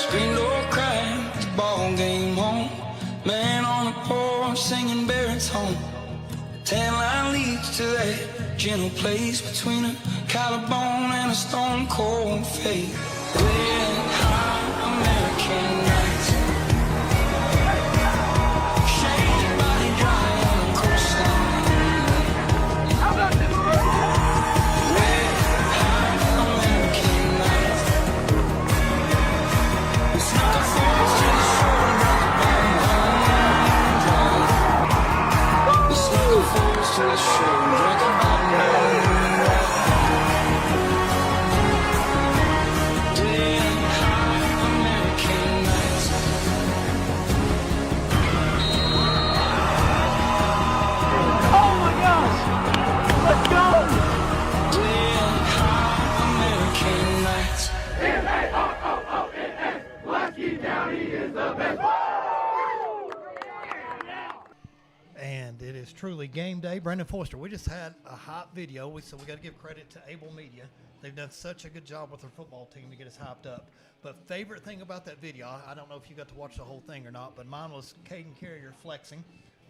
Scream door crack, the ball game on. Man on the porch singing baritone. Tan line leads to that gentle place between a collarbone and a stone cold fate. Red hot American nights. Shake your body dry on the coastline. How about this? Red hot American nights. We snuck our phones to the shore and brought the bone dry. We snuck our phones to the shore and drank a bottle of Pulaski County is the best. And it is truly game day. Brendan Forster, we just had a hot video. So we got to give credit to Able Media. They've done such a good job with their football team to get us hyped up. But favorite thing about that video, I don't know if you got to watch the whole thing or not, but mine was Caden Carrier flexing,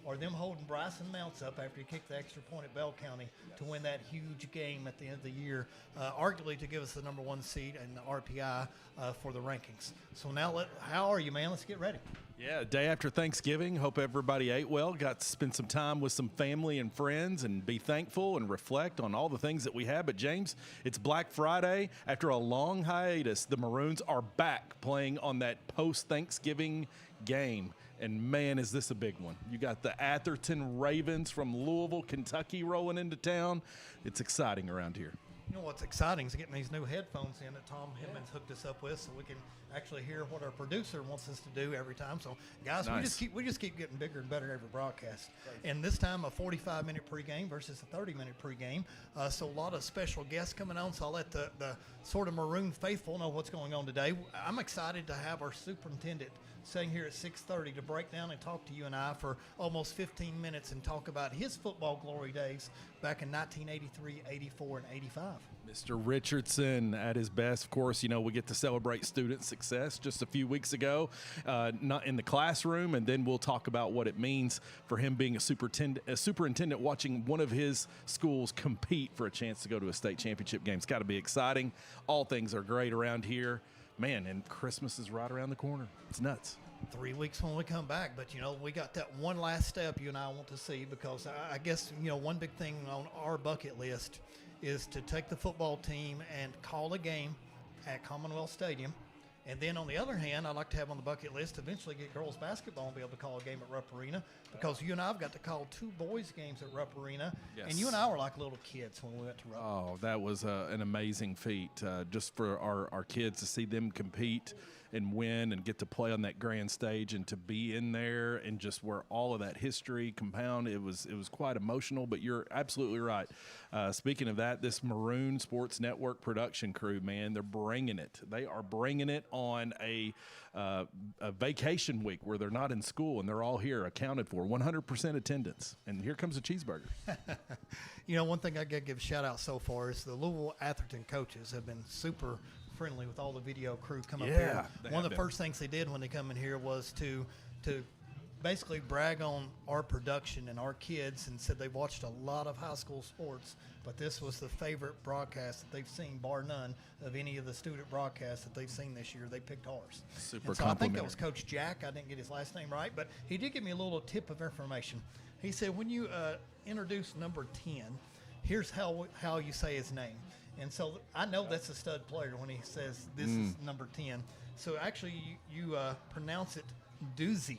or them holding Bryson Mounts up after he kicked the extra point at Bell County to win that huge game at the end of the year, arguably to give us the number 1 seed in the RPI for the rankings. So now, how are you, man? Let's get ready. Yeah, day after Thanksgiving. Hope everybody ate well, got to spend some time with some family and friends and be thankful and reflect on all the things that we have. But, James, it's Black Friday. After a long hiatus, the Maroons are back playing on that post-Thanksgiving game. And, man, is this a big one. You got the Atherton Ravens from Louisville, Kentucky rolling into town. It's exciting around here. You know what's exciting is getting these new headphones in that Tom Hidman's hooked us up with, so we can actually hear what our producer wants us to do every time. So, guys, nice. we just keep getting bigger and better every broadcast. Right. And this time a 45-minute pregame versus a 30-minute pregame. So a lot of special guests coming on. So I'll let the sort of Maroon faithful know what's going on today. I'm excited to have our superintendent sitting here at 6:30 to break down and talk to you and I for almost 15 minutes and talk about his football glory days back in 1983, 84, and 85. Mr. Richardson at his best. Of course, you know, we get to celebrate student success just a few weeks ago, not in the classroom, and then we'll talk about what it means for him being a superintendent watching one of his schools compete for a chance to go to a state championship game. It's got to be exciting. All things are great around here. Man, and Christmas is right around the corner. It's nuts. 3 weeks when we come back, but, you know, we got that one last step you and I want to see, because I guess, you know, one big thing on our bucket list is to take the football team and call a game at Commonwealth Stadium. And then on the other hand, I'd like to have on the bucket list eventually get girls basketball and be able to call a game at Rupp Arena, because you and I have got to call 2 boys games at Rupp Arena. Yes. And you and I were like little kids when we went to Rupp. Oh, that was an amazing feat, just for our kids to see them compete and win and get to play on that grand stage and to be in there and just where all of that history compound. It was quite emotional, but you're absolutely right. Speaking of that, this Maroon Sports Network production crew, man, they're bringing it. They are bringing it on a vacation week where they're not in school, and they're all here accounted for, 100% attendance. And here comes a cheeseburger. You know, one thing I got to give a shout out so far is the Louisville Atherton coaches have been super friendly with all the video crew come up here. One of the first things they did when they come in here was to basically brag on our production and our kids, and said they've watched a lot of high school sports, but this was the favorite broadcast that they've seen, bar none, of any of the student broadcasts that they've seen this year. They picked ours. Super and so I think that complimentary. was Coach Jack. I didn't get his last name right, but he did give me a little tip of information. He said, when you introduce number 10, here's how you say his name. And so I know that's a stud player when he says this is number 10. So actually you pronounce it doozy.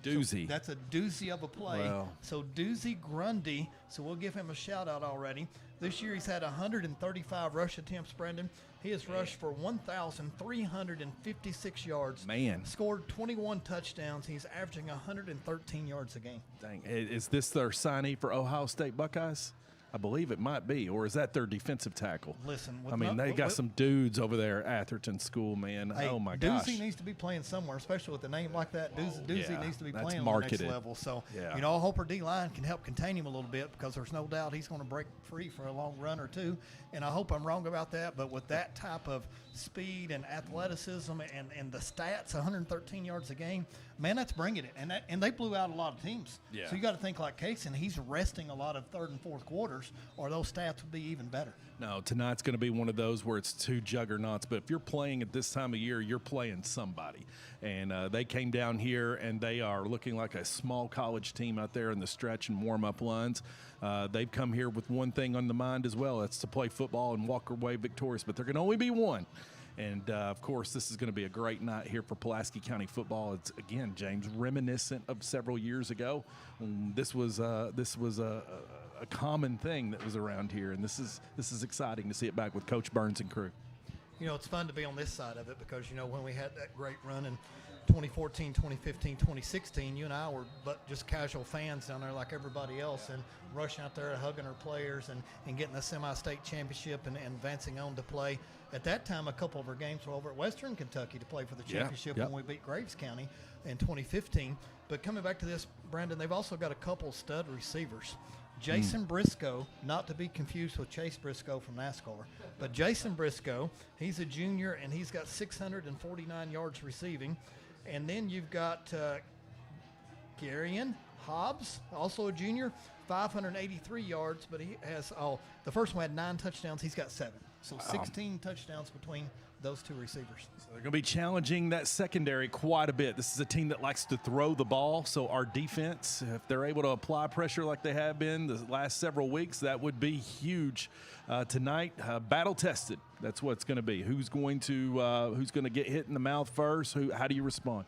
Doozy. So that's a doozy of a play. Wow. So Doozy Grundy, so we'll give him a shout out already. This year he's had 135 rush attempts, Brendan. He has rushed for 1,356 yards. Man. Scored 21 touchdowns. He's averaging 113 yards a game. Dang. Is this their signee for Ohio State Buckeyes? I believe it might be, or is that their defensive tackle? Listen, I mean, they got some dudes over there at Atherton School, man. Hey, oh my gosh. Doozy needs to be playing somewhere, especially with a name like that. Doozy yeah, needs to be that's playing marketed. on the next level. So, Yeah. you know, I hope our D-line can help contain him a little bit, because there's no doubt he's going to break free for a long run or two. And I hope I'm wrong about that. But with that type of speed and athleticism and the stats, 113 yards a game, man, that's bringing it. And they blew out a lot of teams. Yeah. So you got to think like Case, and he's resting a lot of third and fourth quarters, or those stats would be even better. No, tonight's going to be one of those where it's two juggernauts. But if you're playing at this time of year, you're playing somebody. And they came down here, and they are looking like a small college team out there in the stretch and warm-up lines. They've come here with one thing on the mind as well. It's to play football and walk away victorious. But there can only be one. And, of course, this is going to be a great night here for Pulaski County football. It's, again, James, reminiscent of several years ago. This was a common thing that was around here, and this is exciting to see it back with Coach Burns and crew. You know, it's fun to be on this side of it, because, you know, when we had that great run in 2014, 2015, 2016, you and I were but just casual fans down there like everybody else, and rushing out there hugging our players and getting the semi-state championship and advancing on to play. At that time, a couple of our games were over at Western Kentucky to play for the championship when we beat Graves County in 2015. But coming back to this, Brandon, they've also got a couple stud receivers. Jason Briscoe, not to be confused with Chase Briscoe from NASCAR, but Jason Briscoe, he's a junior, and he's got 649 yards receiving. And then you've got Garion Hobbs, also a junior, 583 yards, but he has the first one had 9 touchdowns. He's got 7. So 16 touchdowns between those two receivers. So they're going to be challenging that secondary quite a bit. This is a team that likes to throw the ball, so our defense, if they're able to apply pressure like they have been the last several weeks, that would be huge. Tonight, battle tested. That's what it's going to be. Who's going to get hit in the mouth first? How do you respond?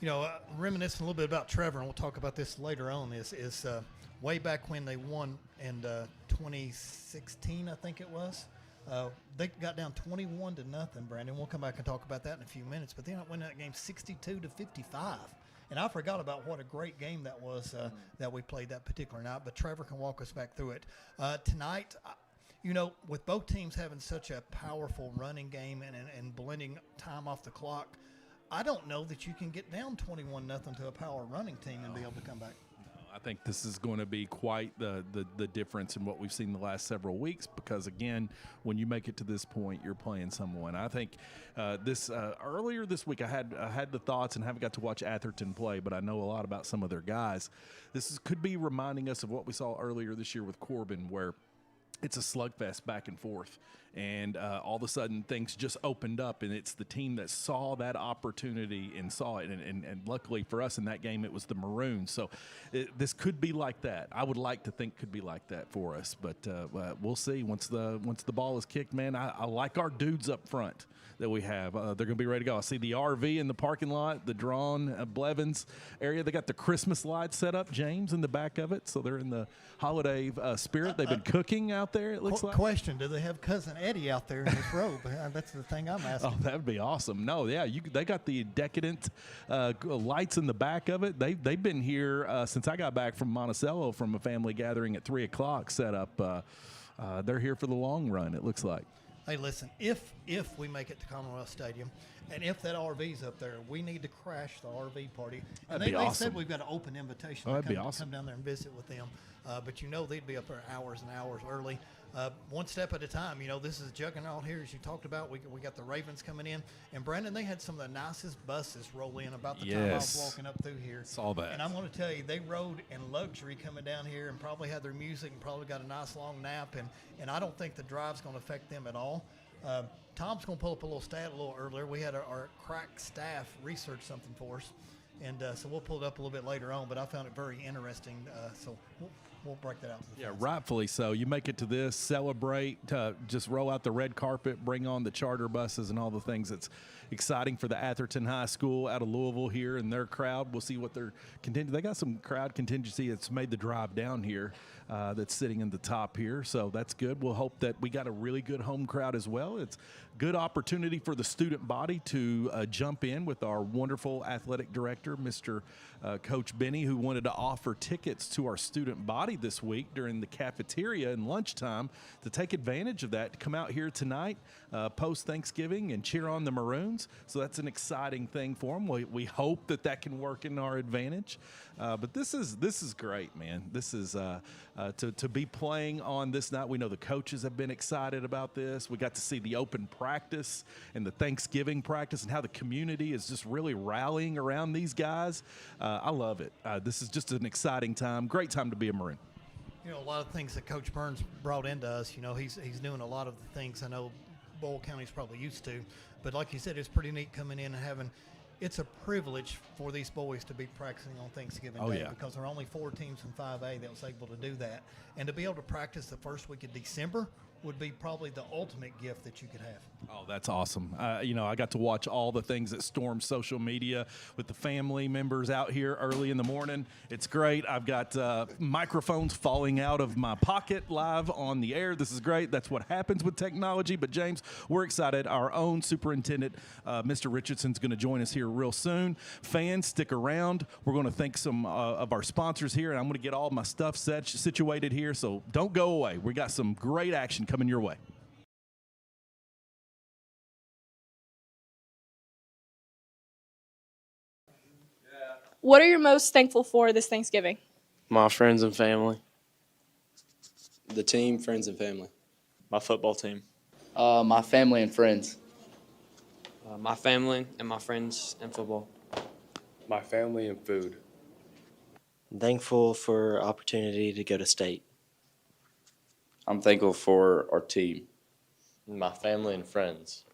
You know, reminiscing a little bit about Trevor, and we'll talk about this later on, is way back when they won in 2016, I think it was. They got down 21-0, Brandon. We'll come back and talk about that in a few minutes. But they ended up winning that game 62-55. And I forgot about what a great game that was that we played that particular night. But Trevor can walk us back through it. Tonight, you know, with both teams having such a powerful running game and blending time off the clock, I don't know that you can get down 21-0 to a power running team and be able to come back. I think this is going to be quite the difference in what we've seen the last several weeks, because, again, when you make it to this point, you're playing someone. I think earlier this week I had the thoughts, and haven't got to watch Atherton play, but I know a lot about some of their guys. Could be reminding us of what we saw earlier this year with Corbin, where it's a slugfest back and forth, and all of a sudden things just opened up, and it's the team that saw that opportunity and saw it, and luckily for us in that game it was the Maroons. So this could be like that. I would like to think could be like that for us, but we'll see once the ball is kicked. Man, I like our dudes up front that we have. They're going to be ready to go. I see the RV in the parking lot, the drawn Blevins area. They got the Christmas lights set up, James, in the back of it, so they're in the holiday spirit. They've been cooking out there, it looks like. Question, do they have Cousin Eddie out there in his robe? That's the thing I'm asking. Oh, that would be awesome. No, yeah, they got the decadent lights in the back of it. They've been here since I got back from Monticello from a family gathering at 3 o'clock set up. They're here for the long run, it looks like. Hey, listen, if we make it to Commonwealth Stadium, and if that RV's up there, we need to crash the RV party. And That'd be awesome. They said we've got an open invitation Oh, that'd be to awesome. come down there and visit with them. But you know they'd be up there hours and hours early. One step at a time. You know, this is juggernaut here, as you talked about. We got the Ravens coming in. And, Brandon, they had some of the nicest buses roll in about the time I was walking up through here. Saw that. And I'm going to tell you, they rode in luxury coming down here and probably had their music and probably got a nice long nap. And I don't think the drive's going to affect them at all. Tom's going to pull up a little stat a little earlier. We had our crack staff research something for us. And so we'll pull it up a little bit later on. But I found it very interesting. So we'll break that out to the fans. Rightfully so. You make it to this, celebrate, just roll out the red carpet, bring on the charter buses and all the things. That's exciting for the Atherton High School out of Louisville here and their crowd. We'll see what they're continue. They got some crowd contingency that's made the drive down here. that's sitting in the top here. So that's good. We'll hope that we got a really good home crowd as well. It's good opportunity for the student body to jump in with our wonderful athletic director, Mr. Coach Benny, who wanted to offer tickets to our student body this week during the cafeteria and lunchtime to take advantage of that, to come out here tonight, post-Thanksgiving, and cheer on the Maroons. So that's an exciting thing for them. We hope that can work in our advantage. But this is great, man. This is to be playing on this night. We know the coaches have been excited about this. We got to see the open practice and the Thanksgiving practice and how the community is just really rallying around these guys. I love it. This is just an exciting time. Great time to be a Maroon. You know, a lot of things that Coach Burns brought into us, you know, he's doing a lot of the things I know Boyle County's probably used to. But like you said, it's pretty neat coming in and having – it's a privilege for these boys to be practicing on Thanksgiving Day because there are only 4 teams in 5A that was able to do that. And to be able to practice the first week of December would be probably the ultimate gift that you could have. Oh, that's awesome. You know, I got to watch all the things that stormed social media with the family members out here early in the morning. It's great. I've got microphones falling out of my pocket live on the air. This is great. That's what happens with technology. But, James, we're excited. Our own superintendent, Mr. Richardson's going to join us here real soon. Fans, stick around. We're going to thank some of our sponsors here, and I'm going to get all my stuff situated here, so don't go away. We got some great action coming your way. What are you most thankful for this Thanksgiving? My friends and family. The team, friends, and family. My football team. My family and friends. My family and my friends and football. My family and food. I'm thankful for opportunity to go to state. I'm thankful for our team. My family and friends.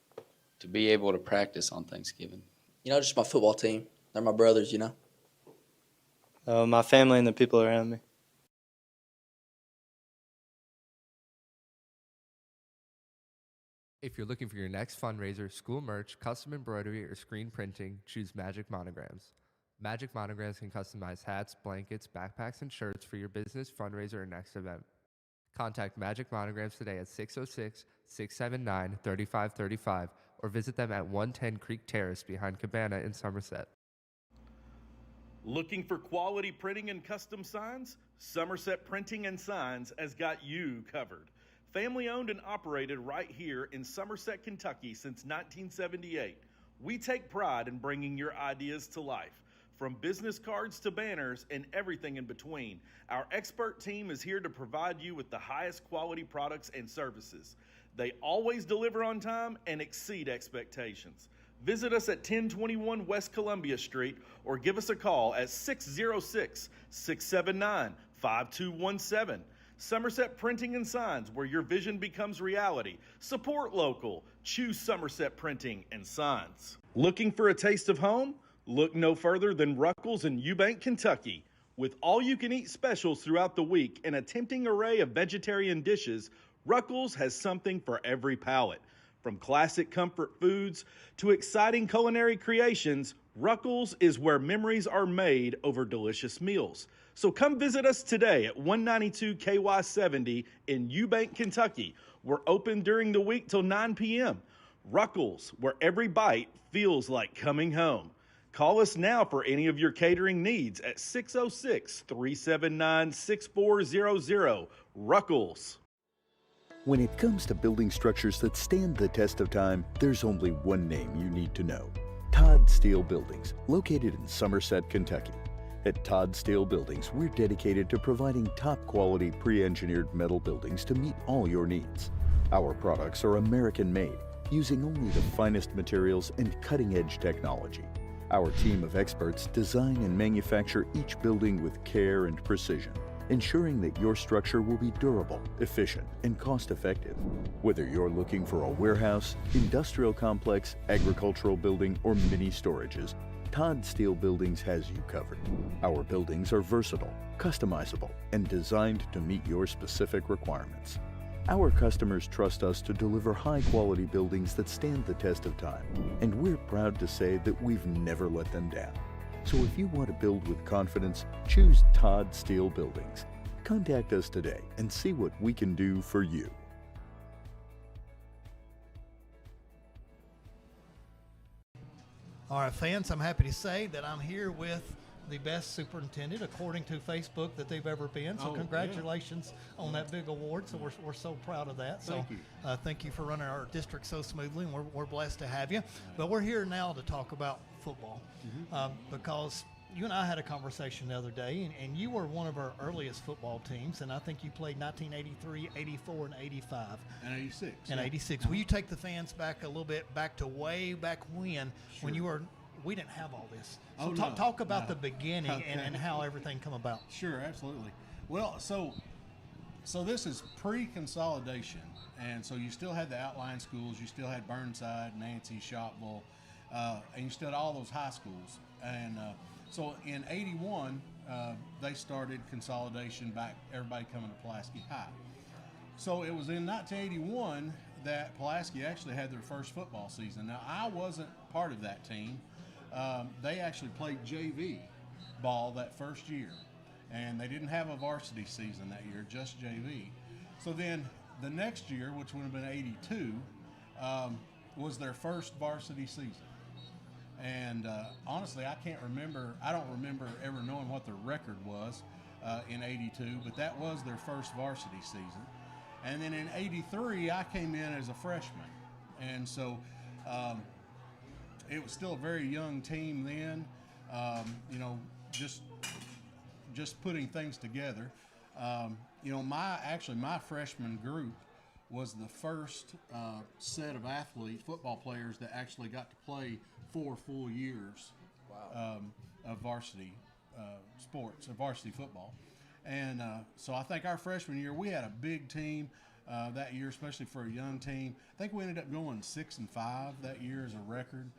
To be able to practice on Thanksgiving. You know, just my football team. They're my brothers, you know. My family and the people around me. If you're looking for your next fundraiser, school merch, custom embroidery, or screen printing, choose Magic Monograms. Magic Monograms can customize hats, blankets, backpacks, and shirts for your business, fundraiser, or next event. Contact Magic Monograms today at 606-679-3535 or visit them at 110 Creek Terrace behind Cabana in Somerset. Looking for quality printing and custom signs? Somerset Printing and Signs has got you covered. Family owned and operated right here in Somerset, Kentucky since 1978. We take pride in bringing your ideas to life. From business cards to banners and everything in between, our expert team is here to provide you with the highest quality products and services. They always deliver on time and exceed expectations. Visit us at 1021 West Columbia Street or give us a call at 606-679-5217. Somerset Printing and Signs, where your vision becomes reality. Support local. Choose Somerset Printing and Signs. Looking for a taste of home? Look no further than Ruckles in Eubank, Kentucky. With all-you-can-eat specials throughout the week and a tempting array of vegetarian dishes, Ruckles has something for every palate. From classic comfort foods to exciting culinary creations, Ruckles is where memories are made over delicious meals. So come visit us today at 192 KY 70 in Eubank, Kentucky. We're open during the week till 9 p.m. Ruckles, where every bite feels like coming home. Call us now for any of your catering needs at 606-379-6400. Ruckles. When it comes to building structures that stand the test of time, there's only one name you need to know. Todd Steel Buildings, located in Somerset, Kentucky. At Todd Steel Buildings, we're dedicated to providing top-quality pre-engineered metal buildings to meet all your needs. Our products are American-made, using only the finest materials and cutting-edge technology. Our team of experts design and manufacture each building with care and precision, ensuring that your structure will be durable, efficient, and cost-effective. Whether you're looking for a warehouse, industrial complex, agricultural building, or mini storages, Todd Steel Buildings has you covered. Our buildings are versatile, customizable, and designed to meet your specific requirements. Our customers trust us to deliver high-quality buildings that stand the test of time, and we're proud to say that we've never let them down. So if you want to build with confidence, choose Todd Steel Buildings. Contact us today and see what we can do for you. All right, fans, I'm happy to say that I'm here with the best superintendent, according to Facebook, that they've ever been. So congratulations on that big award. So we're so proud of that. So thank you for running our district so smoothly, and we're blessed to have you. But we're here now to talk about football because you and I had a conversation the other day, and you were one of our earliest football teams, and I think you played 1983, 84, and 85. And 86. And 86. Will you take the fans back a little bit, back to way back when you were – we didn't have all this. So talk about the beginning and how everything come about. Sure, absolutely. Well, so this is pre-consolidation, and so you still had the outlying schools. You still had Burnside, Nancy, Shopville, and you still had all those high schools. And so in 81, they started consolidation back, everybody coming to Pulaski High. So it was in 1981 that Pulaski actually had their first football season. Now, I wasn't part of that team. They actually played JV ball that first year, and they didn't have a varsity season that year, just JV. So then the next year, which would have been 82, was their first varsity season. And honestly, I don't remember ever knowing what their record was in 82, but that was their first varsity season. And then in 83, I came in as a freshman. And so it was still a very young team then, just putting things together. My freshman group was the first set of football players that actually got to play 4 full years of varsity sports, of varsity football. And so I think our freshman year, we had a big team that year, especially for a young team. I think we ended up going 6-5 that year as a record.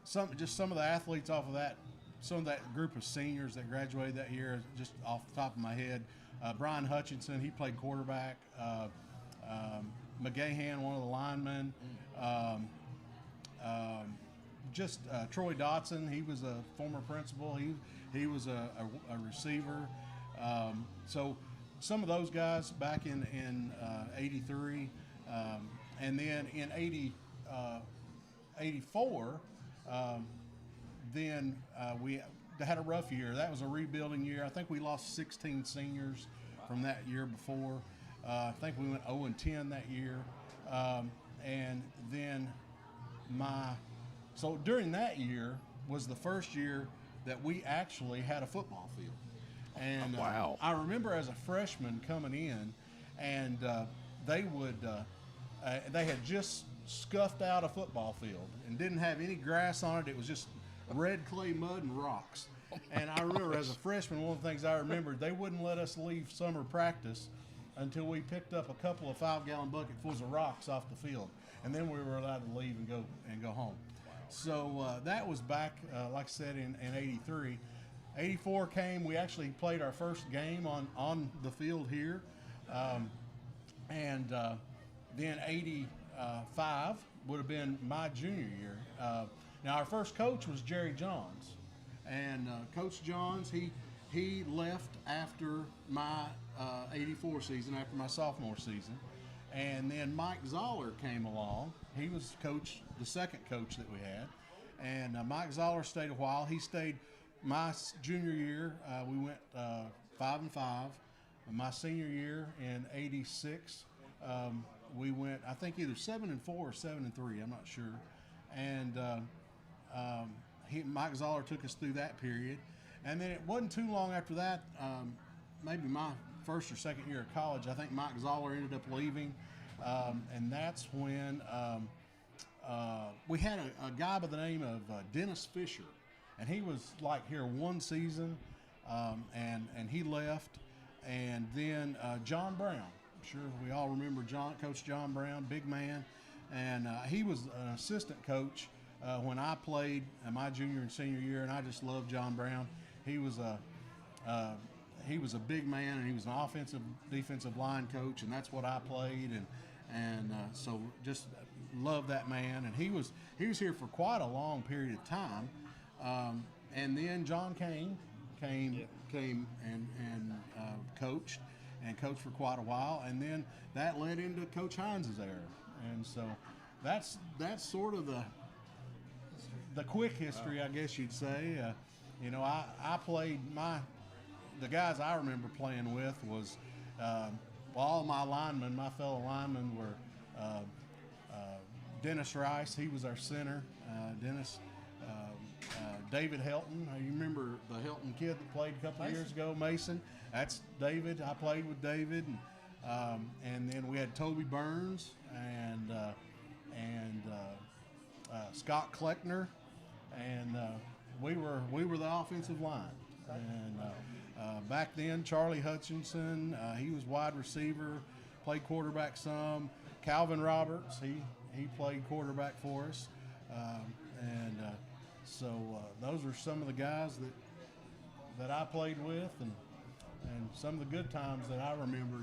Some of the athletes off of that, some of that group of seniors that graduated that year, just off the top of my head, Brian Hutchinson, he played quarterback. McGahan, one of the linemen. Troy Dotson, he was a former principal. He was a receiver. So some of those guys back in 83, and then in 84, we had a rough year. That was a rebuilding year. I think we lost 16 seniors from that year before. I think we went 0-10 that year. And then so during that year was the first year that we actually had a football field. And I remember as a freshman coming in, and they had just scuffed out a football field and didn't have any grass on it. It was just red clay mud and rocks. And I remember as a freshman, one of the things I remembered, they wouldn't let us leave summer practice until we picked up a couple of 5-gallon bucketfuls of rocks off the field. And then we were allowed to leave and go home. So that was back, like I said, in 83. 84 came, we actually played our first game on the field here. Then 85 would have been my junior year. Now our first coach was Jerry Johns. And Coach Johns, he left after my 84 season, after my sophomore season. And then Mike Zoller came along. He was the second coach that we had. And Mike Zoller stayed a while. He stayed my junior year. We went 5-5. My senior year in 86, we went, I think, either 7-4 or 7-3. I'm not sure. And Mike Zoller took us through that period. And then it wasn't too long after that, maybe my first or second year of college, I think Mike Zoller ended up leaving. And that's when we had a guy by the name of Dennis Fisher. And he was like here one season, and he left. And then John Brown. I'm sure we all remember Coach John Brown, big man. And he was an assistant coach when I played in my junior and senior year, and I just loved John Brown. He was a big man, and he was an offensive, defensive line coach, and that's what I played, so just loved that man. And he was here for quite a long period of time. And then John Kane came and coached for quite a while, and then that led into Coach Hines' era, and so that's sort of the quick history, I guess you'd say. I played the guys I remember playing with was all my linemen, my fellow linemen were Dennis Rice. He was our center. David Helton. You remember the Helton kid that played a couple of years ago, Mason? That's David. I played with David, and then we had Toby Burns and Scott Kleckner, and we were the offensive line. And back then, Charlie Hutchinson, he was wide receiver, played quarterback some. Calvin Roberts, he played quarterback for us, so those are some of the guys that I played with, and some of the good times that I remember.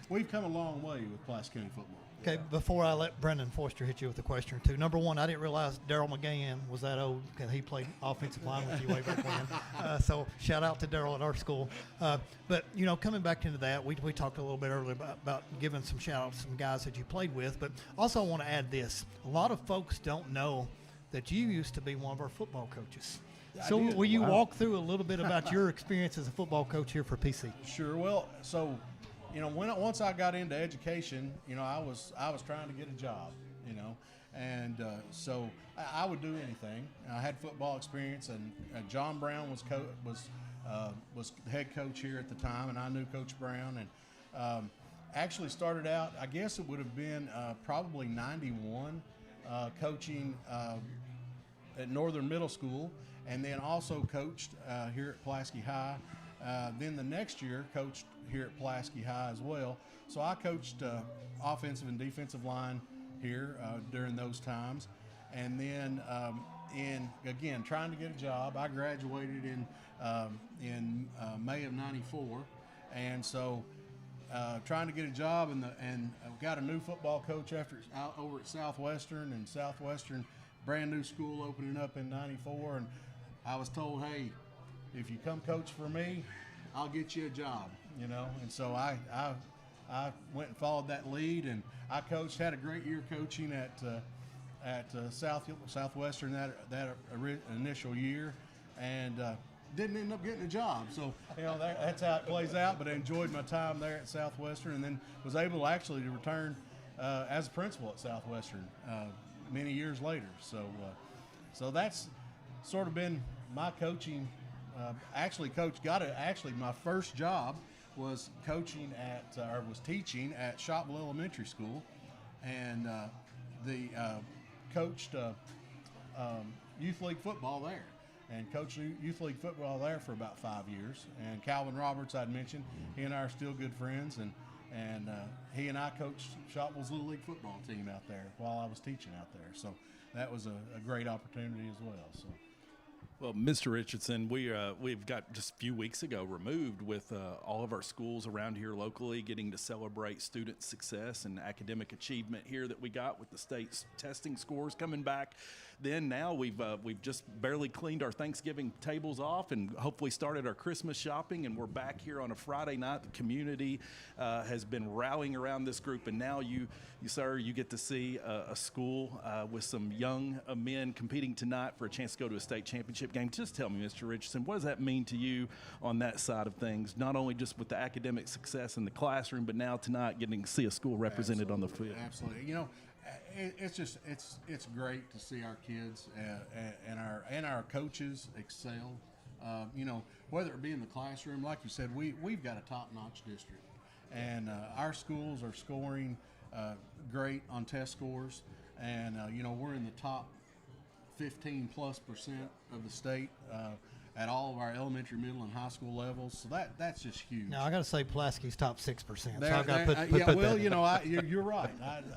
We've come a long way with Pulaski County football. Okay, before I let Brendan Foster hit you with a question or two, number one, I didn't realize Daryl McGann was that old because he played offensive line with you way back when. So shout out to Daryl at our school. But, coming back into that, we talked a little bit earlier about giving some shout outs to some guys that you played with. But also I want to add this. A lot of folks don't know that you used to be one of our football coaches. So will you walk through a little bit about your experience as a football coach here for PC? Sure. Well, so once I got into education, I was trying to get a job, and so I would do anything. I had football experience, and John Brown was head coach here at the time, and I knew Coach Brown, and actually started out, I guess it would have been probably 91, coaching at Northern Middle School, and then also coached here at Pulaski High. Then the next year coached here at Pulaski High as well. So I coached offensive and defensive line here during those times. And then again, trying to get a job, I graduated in May of '94. And so trying to get a job, and got a new football coach over at Southwestern, and Southwestern, brand new school opening up in '94. And I was told, hey, if you come coach for me, I'll get you a job, And so I went and followed that lead, and I had a great year coaching at Southwestern that initial year, and didn't end up getting a job. So that's how it plays out. But I enjoyed my time there at Southwestern, and then was able actually to return as a principal at Southwestern many years later. So that's sort of been my coaching. Actually, my first job was teaching at Shopville Elementary School, and coached youth league football there, and coached youth league football there for about 5 years. And Calvin Roberts, I'd mentioned, he and I are still good friends, and he and I coached Shopville's Little League football team out there while I was teaching out there. So that was a great opportunity as well. So. Well, Mr. Richardson, we've got just a few weeks ago removed with all of our schools around here locally getting to celebrate student success and academic achievement here that we got with the state's testing scores coming back. Then now we've just barely cleaned our Thanksgiving tables off and hopefully started our Christmas shopping, and we're back here on a Friday night. The community has been rallying around this group, and now you sir, you get to see a school with some young men competing tonight for a chance to go to a state championship game. Just tell me, Mr. Richardson, what does that mean to you on that side of things? Not only just with the academic success in the classroom, but now tonight getting to see a school represented on the field. Absolutely. It's great to see our kids and our coaches excel. Whether it be in the classroom, like you said, we've got a top-notch district, and our schools are scoring great on test scores, and we're in the top 15+% of the state at all of our elementary, middle, and high school levels. So that's just huge. Now I got to say Pulaski's top 6%. So I've got to put that in. You're right.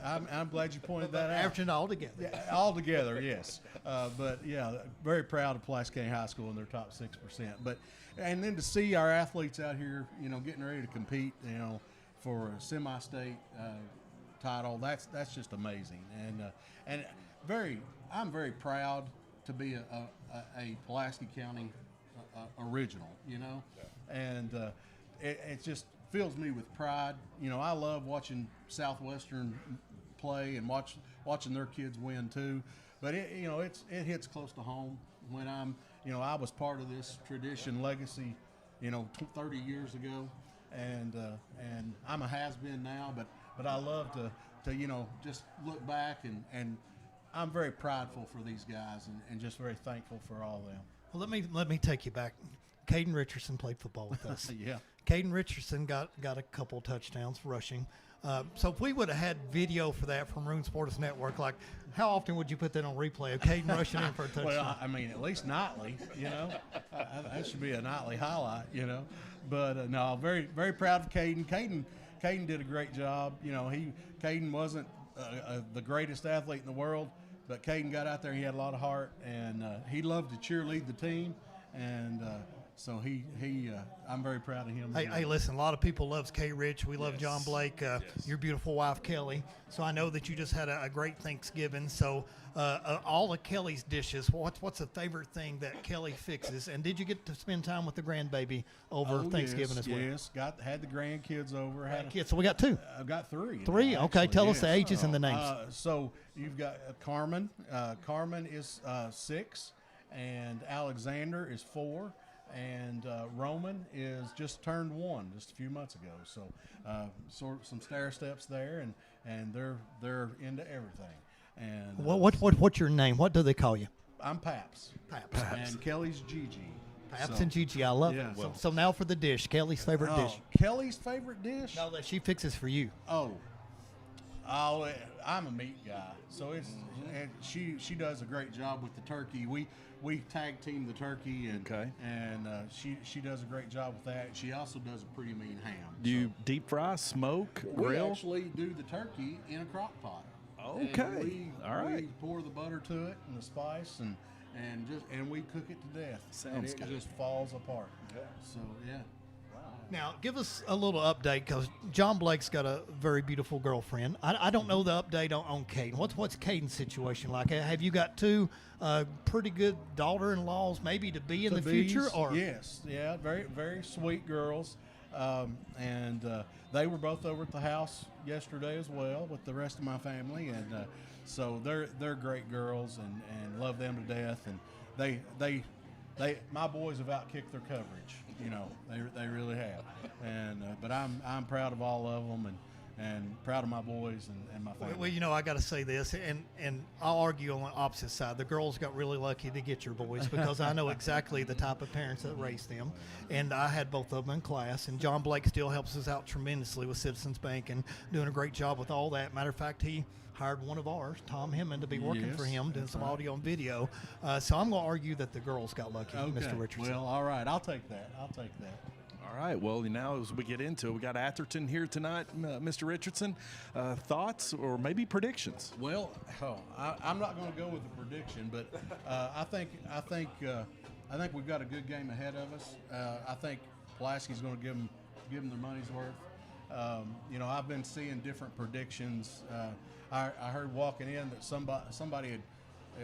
I'm glad you pointed that out. Averaging all together. Yeah, all together, yes. But yeah, very proud of Pulaski County High School and their top 6%. And then to see our athletes out here, getting ready to compete, for a semi-state title, that's just amazing. And I'm very proud to be a Pulaski County original, you know, and it just fills me with pride. You know, I love watching Southwestern play and watching their kids win too. But it hits close to home when I was part of this tradition legacy, 30 years ago, and I'm a has-been now, but I love to just look back and I'm very prideful for these guys and just very thankful for all of them. Well, let me take you back. Caden Richardson played football with us. Yeah. Caden Richardson got a couple touchdowns rushing. So if we would have had video for that from Maroons Sports Network, like how often would you put that on replay of Caden rushing in for a touchdown? Well, I mean, at least nightly, that should be a nightly highlight, But no, very, very proud of Caden. Caden did a great job. Caden wasn't the greatest athlete in the world, but Caden got out there. He had a lot of heart, and he loved to cheerlead the team, and so I'm very proud of him. Hey, listen, a lot of people loves K. Rich. We love John Blake, your beautiful wife, Kelly. So I know that you just had a great Thanksgiving. So all of Kelly's dishes, what's a favorite thing that Kelly fixes? And did you get to spend time with the grandbaby over Thanksgiving as well? Yes, had the grandkids over. Kids. So we got two. I've got three. Three? Actually, okay, tell yes. us the ages and the names. So you've got Carmen. Carmen is 6, and Alexander is 4. And Roman is just turned 1 just a few months ago. So sort of some stair steps there, and they're into everything. And what's your name? What do they call you? I'm Paps. Paps. And Kelly's Gigi. Paps and Gigi, I love it. So now for the dish, Kelly's favorite dish. Kelly's favorite dish? No, that she fixes for you. I'm a meat guy, so and she does a great job with the turkey. We tag team the turkey, and she does a great job with that. She also does a pretty mean ham. Do you deep fry, smoke, grill? We actually do the turkey in a crock pot. Okay, all right. We pour the butter to it and the spice, and we cook it to death. Sounds good. It just falls apart. Yeah. So yeah. Now, give us a little update, because John Blake's got a very beautiful girlfriend. I don't know the update on Caden. What's Caden's situation like? Have you got two pretty good daughter-in-laws maybe to be in the future? Or yes, yeah, very, very sweet girls. And they were both over at the house yesterday as well with the rest of my family. And so they're great girls and love them to death. And my boys have outkicked their coverage. They really have, but I'm proud of all of them and proud of my boys and my family. Well, I got to say this, and I'll argue on the opposite side. The girls got really lucky to get your boys, because I know exactly the type of parents that raised them, and I had both of them in class. And John Blake still helps us out tremendously with Citizens Bank and doing a great job with all that. Matter of fact, he hired one of ours, Tom Hemmond, to be working for him, doing some audio and video. So I'm going to argue that the girls got lucky, Mr. Richardson. Well, all right. I'll take that. All right. Well, now as we get into it, we got Atherton here tonight, Mr. Richardson. Thoughts or maybe predictions? Well, I'm not going to go with a prediction, but I think we've got a good game ahead of us. I think Pulaski's going to give them their money's worth. I've been seeing different predictions. I heard walking in that somebody had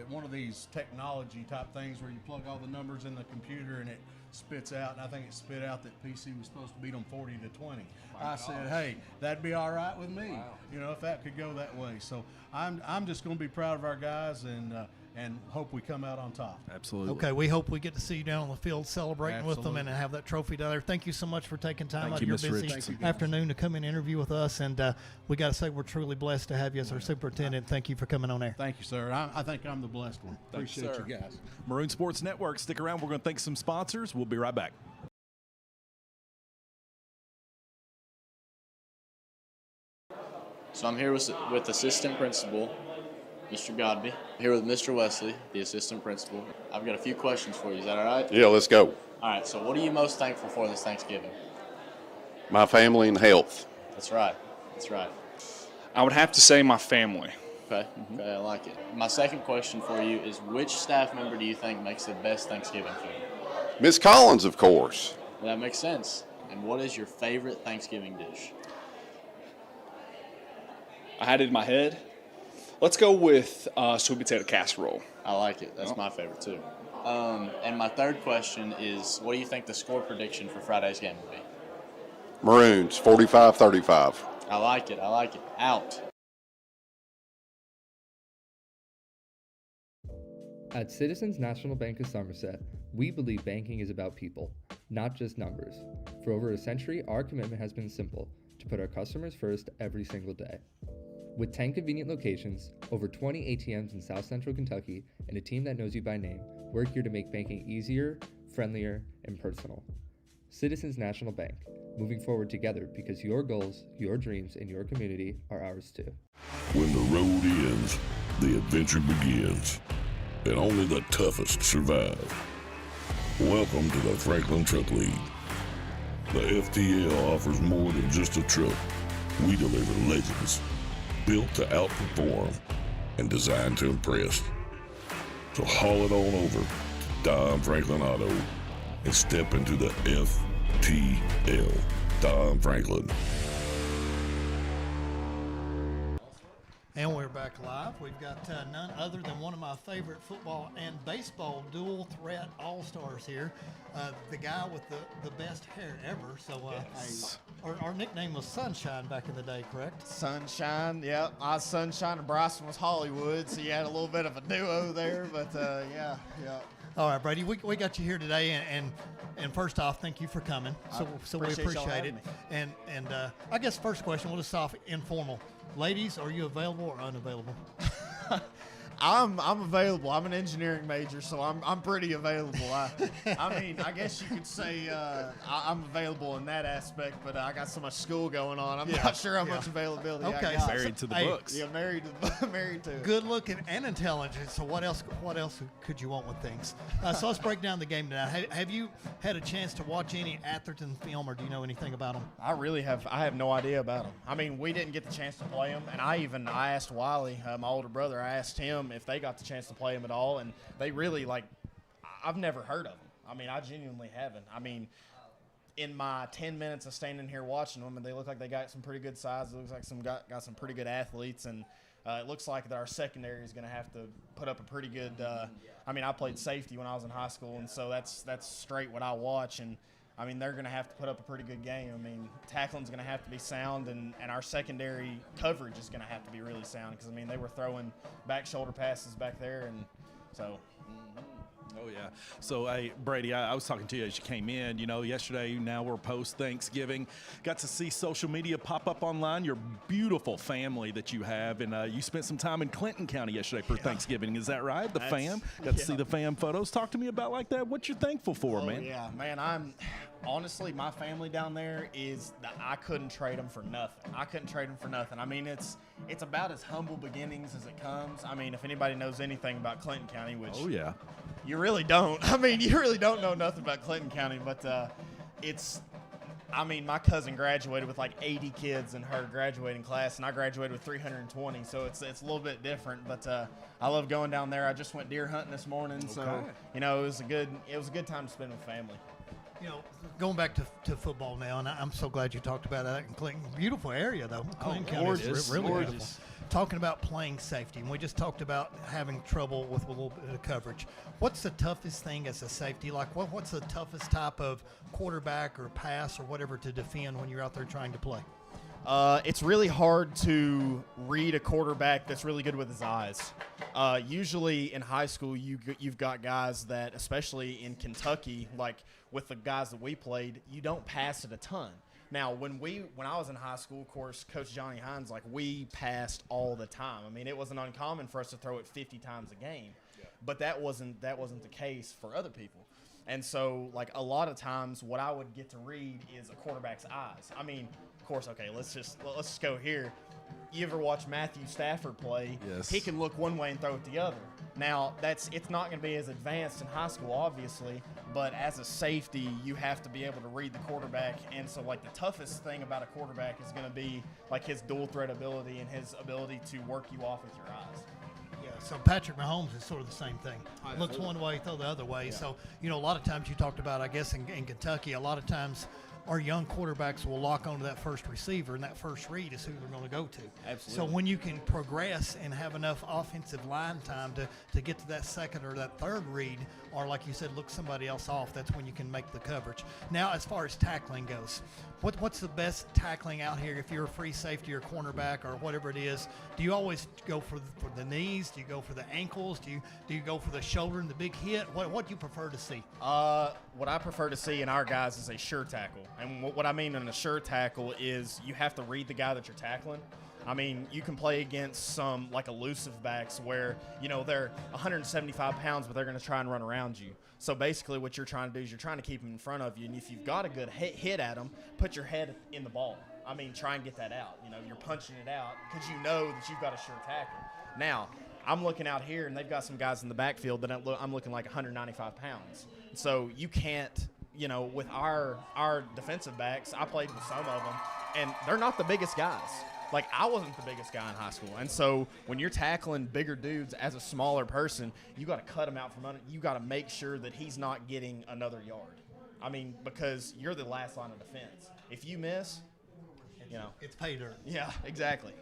one of these technology type things where you plug all the numbers in the computer and it spits out, and I think it spit out that PC was supposed to beat them 40-20. I said, hey, that'd be all right with me, if that could go that way. So I'm just going to be proud of our guys and hope we come out on top. Absolutely. Okay, we hope we get to see you down on the field celebrating with them and have that trophy down there. Thank you so much for taking time out of your busy afternoon to come and interview with us. And we got to say we're truly blessed to have you as our superintendent. Thank you for coming on air. Thank you, sir. I think I'm the blessed one. Appreciate you guys. Maroon Sports Network. Stick around. We're going to thank some sponsors. We'll be right back. So I'm here with assistant principal, Mr. Godby. Here with Mr. Wesley, the assistant principal. I've got a few questions for you. Is that all right? Yeah, let's go. All right. So what are you most thankful for this Thanksgiving? My family and health. That's right. I would have to say my family. Okay, I like it. My second question for you is, which staff member do you think makes the best Thanksgiving food? Miss Collins, of course. That makes sense. And what is your favorite Thanksgiving dish? I had it in my head. Let's go with sweet potato casserole. I like it. That's my favorite too. And my third question is, what do you think the score prediction for Friday's game will be? Maroons, 45-35. I like it. Out. At Citizens National Bank of Somerset, we believe banking is about people, not just numbers. For over a century, our commitment has been simple: to put our customers first every single day. With 10 convenient locations, over 20 ATMs in South Central Kentucky, and a team that knows you by name, we're here to make banking easier, friendlier, and personal. Citizens National Bank, moving forward together because your goals, your dreams, and your community are ours too. When the road ends, the adventure begins, and only the toughest survive. Welcome to the Franklin Truck League. The FTL offers more than just a truck. We deliver legends, built to outperform and designed to impress. So haul it on over to Don Franklin Auto and step into the FTL. Don Franklin. And we're back live. We've got none other than one of my favorite football and baseball dual threat all-stars here. The guy with the best hair ever. So our nickname was Sunshine back in the day, correct? Sunshine, yep. I was Sunshine and Bryson was Hollywood, so you had a little bit of a duo there, but yeah. All right, Brady, we got you here today, and first off, thank you for coming. So we appreciate it. And I guess first question, we'll just off informal. Ladies, are you available or unavailable? I'm available. I'm an engineering major, so I'm pretty available. I mean, I guess you could say I'm available in that aspect, but I got so much school going on. I'm not sure how much availability I got. Married to the books. Yeah, married to it. Good looking and intelligent. So what else could you want with things? So let's break down the game tonight. Have you had a chance to watch any Atherton film, or do you know anything about them? I really have. I have no idea about them. I mean, we didn't get the chance to play them, and I asked Wiley, my older brother. I asked him if they got the chance to play them at all, and they really, I've never heard of them. I mean, I genuinely haven't. I mean, in my 10 minutes of standing here watching them, and they look like they got some pretty good size. It looks like got some pretty good athletes, and it looks like that our secondary is going to have to put up a pretty good I mean, I played safety when I was in high school, and so that's straight what I watch, and I mean, they're going to have to put up a pretty good game. I mean, tackling's going to have to be sound, and our secondary coverage is going to have to be really sound because, I mean, they were throwing back shoulder passes back there, and so. Oh, yeah. So, hey, Brady, I was talking to you as you came in. You know, yesterday, now we're post-Thanksgiving. Got to see social media pop up online, your beautiful family that you have. And you spent some time in Clinton County yesterday for Thanksgiving. Is that right? The fam? Got to see the fam photos. Talk to me about like that. What you're thankful for, man? Yeah, man, honestly, my family down there I couldn't trade them for nothing. I mean, it's about as humble beginnings as it comes. I mean, if anybody knows anything about Clinton County, which you really don't. I mean, you really don't know nothing about Clinton County, but I mean, my cousin graduated with like 80 kids in her graduating class, and I graduated with 320, so it's a little bit different. But I love going down there. I just went deer hunting this morning, so you know, it was a good time to spend with family. You know, going back to football now, and I'm so glad you talked about that in Clinton. Beautiful area, though. Clinton County is really gorgeous. Beautiful. Talking about playing safety, and we just talked about having trouble with a little bit of coverage. What's the toughest thing as a safety? Like, what's the toughest type of quarterback or pass or whatever to defend when you're out there trying to play? It's really hard to read a quarterback that's really good with his eyes. Usually in high school, you've got guys that, especially in Kentucky, like with the guys that we played, you don't pass it a ton. Now, when I was in high school, of course, Coach Johnny Hines, like, we passed all the time. I mean, it wasn't uncommon for us to throw it 50 times a game, but that wasn't the case for other people. And so, like, a lot of times, what I would get to read is a quarterback's eyes. I mean, of course, okay, let's just go here. You ever watch Matthew Stafford play? Yes. He can look one way and throw it the other. Now, it's not going to be as advanced in high school, obviously, but as a safety, you have to be able to read the quarterback. And so, like, the toughest thing about a quarterback is going to be, like, his dual threat ability and his ability to work you off with your eyes. Yeah, so Patrick Mahomes is sort of the same thing. Looks one way, throw the other way. Yeah. So, you know, a lot of times you talked about, I guess, in Kentucky, a lot of times our young quarterbacks will lock onto that first receiver, and that first read is who they're going to go to. Absolutely. So when you can progress and have enough offensive line time to get to that second or that third read, or like you said, look somebody else off, that's when you can make the coverage. Now, as far as tackling goes, what's the best tackling out here if you're a free safety or cornerback or whatever it is? Do you always go for the knees? Do you go for the ankles? Do you go for the shoulder and the big hit? What do you prefer to see? What I prefer to see in our guys is a sure tackle. And what I mean in a sure tackle is you have to read the guy that you're tackling. I mean, you can play against some like elusive backs where, they're 175 pounds, but they're going to try and run around you. So basically what you're trying to do is you're trying to keep them in front of you. And if you've got a good hit at them, put your head in the ball. I mean, try and get that out. You're punching it out because you know that you've got a sure tackle. Now, I'm looking out here, and they've got some guys in the backfield that I'm looking like 195 pounds. So you can't, with our defensive backs, I played with some of them, and they're not the biggest guys. Like, I wasn't the biggest guy in high school. And so when you're tackling bigger dudes as a smaller person, you got to cut him out from under. You got to make sure that he's not getting another yard. I mean, because you're the last line of defense. If you miss, it's pay dirt. Yeah, exactly.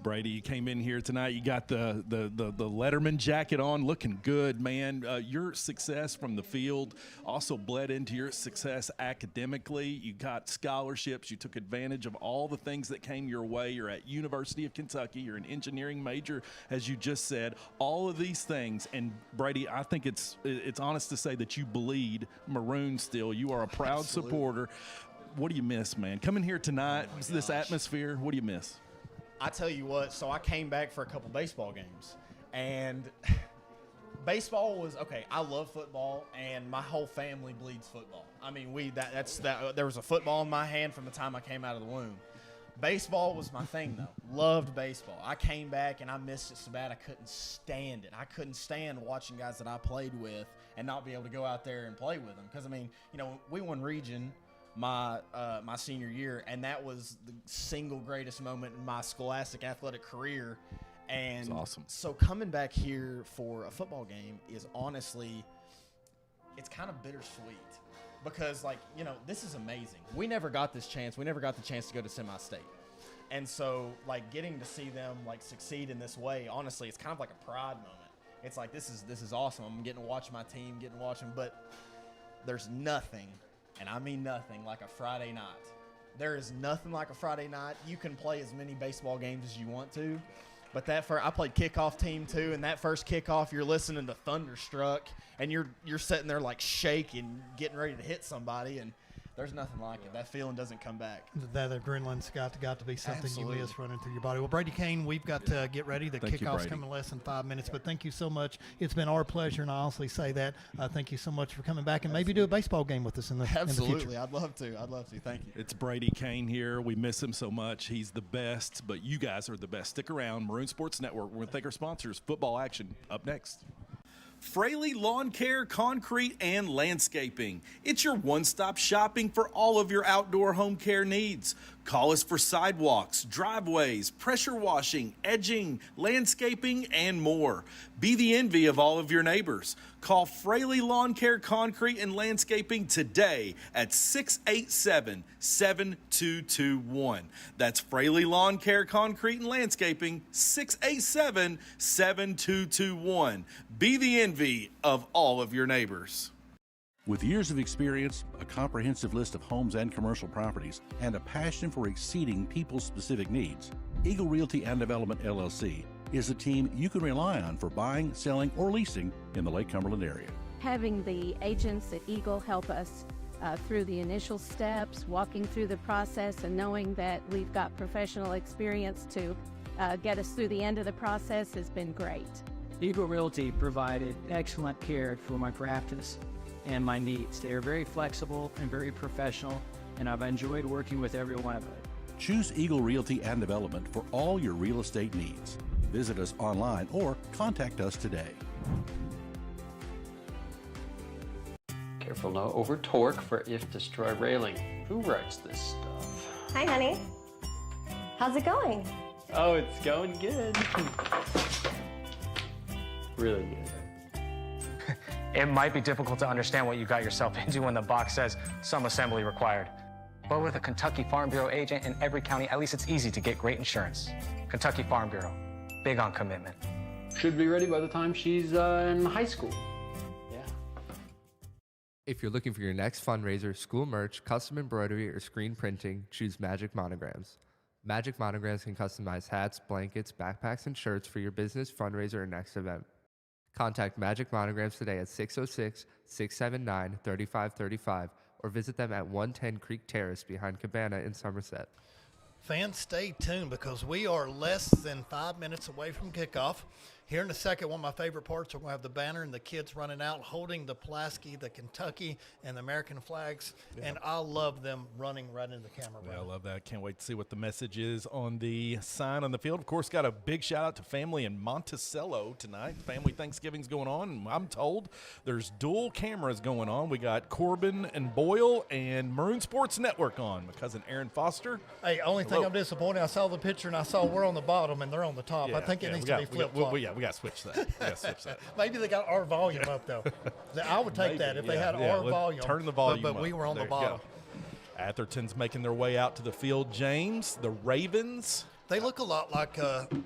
Brady, you came in here tonight. You got the Letterman jacket on, looking good, man. Your success from the field also bled into your success academically. You got scholarships. You took advantage of all the things that came your way. You're at University of Kentucky. You're an engineering major, as you just said. All of these things, and Brady, I think it's honest to say that you bleed Maroons still. You are a proud supporter. What do you miss, man? Coming here tonight, this atmosphere, what do you miss? I tell you what, so I came back for a couple baseball games, and baseball was, okay, I love football, and my whole family bleeds football. I mean, there was a football in my hand from the time I came out of the womb. Baseball was my thing, though. Loved baseball. I came back, and I missed it so bad I couldn't stand it. I couldn't stand watching guys that I played with and not be able to go out there and play with them. Because, I mean, we won region my senior year, and that was the single greatest moment in my scholastic athletic career. And that's awesome. So coming back here for a football game is honestly, it's kind of bittersweet because, this is amazing. We never got this chance. We never got the chance to go to semi-state. And so, getting to see them, succeed in this way, honestly, it's kind of like a pride moment. It's like, this is awesome. I'm getting to watch my team, getting to watch them, but there's nothing, and I mean nothing, like a Friday night. There is nothing like a Friday night. You can play as many baseball games as you want to, but I played kickoff team too, and that first kickoff, you're listening to Thunderstruck, and you're sitting there shaking, getting ready to hit somebody, and there's nothing like it. That feeling doesn't come back. That adrenaline's got to be something Absolutely. You miss running through your body. Well, Brady Kane, we've got to get ready. The kickoff's coming in less than 5 minutes, but thank you so much. It's been our pleasure, and I honestly say that. Thank you so much for coming back and maybe do a baseball game with us in the future. I'd love to. Thank you. It's Brady Kane here. We miss him so much. He's the best, but you guys are the best. Stick around. Maroon Sports Network. We're going to thank our sponsors. Football action up next. Fraley Lawn Care, Concrete, and Landscaping. It's your one-stop shopping for all of your outdoor home care needs. Call us for sidewalks, driveways, pressure washing, edging, landscaping, and more. Be the envy of all of your neighbors. Call Fraley Lawn Care, Concrete, and Landscaping today at 687-7221. That's Fraley Lawn Care, Concrete, and Landscaping, 687-7221. Be the envy of all of your neighbors. With years of experience, a comprehensive list of homes and commercial properties, and a passion for exceeding people's specific needs, Eagle Realty and Development LLC is a team you can rely on for buying, selling, or leasing in the Lake Cumberland area. Having the agents at Eagle help us through the initial steps, walking through the process, and knowing that we've got professional experience to get us through the end of the process has been great. Eagle Realty provided excellent care for my practice and my needs. They are very flexible and very professional, and I've enjoyed working with every one of them. Choose Eagle Realty and Development for all your real estate needs. Visit us online or contact us today. Careful no over torque for if destroy railing. Who writes this stuff? Hi, honey. How's it going? Oh, it's going good. Really good. It might be difficult to understand what you got yourself into when the box says some assembly required. But with a Kentucky Farm Bureau agent in every county, at least it's easy to get great insurance. Kentucky Farm Bureau, big on commitment. Should be ready by the time she's in high school. Yeah. If you're looking for your next fundraiser, school merch, custom embroidery, or screen printing, choose Magic Monograms. Magic Monograms can customize hats, blankets, backpacks, and shirts for your business, fundraiser, or next event. Contact Magic Monograms today at 606-679-3535 or visit them at 110 Creek Terrace behind Cabana in Somerset. Fans, stay tuned because we are less than 5 minutes away from kickoff. Here in a second, one of my favorite parts, we're going to have the banner and the kids running out holding the Pulaski, the Kentucky, and the American flags. Yeah. And I love them running right into the camera. Yeah, I love that. Can't wait to see what the message is on the sign on the field. Of course, got a big shout-out to family in Monticello tonight. Family Thanksgiving's going on, and I'm told there's dual cameras going on. We got Corbin and Boyle and Maroon Sports Network on. My cousin Aaron Foster. Hey, only thing I'm disappointed, I saw the picture, and I saw we're on the bottom, and they're on the top. I think it needs to be flip-flop. We got to switch that. Maybe they got our volume up, though. I would take that if they had our volume. Turn the volume but up. We were on the bottom. Atherton's making their way out to the field. James, the Ravens. They look a lot like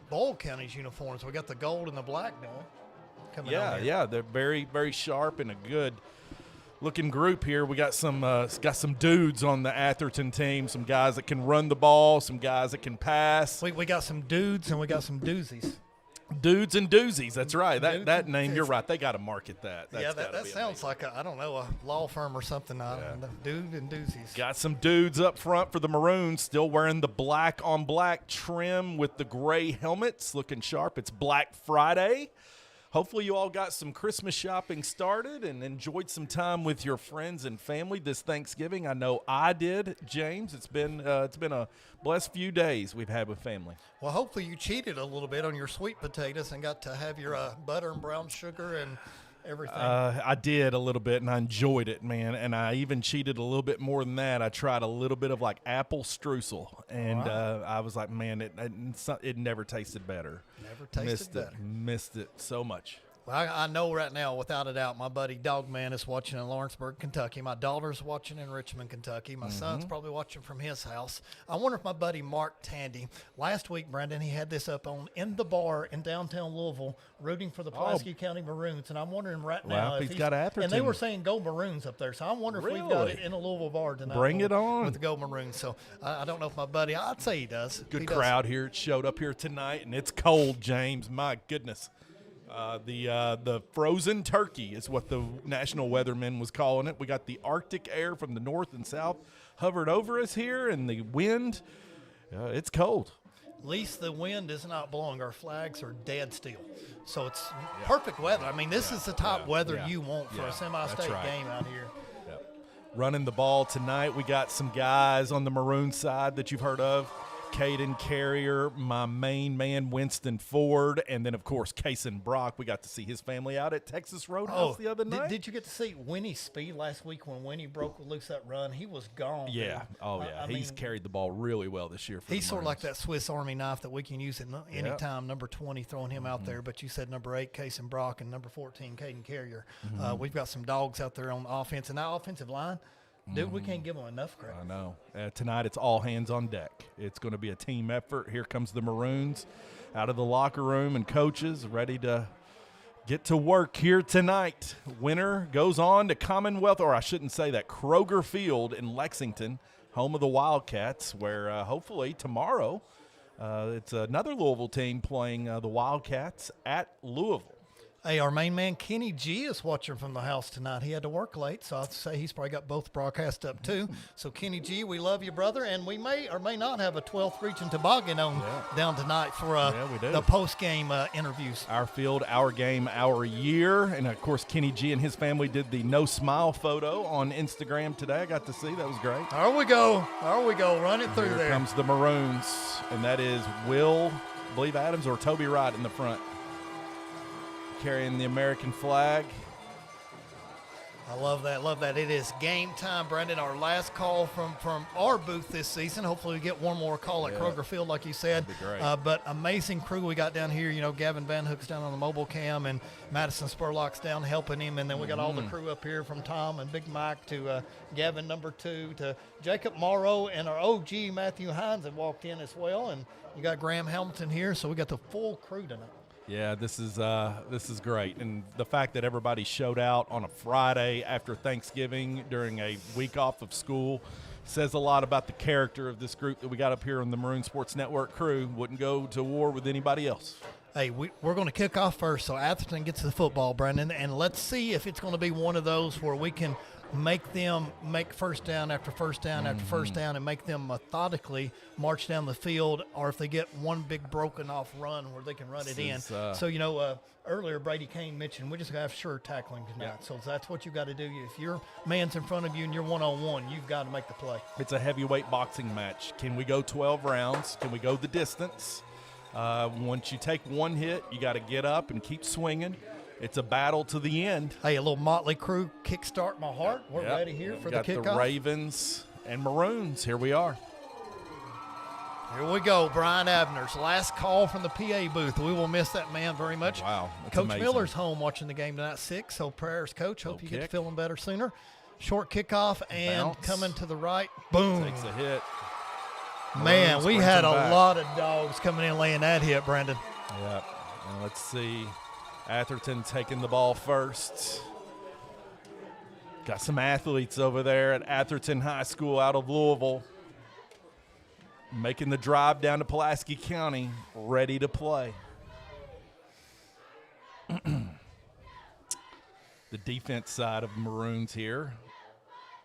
Boyle County's uniforms. We got the gold and the black now coming on here. Yeah, they're very, very sharp and a good looking group here. We got some dudes on the Atherton team, some guys that can run the ball, some guys that can pass. We got some dudes and we got some doozies. Dudes and doozies, that's right. That name, you're right. They got to market that. That sounds like a law firm or something. Dude and doozies. Got some dudes up front for the Maroons, still wearing the black on black trim with the gray helmets, looking sharp. It's Black Friday. Hopefully you all got some Christmas shopping started and enjoyed some time with your friends and family this Thanksgiving. I know I did, James. It's been a blessed few days we've had with family. Well, hopefully you cheated a little bit on your sweet potatoes and got to have your butter and brown sugar and everything. I did a little bit, and I enjoyed it, man. And I even cheated a little bit more than that. I tried a little bit of like apple streusel, and I was like, man, it never tasted better. Never tasted better. Missed it so much. Well, I know right now, without a doubt, my buddy Dogman is watching in Lawrenceburg, Kentucky. My daughter's watching in Richmond, Kentucky. My son's probably watching from his house. I wonder if my buddy Mark Tandy, last week, Brandon, he had this up on In the Bar in downtown Louisville, rooting for the Pulaski County Maroons. And I'm wondering right now if he's got Atherton. And they were saying Go Maroons up there. So I'm wondering if we've got it in a Louisville bar tonight. Bring it on. With the Go Maroons. So I don't know if my buddy, I'd say he does. Good crowd here. It showed up here tonight, and it's cold, James. My goodness. The frozen turkey is what the National Weatherman was calling it. We got the Arctic air from the north and south hovered over us here, and the wind, it's cold. At least the wind is not blowing. Our flags are dead still. So it's perfect weather. I mean, this is the top weather you want for a semi-state game out here. Running the ball tonight, we got some guys on the Maroon side that you've heard of. Caden Carrier, my main man, Winston Ford, and then, of course, Kason Brock. We got to see his family out at Texas Roadhouse the other night. Did you get to see Winnie's speed last week when Winnie broke loose that run? He was gone. Yeah. He's carried the ball really well this year. He's sort of like that Swiss Army knife that we can use at any time. Number 20, throwing him out there. But you said number 8, Kason Brock, and number 14, Caden Carrier. We've got some dogs out there on the offense. And that offensive line, dude, we can't give them enough credit. I know. Tonight it's all hands on deck. It's going to be a team effort. Here comes the Maroons out of the locker room and coaches ready to get to work here tonight. Winner goes on to Commonwealth, or I shouldn't say that, Kroger Field in Lexington, home of the Wildcats, where hopefully tomorrow it's another Louisville team playing the Wildcats at Louisville. Hey, our main man, Kenny G, is watching from the house tonight. He had to work late, so I'd say he's probably got both broadcasts up, too. So, Kenny G, we love you, brother, and we may or may not have a 12th reaching toboggan on down tonight for the post-game interviews. Our field, our game, our year. And, of course, Kenny G and his family did the no smile photo on Instagram today. I got to see. That was great. There we go. Run it through there. Here comes the Maroons, and that is Will, I believe, Adams or Toby Wright in the front, carrying the American flag. I love that. Love that. It is game time, Brendan. Our last call from our booth this season. Hopefully we get one more call at Kroger Field, like you said. That'd be great. But amazing crew we got down here. You know, Gavin Van Hook's down on the mobile cam, and Madison Spurlock's down helping him. And then we got all the crew up here from Tom and Big Mike to Gavin number 2 to Jacob Morrow, and our OG Matthew Hines have walked in as well. And you got Graham Hamilton here, so we got the full crew tonight. Yeah, this is great, and the fact that everybody showed out on a Friday after Thanksgiving during a week off of school says a lot about the character of this group that we got up here on the Maroon Sports Network crew. Wouldn't go to war with anybody else. Hey, we're going to kick off first, so Atherton gets the football, Brendan, and let's see if it's going to be one of those where we can make them make first down after first down after first down and make them methodically march down the field, or if they get one big broken off run where they can run it in. So, you know, earlier Brady Kane mentioned we just got to have sure tackling tonight. So that's what you got to do. If your man's in front of you and you're one-on-one, you've got to make the play. It's a heavyweight boxing match. Can we go 12 rounds? Can we go the distance? Once you take one hit, you got to get up and keep swinging. It's a battle to the end. Hey, a little Motley Crue kickstart my heart. We're ready here for the kickoff. Got the Ravens and Maroons. Here we are. Here we go. Brian Abner's last call from the PA booth. We will miss that man very much. Wow, that's Coach amazing. Miller's home watching the game tonight, 6. So prayers, Coach. Hope you get feeling better sooner. Short kickoff and Bounce. Coming to the right. Boom. Takes a hit. Man, Maroons we brings had him a back. lot of dogs coming in laying that hit, Brandon. Yep. And let's see. Atherton taking the ball first. Got some athletes over there at Atherton High School out of Louisville. Making the drive down to Pulaski County, ready to play. The defense side of Maroons here.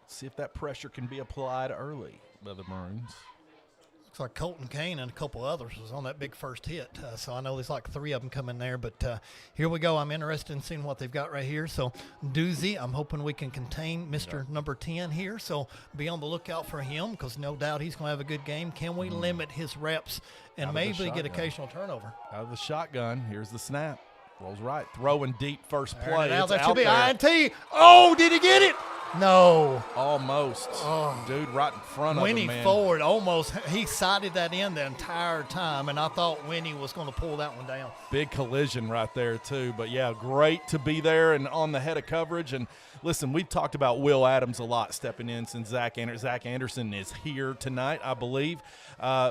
See if that pressure can be applied early by the Maroons. Looks like Colton Kane and a couple others was on that big first hit. So I know there's like 3 of them coming there. But here we go. I'm interested in seeing what they've got right here. So Doozy, I'm hoping we can contain Mr. Number 10 here. So be on the lookout for him because no doubt he's going to have a good game. Can we limit his reps and maybe get occasional turnover? Out of the shotgun. Here's the snap. Rolls right. Throwing deep first play. Now It's that out should be there. INT. Oh, did he get it? No. Almost. Dude right in front of him, Winnie man. forward, almost. He sighted that in the entire time, and I thought Winnie was going to pull that one down. Big collision right there, too. But, yeah, great to be there and on the head of coverage. And, listen, we've talked about Will Adams a lot stepping in since Zach Anderson is here tonight, I believe.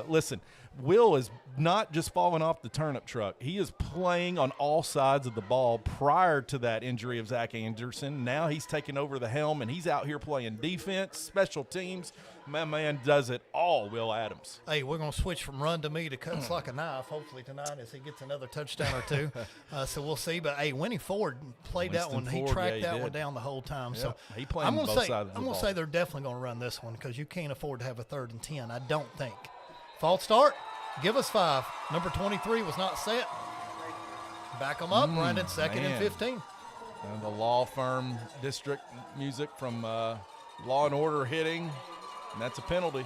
Listen, Will is not just falling off the turnip truck. He is playing on all sides of the ball prior to that injury of Zach Anderson. Now he's taking over the helm, and he's out here playing defense, special teams. My man does it all, Will Adams. Hey, we're going to switch from run to me to cuts like a knife, hopefully tonight as he gets another touchdown or 2. So we'll see. But, hey, Winnie Ford played that one. He tracked that one down the whole time. Yep. So He playing I'm going both sides of the to ball. say they're definitely going to run this one because you can't afford to have a 3rd and 10, I don't think. False start. Give us 5. Number 23 was not set. Back them up, Brandon. 2nd and 15. And the law firm district music from Law and Order hitting, and that's a penalty.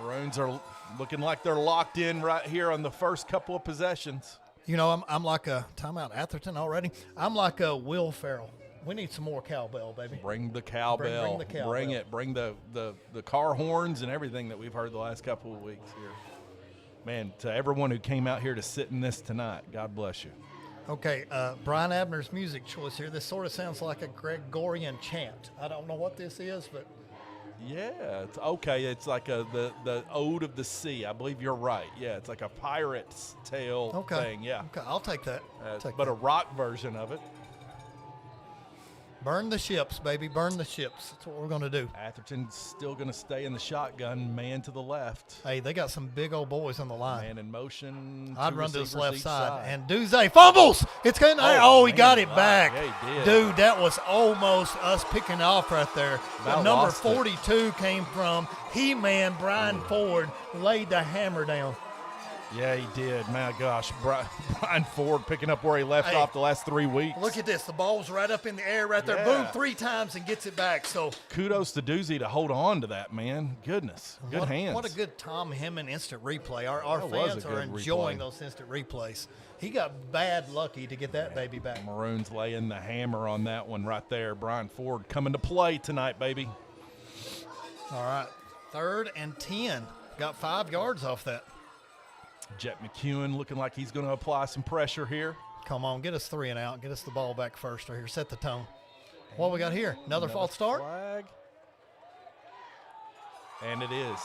Maroons are looking like they're locked in right here on the first couple of possessions. You know, I'm like a timeout Atherton already. I'm like a Will Ferrell. We need some more cowbell, baby. Bring the cowbell. Bring the cowbell. Bring it. Bring the car horns and everything that we've heard the last couple of weeks here. Man, to everyone who came out here to sit in this tonight, God bless you. Okay, Brian Abner's music choice here. This sort of sounds like a Gregorian chant. I don't know what this is, but yeah, it's okay. It's like the Ode of the Sea. I believe you're right. Yeah, it's like a pirate's tale thing. Yeah. Okay, I'll take that. But a rock version of it. Burn the ships, baby. Burn the ships. That's what we're going to do. Atherton's still going to stay in the shotgun, man to the left. Hey, they got some big old boys on the line. Man in motion. I'd run to his left each side. And Duze fumbles. It's going. He got it back. Yeah, he did. Dude, that was almost us picking off right there. But number lost it. 42 came from He-Man Brian Ford, laid the hammer down. Yeah, he did. My gosh, Brian Ford picking up where he left off the last 3 weeks. Look at this. The ball's right up in the air right there. Yeah. Boom, 3 times and gets it back. So kudos to Doozy to hold on to that, man. Goodness. Good hands. What a good Tom Hemman instant replay. Our That was fans a are good enjoying replay. those instant replays. He got bad lucky to get that baby back. Maroons laying the hammer on that one right there. Brian Ford coming to play tonight, baby. All right, 3rd and 10. Got 5 yards off that. Jet McEwen looking like he's going to apply some pressure here. Come on, get us 3 and out. Get us the ball back first right here. Set the tone. What we got here? Another false start? Flag. And it is.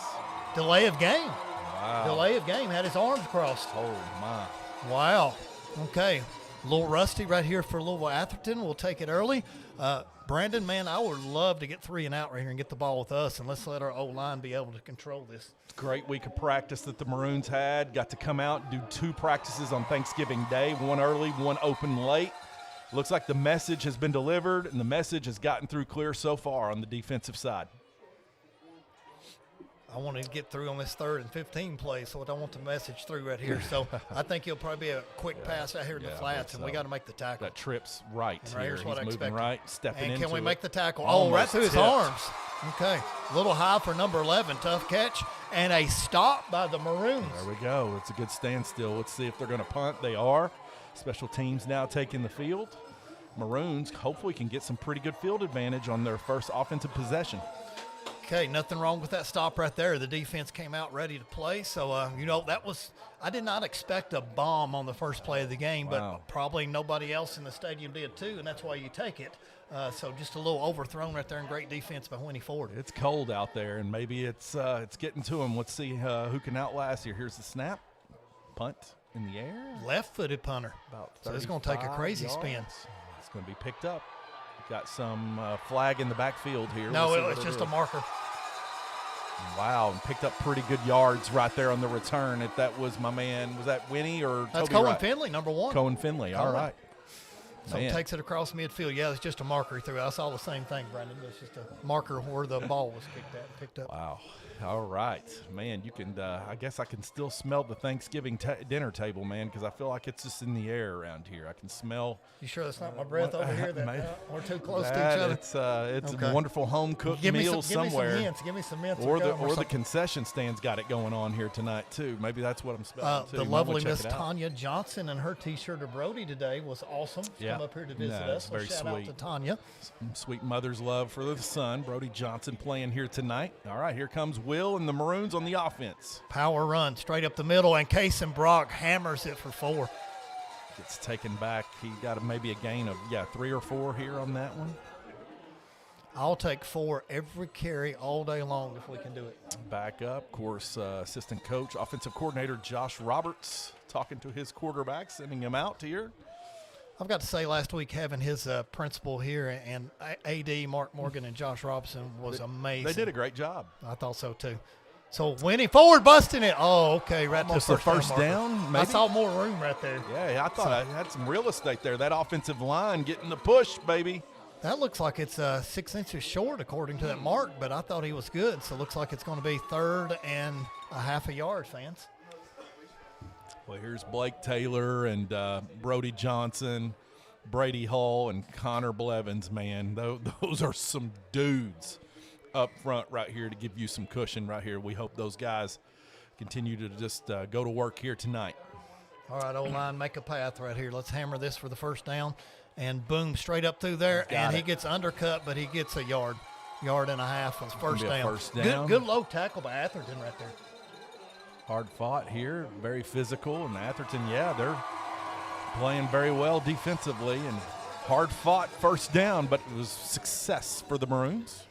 Delay of game. Wow. Delay of game. Had his arms crossed. Oh, my. Wow. Okay. A little rusty right here for Louisville Atherton. We'll take it early. Brandon, man, I would love to get 3 and out right here and get the ball with us, and let's let our O-line be able to control this. Great week of practice that the Maroons had. Got to come out and do 2 practices on Thanksgiving Day, 1 early, 1 open late. Looks like the message has been delivered, and the message has gotten through clear so far on the defensive side. I want to get through on this 3rd and 15 play, so I don't want the message through right here. So I think he'll probably be a quick pass out here in the flats, and we got to make the tackle. That trip's right And here. here's what I He's moving expected. right, stepping and into can we it. make the tackle? Almost right through his tipped. arms. Okay. A little high for number 11. Tough catch. And a stop by the Maroons. There we go. It's a good standstill. Let's see if they're going to punt. They are. Special teams now taking the field. Maroons hopefully can get some pretty good field advantage on their first offensive possession. Okay, nothing wrong with that stop right there. The defense came out ready to play. So, that was – I did not expect a bomb on the first play of the game, but probably nobody else in the stadium did too, and that's why you take it. So just a little overthrown right there and great defense by Winnie Ford. It's cold out there, and maybe it's getting to him. Let's see who can outlast here. Here's the snap. Punt in the air. Left-footed punter. So it's going to take a crazy spin. It's going to be picked up. Got some flag in the backfield here. No, We'll see it's what just it a is. marker. Wow, and picked up pretty good yards right there on the return. If that was my man, was that Winnie or That's Toby Cohen Wright? Finley, number 1. Cohen Finley, all right. So takes it across midfield. Yeah, it's just a marker he threw. I saw the same thing, Brandon. It's just a marker where the ball was picked up. Wow. All right. Man, you can, I guess I can still smell the Thanksgiving dinner table, man, because I feel like it's just in the air around here. I can smell. You sure that's not my breath over here? That we're too close to each that other? It's Okay. a wonderful home-cooked meal somewhere. Give me some hints. Or the concession stand's got it going on here tonight, too. Maybe that's what I'm smelling, too. The Might lovely wanna check Miss it out. Tanya Johnson and her T-shirt of Brody today was awesome. She's come up here to visit us. So Very shout sweet. out to Tanya. Some sweet mother's love for the son. Brody Johnson playing here tonight. All right, here comes Will and the Maroons on the offense. Power run straight up the middle, and Kason Brock hammers it for 4. Gets taken back. He got maybe a gain of 3 or 4 here on that one. I'll take 4 every carry all day long if we can do it. Back up, of course, assistant coach, offensive coordinator Josh Roberts talking to his quarterback, sending him out here. I've got to say, last week having his principal here and AD Mark Morgan and Josh Robson was amazing. They did a great job. I thought so too. So Winnie Ford busting it. Oh, okay, right Almost to the the first marker. down, maybe? I saw more room right there. Yeah, I thought I had some real estate there. That offensive line getting the push, baby. That looks like it's 6 inches short according to that mark, but I thought he was good. So it looks like it's going to be 3rd and a half a yard, fans. Well, here's Blake Taylor and Brody Johnson, Brady Hall, and Connor Blevins, man. Those are some dudes up front right here to give you some cushion right here. We hope those guys continue to just go to work here tonight. All right, O-line, make a path right here. Let's hammer this for the first down. And boom, straight up through there. And he gets undercut, but he gets a yard and a half on his first down. First down. Good low tackle by Atherton right there. Hard fought here, very physical. And Atherton, they're playing very well defensively. And hard fought first down, but it was success for the Maroons.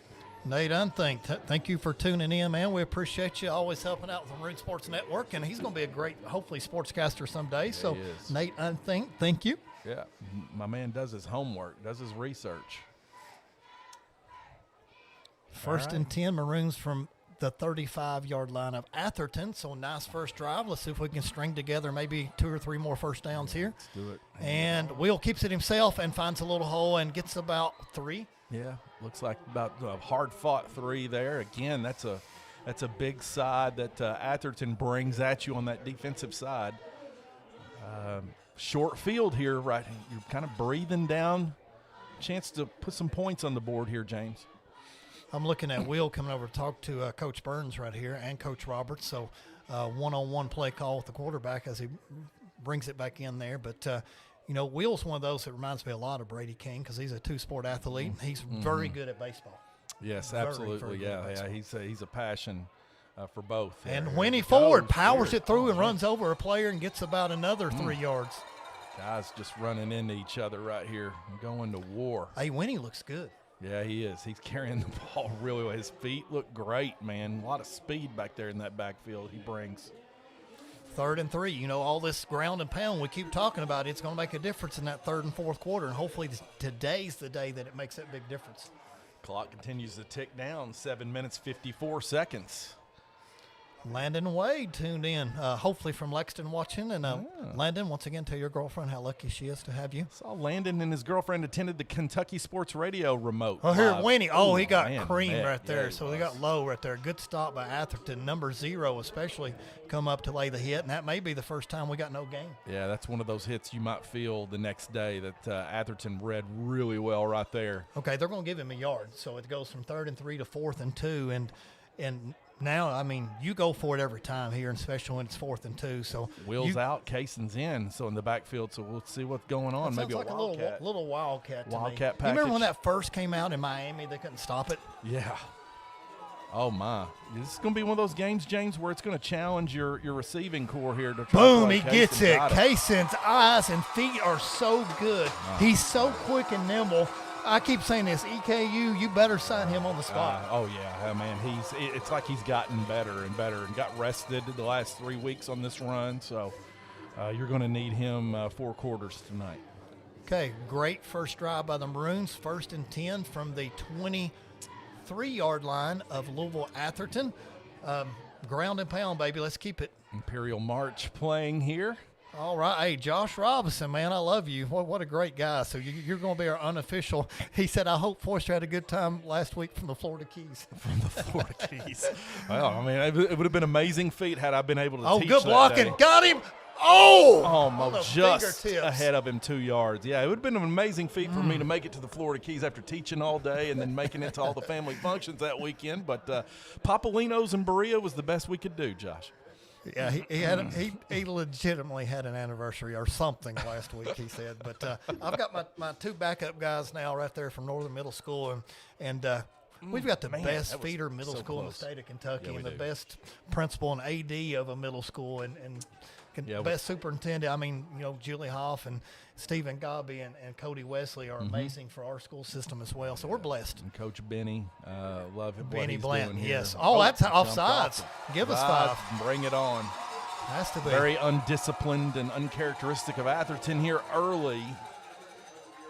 Nate Unthink, thank you for tuning in, man. We appreciate you always helping out with the Maroon Sports Network, and he's going to be a great, hopefully, sportscaster someday. So, Nate Unthink, thank you. Yeah, my man does his homework, does his research. First and 10, Maroons from the 35-yard line of Atherton. So, nice first drive. Let's see if we can string together maybe 2 or 3 more first downs here. Let's do it. And Will keeps it himself and finds a little hole and gets about 3. Yeah, looks like about a hard-fought 3 there. Again, that's a That's a big side that Atherton brings at you on that defensive side. Short field here, right? You're kind of breathing down. Chance to put some points on the board here, James. I'm looking at Will coming over to talk to Coach Burns right here and Coach Roberts. So one-on-one play call with the quarterback as he brings it back in there. But, Will's one of those that reminds me a lot of Brady King because he's a two-sport athlete. He's very good at baseball. Yes, absolutely. Yeah, he's a passion for both. And Winnie Ford powers it through and runs over a player and gets about another 3 yards. Guys just running into each other right here and going to war. Hey, Winnie looks good. Yeah, he is. He's carrying the ball really well. His feet look great, man. A lot of speed back there in that backfield he brings. 3rd and 3. All this ground and pound we keep talking about, it's going to make a difference in that 3rd and 4th quarter, and hopefully today's the day that it makes that big difference. Clock continues to tick down, 7 minutes, 54 seconds. Landon Wade tuned in, hopefully from Lexington watching. And Landon, once again, tell your girlfriend how lucky she is to have you. Saw Landon and his girlfriend attended the Kentucky Sports Radio remote. Oh, here, Winnie. Oh, he got cream man. right there. Yeah, so they got low right there. Good stop by Atherton. Number 0 especially come up to lay the hit. And that may be the first time we got no gain. Yeah, that's one of those hits you might feel the next day that Atherton read really well right there. Okay, they're going to give him a yard. So it goes from 3rd and 3 to 4th and 2. And now, you go for it every time here, and especially when it's 4th and 2. So Will's out, Cason's in, so in the backfield. So we'll see what's going on. Maybe like a little wildcat. Wildcat package. You remember when that first came out in Miami? They couldn't stop it. Yeah. Oh my! This is going to be one of those games, James, where it's going to challenge your receiving core here to try. Boom! To he gets it. Kason's eyes and feet are so good. He's so quick and nimble. I keep saying this, EKU, you better sign him on the spot. Oh, yeah, man. It's like he's gotten better and better and got rested the last 3 weeks on this run. So you're going to need him 4 quarters tonight. Okay, great first drive by the Maroons. 1st and 10 from the 23-yard line of Louisville Atherton. Ground and pound, baby. Let's keep it. Imperial March playing here. All right. Hey, Josh Robinson, man, I love you. What a great guy. So you're going to be our unofficial. He said, I hope Forster had a good time last week from the Florida Keys. From the Florida Keys. Well, it would have been an amazing feat had I been able to teach good blocking. Day. Got him. Oh! Almost just ahead of him 2 yards. Yeah, it would have been an amazing feat for me to make it to the Florida Keys after teaching all day and then making it to all the family functions that weekend. But Papalino's and Berea was the best we could do, Josh. Yeah, he legitimately had an anniversary or something last week, he said. But I've got my 2 backup guys now right there from Northern Middle School, and we've got the best feeder middle school in the state of Kentucky, and the best principal and AD of a middle school, and best superintendent. Julie Hoff and Stephen Gobby and Cody Wesley are amazing for our school system as well. So we're blessed. And Coach Benny, love him. Benny Blanton, yes. Here. Oh, that's offsides. Give us 5. Bring it on. Has to be. Very undisciplined and uncharacteristic of Atherton here early.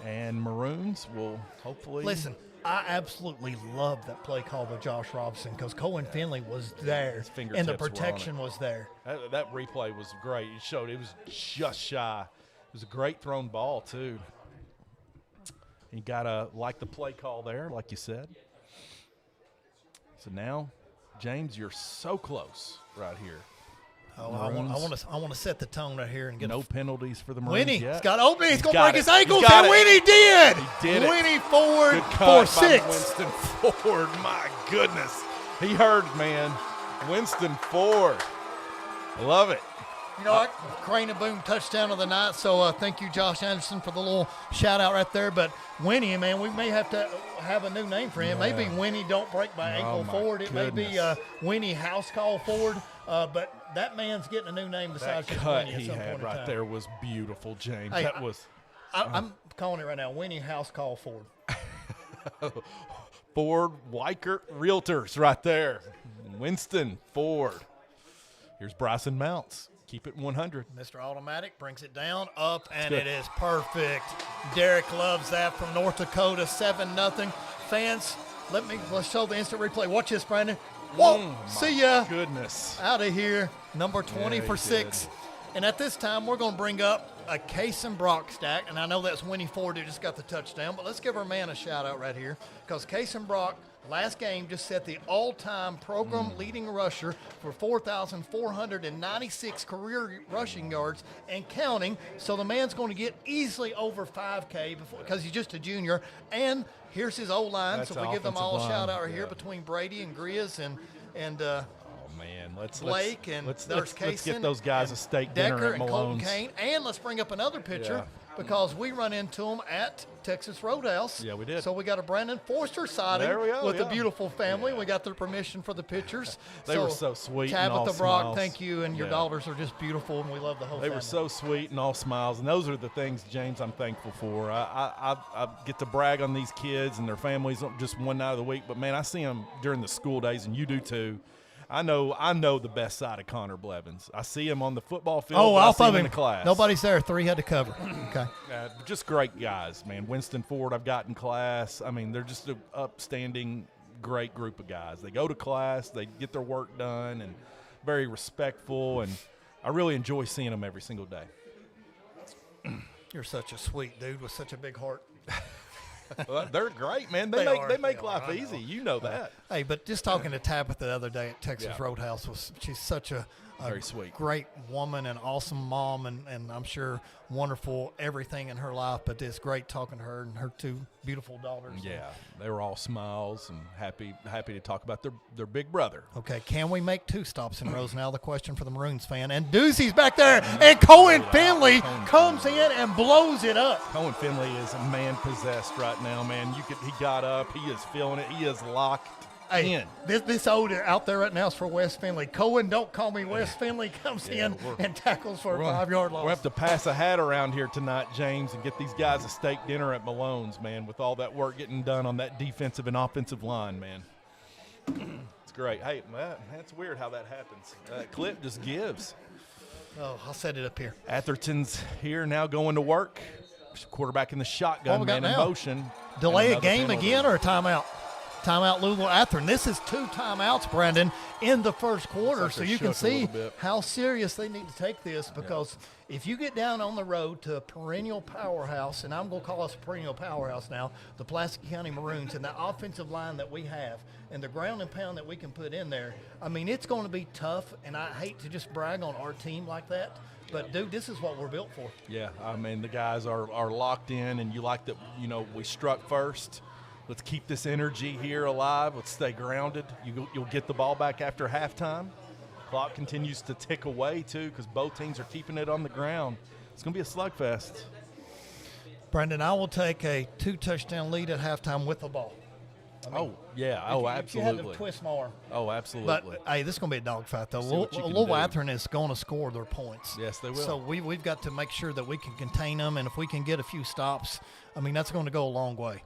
And Maroons will hopefully. Listen, I absolutely love that play call by Josh Robinson because Cohen Finley was there and the protection was there. That replay was great. It showed it was just shy. It was a great thrown ball, too. You got to like the play call there, like you said. So now, James, you're so close right here. Oh, I want to set the tone right here and get no penalties for the Maroons. Winnie, yet. He's got opening. He's going to break his ankles, and Winnie did. He did it. Winnie Ford Good cut for 6. by Winston Ford. My goodness, he heard, man. Winston Ford, I love it. Crane and Boom touchdown of the night. So thank you, Josh Anderson, for the little shout out right there. But Winnie, man, we may have to have a new name for him. Yeah. Maybe Winnie Don't Break My Ankle Ford. It may be Winnie House Call Ford. But that man's getting a new name besides that just cut Winnie at he some had point in right time. there was beautiful, James. Hey, that was. I'm calling it right now. Winnie House Call Ford. Ford Weichert Realtors right there. Winston Ford. Here's Bryson Mounts. Keep it 100. Mr. Automatic brings it down, up, and it is perfect. Derek loves that from North Dakota, 7-0. Fans, let's show the instant replay. Watch this, Brandon. Whoa, see ya. Goodness. Out of here. Number 20 for 6. And at this time, we're going to bring up a Case and Brock stack. And I know that's Winnie Ford who just got the touchdown, but let's give our man a shout-out right here because Case and Brock last game just set the all-time program leading rusher for 4,496 career rushing yards and counting. So the man's going to get easily over 5K because he's just a junior. And here's his O-line. So if we give them all a shout-out right here between Brady and Grizz and man, Blake and there's let's get those guys a steak dinner Decker at and Colton Malone's. Kane. And let's bring up another picture because we run into them at Texas Roadhouse. Yeah, we did. So we got a Brandon Forster sighting There we go, with a beautiful family. We got their permission for the pictures. They were so sweet and Tabitha all Brock, smiles. thank you, and your daughters are just beautiful, and we love the whole They family. were so sweet and all smiles, and those are the things, James, I'm thankful for. I get to brag on these kids and their families just one night of the week, but, man, I see them during the school days, and you do too. I know the best side of Connor Blevins. I see him on the football field. Oh, I off see of him him. in the class. Nobody's there. 3 had to cover. Okay. Just great guys, man. Winston Ford I've got in class. I mean, they're just an upstanding, great group of guys. They go to class, they get their work done, and very respectful, and I really enjoy seeing them every single day. You're such a sweet dude with such a big heart. Well, they're great, man. They make life easy. You know that. Hey, but just talking to Tabitha the other day at Texas Roadhouse, she's such a very sweet, great woman and awesome mom, and I'm sure wonderful everything in her life. But it's great talking to her and her 2 beautiful daughters. Yeah, they were all smiles and happy to talk about their big brother. Okay, can we make 2 stops in rows now? The question for the Maroons fan. And Doozy's back there, and Cohen Finley comes in and blows it up. Cohen Finley is a man possessed right now, man. He got up. He is feeling it. He is locked in. This older out there right now is for West Finley. Cohen, don't call me West Finley, comes in and tackles for a 5-yard loss. We'll have to pass a hat around here tonight, James, and get these guys a steak dinner at Malone's, man, with all that work getting done on that defensive and offensive line, man. It's great. Hey, that's weird how that happens. That clip just gives. Oh, I'll set it up here. Atherton's here now going to work. Quarterback in the shotgun, man, in motion. Delay a game again or a timeout? Timeout, Louisville Atherton. This is 2 timeouts, Brandon, in the first quarter, so you can see how serious they need to take this because if you get down on the road to a perennial powerhouse, and I'm going to call us a perennial powerhouse now, the Pulaski County Maroons, and the offensive line that we have and the ground and pound that we can put in there, I mean, it's going to be tough, and I hate to just brag on our team like that, but, dude, this is what we're built for. Yeah, I mean, the guys are locked in, and you like that, we struck first. Let's keep this energy here alive. Let's stay grounded. You'll get the ball back after halftime. Clock continues to tick away, too, because both teams are keeping it on the ground. It's going to be a slugfest. Brandon, I will take a 2-touchdown lead at halftime with the ball. Absolutely. If you had to twist my arm. Oh, absolutely. But, hey, this is going to be a dogfight, though. Louisville Atherton is going to score their points. Yes, they will. So we've got to make sure that we can contain them, and if we can get a few stops, I mean, that's going to go a long way.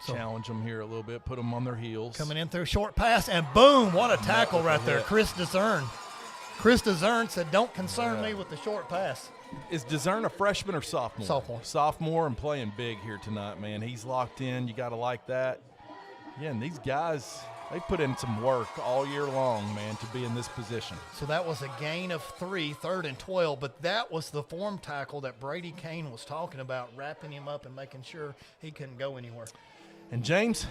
Challenge them here a little bit, put them on their heels. Coming in through short pass, and boom, what a tackle right there. Chris DeZern. Chris DeZern said, don't concern me with the short pass. Is DeZern a freshman or sophomore? Sophomore. Sophomore and playing big here tonight, man. He's locked in. You got to like that. Yeah, and these guys, they put in some work all year long, man, to be in this position. So that was a gain of 3, 3rd and 12, but that was the form tackle that Brady Kane was talking about, wrapping him up and making sure he couldn't go anywhere. And, James,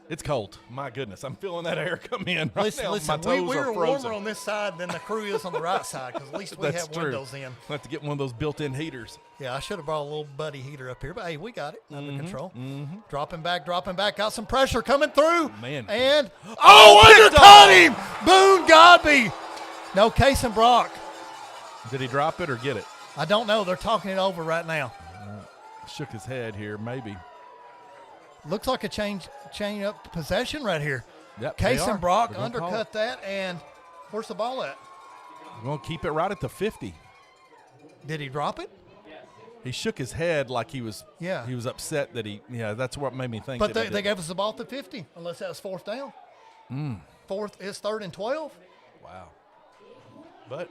it's cold. My goodness, I'm feeling that air come in right now. Listen, my toes we're are frozen. warmer on this side than the crew is on the right side because at least we have windows in. We'll have to get one of those built-in heaters. Yeah, I should have brought a little buddy heater up here, but, hey, we got it under control. Dropping back, got some pressure coming through. Man. And, undercut him! Boone Godby! No, Case and Brock. Did he drop it or get it? I don't know. They're talking it over right now. Shook his head here, maybe. Looks like a chain up possession right here. Yep, Case and Brock undercut that, and where's the ball at? We're going to keep it right at the 50. Did he drop it? He shook his head like he was upset that that's what made me think. But they gave us the ball at the 50, unless that was 4th down. Fourth is 3rd and 12. Wow. But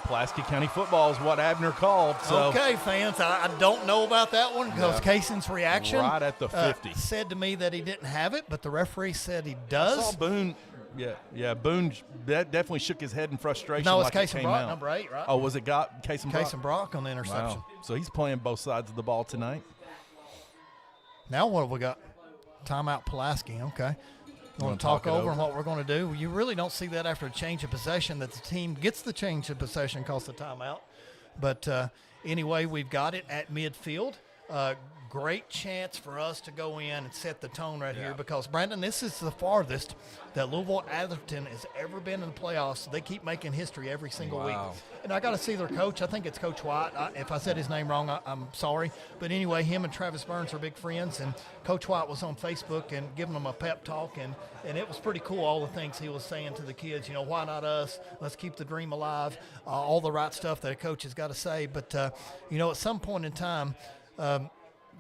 Pulaski County football is what Abner called. So. Okay, fans, I don't know about that one because Cason's reaction right at the 50 said to me that he didn't have it, but the referee said he does. I saw Boone Yeah. Boone definitely shook his head in frustration. No, it's like Casey it came Brock, out. number 8, right? Oh, was it Casey Brock? Casey Brock on the interception. Wow. So he's playing both sides of the ball tonight. Now what have we got? Timeout Pulaski. Okay. You want to talk over and what we're going to do? You really don't see that after a change of possession that the team gets the change of possession calls the timeout. But anyway, we've got it at midfield. Great chance for us to go in and set the tone right here because, Brandon, this is the farthest that Louisville Atherton has ever been in the playoffs. They keep making history every single week. And I got to see their coach. I think it's Coach White. If I said his name wrong, I'm sorry. But anyway, him and Travis Burns are big friends, and Coach White was on Facebook and giving them a pep talk, and it was pretty cool, all the things he was saying to the kids. You know, why not us? Let's keep the dream alive. All the right stuff that a coach has got to say. But, you know, at some point in time,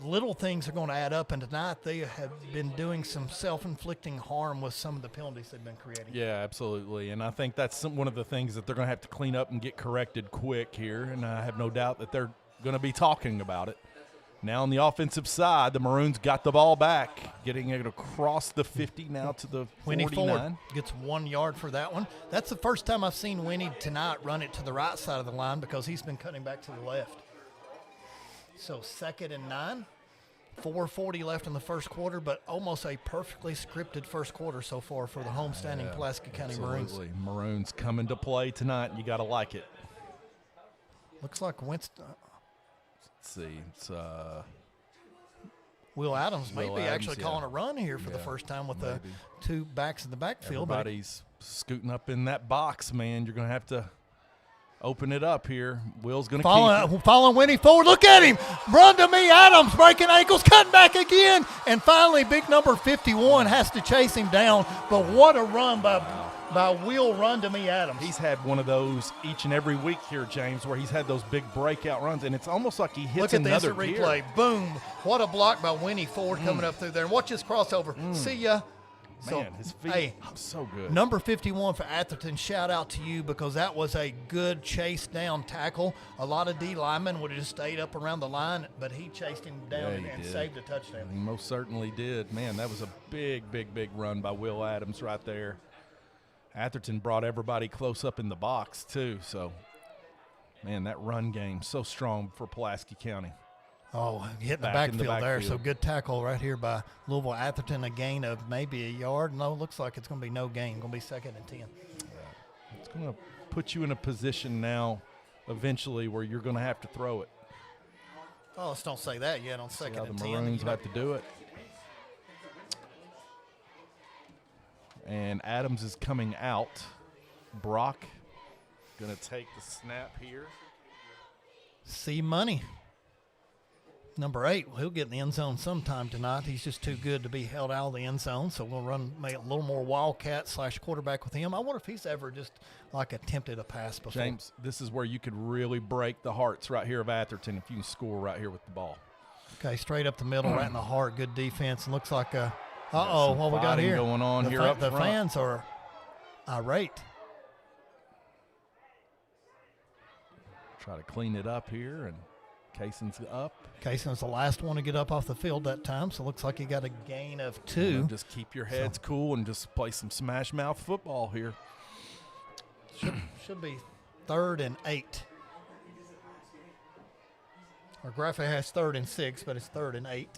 little things are going to add up, and tonight they have been doing some self-inflicting harm with some of the penalties they've been creating. Yeah, absolutely, and I think that's one of the things that they're going to have to clean up and get corrected quick here, and I have no doubt that they're going to be talking about it. Now on the offensive side, the Maroons got the ball back, getting it across the 50 now to the 49. Winnie Ford gets 1 yard for that one. That's the first time I've seen Winnie tonight run it to the right side of the line because he's been cutting back to the left. So 2nd and 9, 4:40 left in the first quarter, but almost a perfectly scripted first quarter so far for the homestanding Pulaski County Maroons. Maroons coming to play tonight, and you got to like it. Looks like Winston. Let's see, it's Will Adams Will maybe Adams, actually calling a run here for the first time with the 2 backs in the backfield. Everybody's scooting up in that box, man. You're going to have to open it up here. Will's going to keep it. Following Winnie forward. Look at him. Run to me. Adams breaking ankles, cutting back again. And finally, big number 51 has to chase him down. But what a run by Will Run to me Adams. He's had one of those each and every week here, James, where he's had those big breakout runs, and it's almost like he hits another Look at the instant replay. Boom. What a block by Winnie Ford coming up through there. And watch his crossover. See ya. Man, his feet so good. Number 51 for Atherton, shout out to you because that was a good chase down tackle. A lot of D linemen would have just stayed up around the line, but he chased him down and saved a touchdown. He most certainly did. Man, that was a big run by Will Adams right there. Atherton brought everybody close up in the box too. So, man, that run game so strong for Pulaski County. Oh, hitting the backfield there. So good tackle right here by Louisville Atherton. A gain of maybe a yard. No, looks like it's going to be no gain. Going to be 2nd and 10. It's going to put you in a position now eventually where you're going to have to throw it. Oh, let's don't say that yet on 2nd and 10. The Maroons have to do it. And Adams is coming out. Brock going to take the snap here. See money. Number 8, he'll get in the end zone sometime tonight. He's just too good to be held out of the end zone, so we'll make a little more wildcat / quarterback with him. I wonder if he's ever just like attempted a pass before. James, this is where you could really break the hearts right here of Atherton if you can score right here with the ball. Okay, straight up the middle, right in the heart. Good defense. And looks like what we got here? Going on here up the front. fans are irate. Try to clean it up here, and Kayson's up. Kayson's the last one to get up off the field that time, so it looks like he got a gain of 2. Just keep your heads cool and just play some smash mouth football here. Should be 3rd and 8. Our graphic has 3rd and 6, but it's 3rd and 8.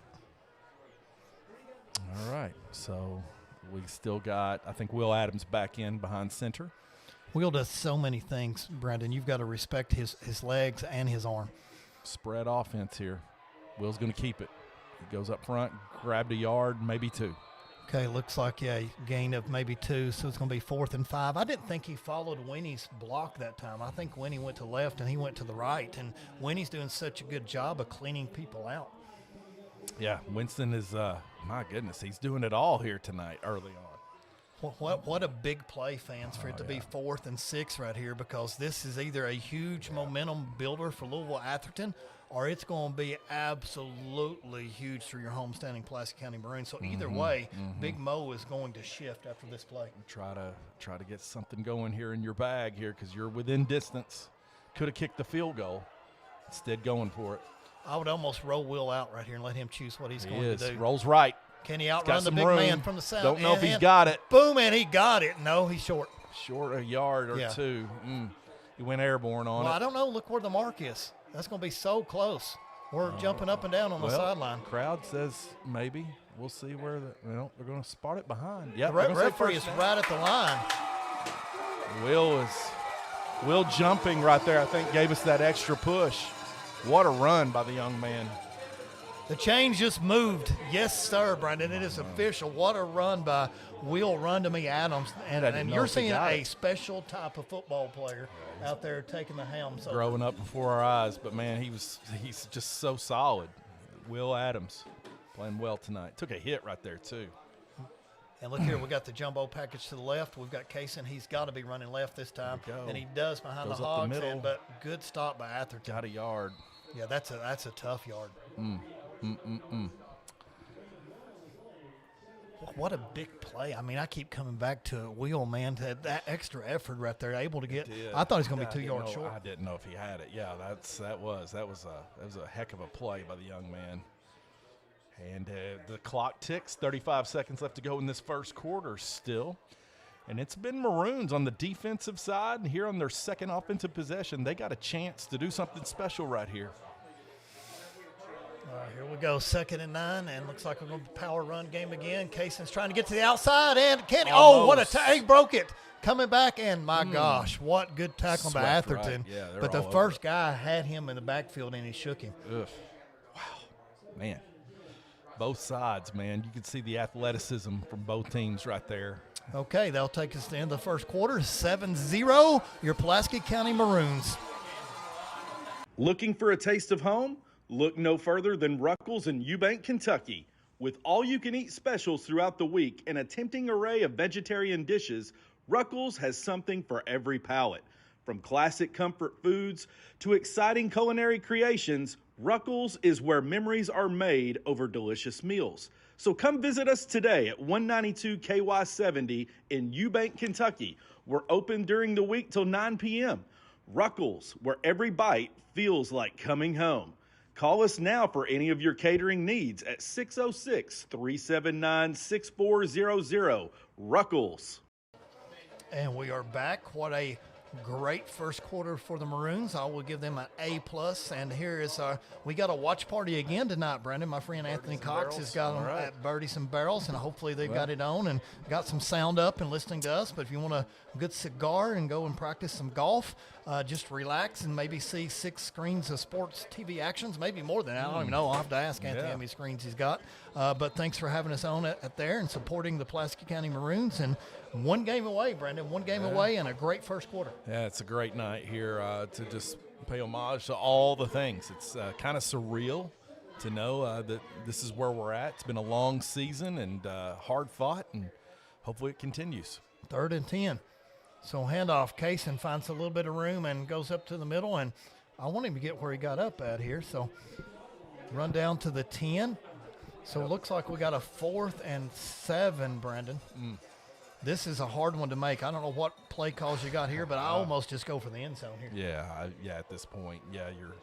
All right, so we still got, I think, Will Adams back in behind center. Will does so many things, Brandon. You've got to respect his legs and his arm. Spread offense here. Will's going to keep it. He goes up front, grabbed a yard, maybe 2. Okay, looks like a gain of maybe 2, so it's going to be 4th and 5. I didn't think he followed Winnie's block that time. I think Winnie went to left and he went to the right, and Winnie's doing such a good job of cleaning people out. Yeah, Winston is, my goodness, he's doing it all here tonight early on. What a big play, fans, for it to be 4th and 6 right here, because this is either a huge momentum builder for Louisville Atherton or it's going to be absolutely huge for your homestanding Pulaski County Maroons. So either way, Big Mo is going to shift after this play. Try to get something going here in your bag here because you're within distance. Could have kicked the field goal. Instead going for it. I would almost roll Will out right here and let him choose what he's going to do. Rolls right. Can he outrun the big man from the south? Don't know if he's got it. Boom, and he got it. No, he's short. Short a yard or two. He went airborne on it. Well, I don't know. Look where the mark is. That's going to be so close. We're jumping up and down on the sideline. Crowd says maybe. We'll see where they're going to spot it behind. Yeah, the referee is right at the line. Will jumping right there, I think, gave us that extra push. What a run by the young man. The chains just moved. Yes, sir, Brandon. It is official. What a run by Will Run to Me Adams. And you're seeing a special type of football player out there taking the helm. So growing up before our eyes. But, man, he's just so solid. Will Adams playing well tonight. Took a hit right there, too. And look here, we got the jumbo package to the left. We've got Kaysen. He's got to be running left this time. And he does behind the Hogs. But good stop by Atherton. Got a yard. Yeah, that's a tough yard. What a big play. I mean, I keep coming back to Will, man, to that extra effort right there, able to get. I thought he was going to be 2 yards short. I didn't know if he had it. Yeah, that was a heck of a play by the young man. And the clock ticks, 35 seconds left to go in this first quarter still. And it's been Maroons on the defensive side. And here on their second offensive possession, they got a chance to do something special right here. All right, here we go, 2nd and 9, and looks like we're going to power run game again. Kaysen's trying to get to the outside, and can oh, what a he broke it. Coming back, and my gosh, what good tackling by Atherton. Right. Yeah, but the first guy had him in the backfield, and he shook him. Ugh. Wow, man. Both sides, man. You can see the athleticism from both teams right there. Okay, that'll take us to the end of the first quarter. 7-0, your Pulaski County Maroons. Looking for a taste of home? Look no further than Ruckles in Eubank, Kentucky. With all-you-can-eat specials throughout the week and a tempting array of vegetarian dishes, Ruckles has something for every palate. From classic comfort foods to exciting culinary creations, Ruckles is where memories are made over delicious meals. So come visit us today at 192 KY 70 in Eubank, Kentucky. We're open during the week till 9 p.m. Ruckles, where every bite feels like coming home. Call us now for any of your catering needs at 606-379-6400. Ruckles. And we are back. What a great first quarter for the Maroons. I will give them an A+. And here is our, we got a watch party again tonight, Brandon. My friend Anthony Cox has got them at Birdies and Barrels, and hopefully they've got it on and got some sound up and listening to us. But if you want a good cigar and go and practice some golf, just relax and maybe see 6 screens of sports TV actions, maybe more than that. I don't even know. I'll have to ask Anthony how many screens he's got. But thanks for having us on at there and supporting the Pulaski County Maroons. And one game away, Brandon, one game away and a great first quarter. Yeah, it's a great night here to just pay homage to all the things. It's kind of surreal to know that this is where we're at. It's been a long season and hard fought, and hopefully it continues. 3rd and 10. So handoff, Kaysen finds a little bit of room and goes up to the middle, and I want him to get where he got up at here. So run down to the 10. So it looks like we got a 4th and 7, Brandon. This is a hard one to make. I don't know what play calls you got here, but I almost just go for the end zone here. Yeah, at this point, you're.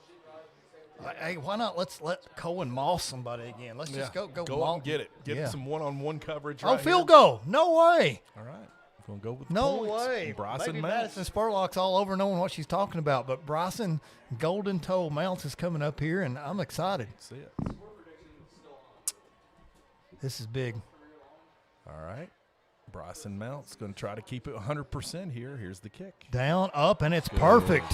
Hey, why not? Let's let Cohen moss somebody again. Let's just go out and get it. Get some one-on-one coverage. Oh, field goal! No way! All right, we're gonna go with the no points. way. Bryson Maybe Mounts. Madison Spurlock's all over knowing what she's talking about, but Bryson Golden Toe Mounts is coming up here, and I'm excited. See it. This is big. All right. Bryson Mounts going to try to keep it 100% here. Here's the kick. Down, up, and it's perfect.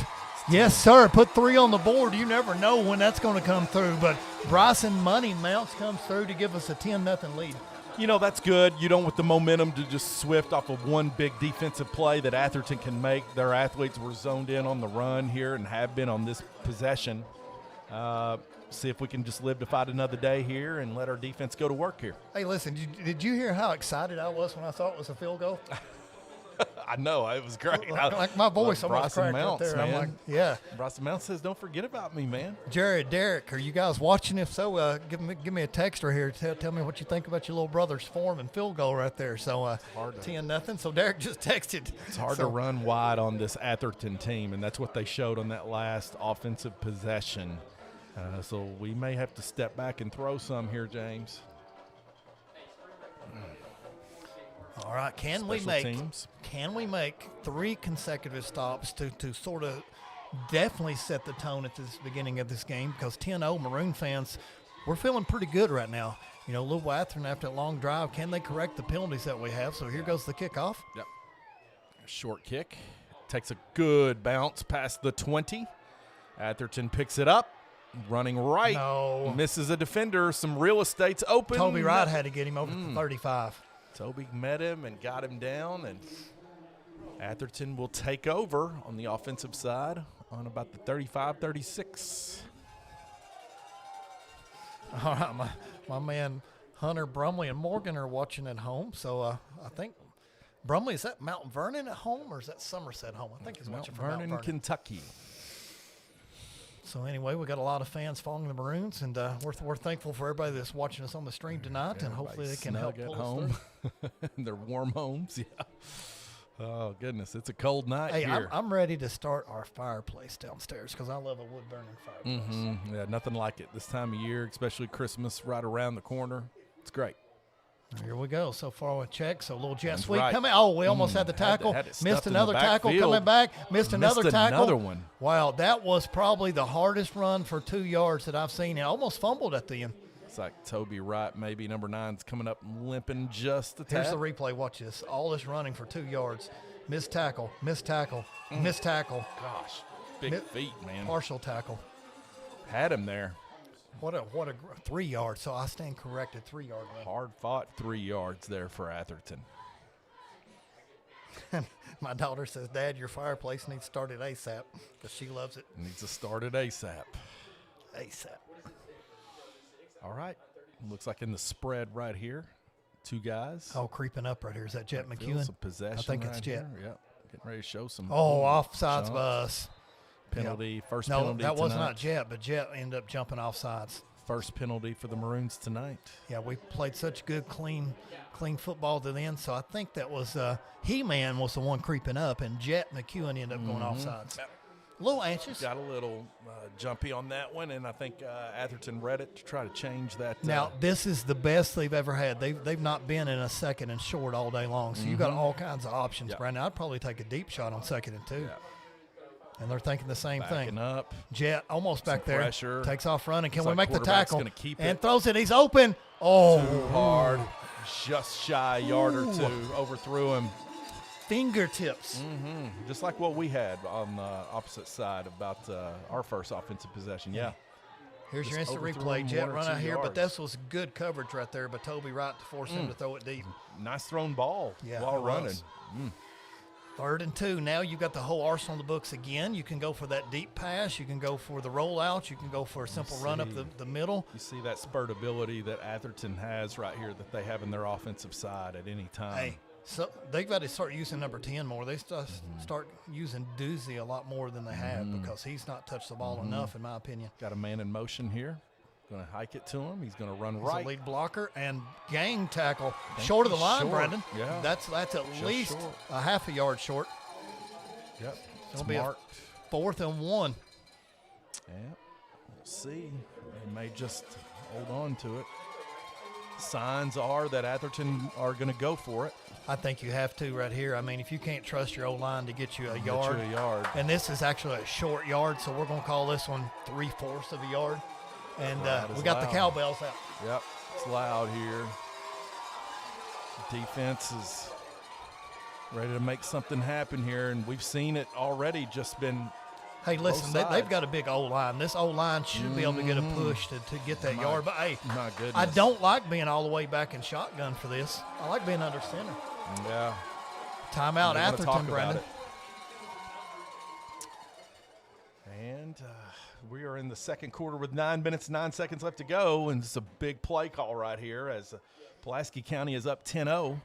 Yes, sir. Put 3 on the board. You never know when that's going to come through. But Bryson Money Mounts comes through to give us a 10-0 lead. You know, that's good. You don't want the momentum to just swift off of one big defensive play that Atherton can make. Their athletes were zoned in on the run here and have been on this possession. See if we can just live to fight another day here and let our defense go to work here. Hey, listen, did you hear how excited I was when I thought it was a field goal? I know. It was great. Like my voice almost cracked Mounts, right there. Man. I'm like, yeah. Bryson Mounts says, don't forget about me, man. Jared, Derek, are you guys watching? If so, give me a text right here. Tell me what you think about your little brother's form and field goal right there. So 10-0. So Derek just texted. It's hard to run wide on this Atherton team, and that's what they showed on that last offensive possession. So we may have to step back and throw some here, James. All right, can we make 3 consecutive stops to sort of definitely set the tone at this beginning of this game? Because 10-0 Maroon fans, we're feeling pretty good right now. You know, little Atherton after that long drive, can they correct the penalties that we have? So here goes the kickoff. Yep. Short kick. Takes a good bounce past the 20. Atherton picks it up. Running right. No. Misses a defender. Some real estate's open. Toby Wright had to get him over to 35. Toby met him and got him down, and Atherton will take over on the offensive side on about the 35-36. All right, my man Hunter, Brumley, and Morgan are watching at home. So I think Brumley, is that Mount Vernon at home or is that Somerset home? I think he's watching from Mount Vernon, Kentucky. So anyway, we got a lot of fans following the Maroons, and we're thankful for everybody that's watching us on the stream tonight, and hopefully they can help pull us through. In their warm homes, yeah. Oh, goodness, it's a cold night hey, here. I'm ready to start our fireplace downstairs because I love a wood-burning fireplace. Yeah, nothing like it this time of year, especially Christmas right around the corner. It's great. Here we go. So far with check. So a little jet That's sweep right. coming. Oh, we almost had the tackle. Had it Missed stuffed in another the tackle backfield. coming back. Missed another tackle. Another one. Wow, that was probably the hardest run for 2 yards that I've seen. He almost fumbled at the end. It's like Toby Wright, maybe number 9's coming up limping just a tad. Here's the replay. Watch this. All this running for 2 yards. Missed tackle. Missed tackle. Missed tackle. Gosh, big feet, man. Partial tackle. Had him there. What a 3 yards. So I stand corrected. 3 yard run. Hard fought 3 yards there for Atherton. My daughter says, Dad, your fireplace needs started ASAP because she loves it. Needs to start it ASAP. ASAP. All right. Looks like in the spread right here, 2 guys. Oh, creeping up right here. Is that Jet McEwen? Some possession. I think it's right Jet. Here. Yep. Getting ready to show some. Oh, offsides jumps. bus. Penalty. Yep. First no, penalty that was tonight. not Jet, but Jet ended up jumping offsides. First penalty for the Maroons tonight. Yeah, we played such good, clean football to the end. So I think that was He-Man was the one creeping up, and Jet McEwen ended up going offsides. A little anxious. Got a little jumpy on that one, and I think Atherton read it to try to change that. Now, this is the best they've ever had. They've not been in a second and short all day long, so you've got all kinds of options, Brandon. I'd probably take a deep shot on 2nd and 2. And they're thinking the same Backing thing. Up. Jet almost back there. Pressure. Takes off running. Can Looks we like make the quarterback's tackle? gonna keep and it. Throws it. He's open. Oh. Too hard. Just shy a yard or 2. Overthrew him. Fingertips. Just like what we had on the opposite side about our first offensive possession. Yeah. Here's Just your instant overthrew replay. him Jet 1 or run 2 out here, but yards. this was good coverage right there by Toby Wright to force him to throw it deep. Nice thrown ball while it running. was. 3rd and 2. Now you've got the whole arsenal in the books again. You can go for that deep pass. You can go for the rollout. You can go for a simple run up the middle. You see that spurt ability that Atherton has right here that they have in their offensive side at any time. Hey, so they've got to start using number 10 more. They start using Doozy a lot more than they have because he's not touched the ball enough, in my opinion. Got a man in motion here. Going to hike it to him. He's going to run He's right. a lead blocker and gang tackle. Short of the line, short. Brandon. Yeah. That's at Just least short. a half a yard short. Yep. It'll be a 4th and 1. Yeah. We'll see. They may just hold on to it. Signs are that Atherton are going to go for it. I think you have to right here. I mean, if you can't trust your O-line to get you a yard. And this is actually a short yard, so we're going to call this one 3/4 of a yard. And we got the cowbells out. Yep, it's loud here. Defense is ready to make something happen here, and we've seen it already just been. Hey, listen, they've got a big O-line. This O-line should be able to get a push to get that yard. But, hey, my goodness. I don't like being all the way back in shotgun for this. I like being under center. Yeah. Timeout, Atherton, Brandon. And we are in the second quarter with 9 minutes, 9 seconds left to go, and it's a big play call right here as Pulaski County is up 10-0.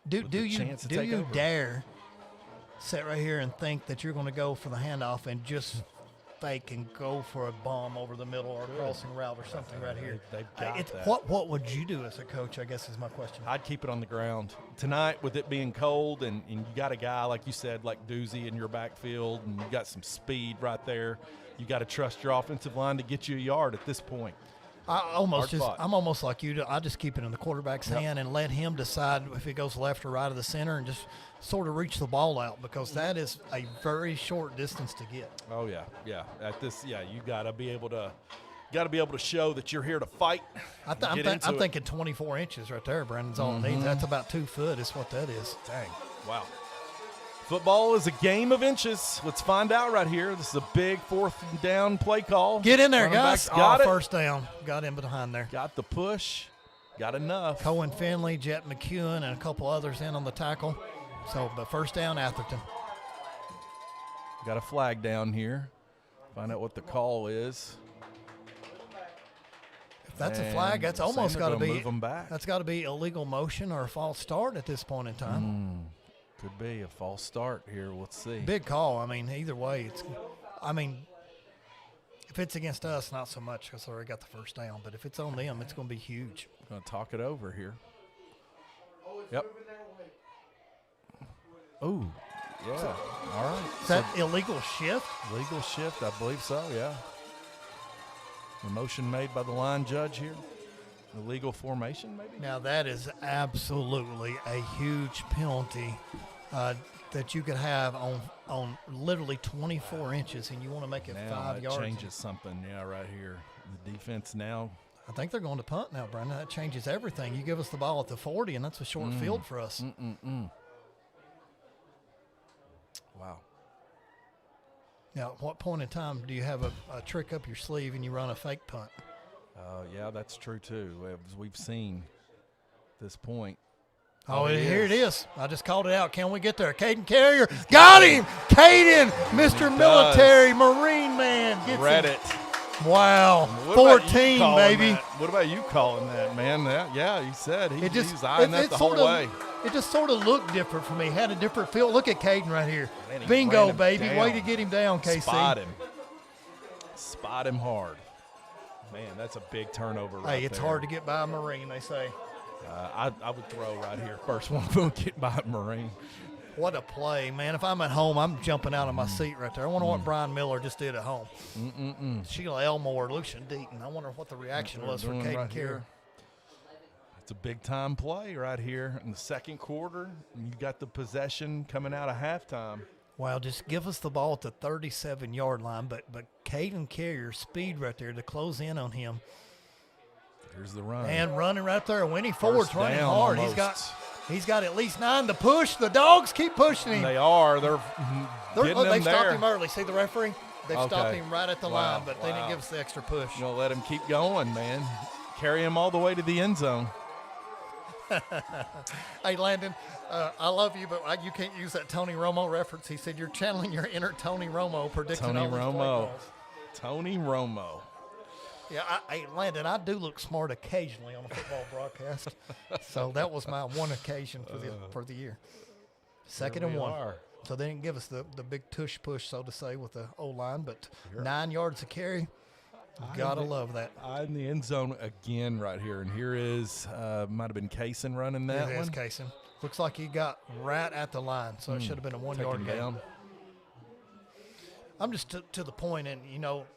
Do you dare sit right here and think that you're going to go for the handoff and just fake and go for a bomb over the middle or a crossing route or something right here? They've got that. What would you do as a coach, I guess is my question. I'd keep it on the ground. Tonight, with it being cold and you got a guy, like you said, like Doozy in your backfield, and you got some speed right there, you got to trust your offensive line to get you a yard at this point. I'm almost like you. I just keep it in the quarterback's hand and let him decide if it goes left or right of the center, and just sort of reach the ball out, because that is a very short distance to get. Oh yeah. At this, you gotta be able to show that you're here to fight. I'm thinking 24 inches right there, Brandon's all it needs. That's about 2 foot is what that is. Dang, wow. Football is a game of inches. Let's find out right here. This is a big 4th down play call. Get in there, Running guys. Got it. First down. Got in behind there. Got the push. Got enough. Cohen Finley, Jet McEwen, and a couple others in on the tackle. So, but first down, Atherton. Got a flag down here. Find out what the call is. If that's a flag, that's almost got to be. Move them back. That's got to be illegal motion or a false start at this point in time. Could be a false start here. Let's see. Big call. I mean, either way, if it's against us, not so much because they already got the first down. But if it's on them, it's going to be huge. Going to talk it over here. Yep. Oh, yeah. All right. Is that illegal shift? Legal shift, I believe so, yeah. The motion made by the line judge here. Illegal formation, maybe? Now, that is absolutely a huge penalty that you could have on literally 24 inches, and you want to make it now 5 yards. That changes something, right here. The defense now. I think they're going to punt now, Brandon. That changes everything. You give us the ball at the 40, and that's a short field for us. Wow. Now, at what point in time do you have a trick up your sleeve and you run a fake punt? Yeah, that's true, too, as we've seen at this point. Here it is. I just called it out. Can we get there? Caden Carrier. Got him! Caden, Mr. Military Marine Man. Gets Reddit. Wow. 14, baby. What about you calling that, man? You said he's eyeing that the whole way. It just sort of looked different for me. Had a different feel. Look at Caden right here. Man, Bingo, baby. Way to get him down, KC. Spot him hard. Man, that's a big turnover right there. Hey, it's hard to get by a Marine, they say. I would throw right here. First one get by a Marine. What a play, man. If I'm at home, I'm jumping out of my seat right there. I wonder what Brian Miller just did at home. Sheila Elmore, Lucian Deaton. I wonder what the reaction was for Caden Carrier. It's a big-time play right here in the second quarter. You got the possession coming out of halftime. Wow, just give us the ball at the 37-yard line. But Caden Carrier's speed right there to close in on him. Here's the run. And running right there. Winnie Ford's running hard. Almost. He's got at least 9 to push. The dogs keep pushing him. They are. They've stopped him early. See the referee? They've stopped him right at the line, but they didn't give us the extra push. You're going to let him keep going, man. Carry him all the way to the end zone. Hey, Landon, I love you, but you can't use that Tony Romo reference. He said you're channeling your inner Tony Romo predicting Tony all these play calls. Tony Romo. Yeah, Landon, I do look smart occasionally on a football broadcast. So that was my one occasion for the year. Second and 1. So they didn't give us the big tush push, so to say, with the O-line, but 9 yards to carry. Gotta love that. In the end zone again right here. And here is, might have been Kaysen running that one. It is Kaysen. Looks like he got right at the line, so it should have been a 1-yard gain. I'm just to the point, and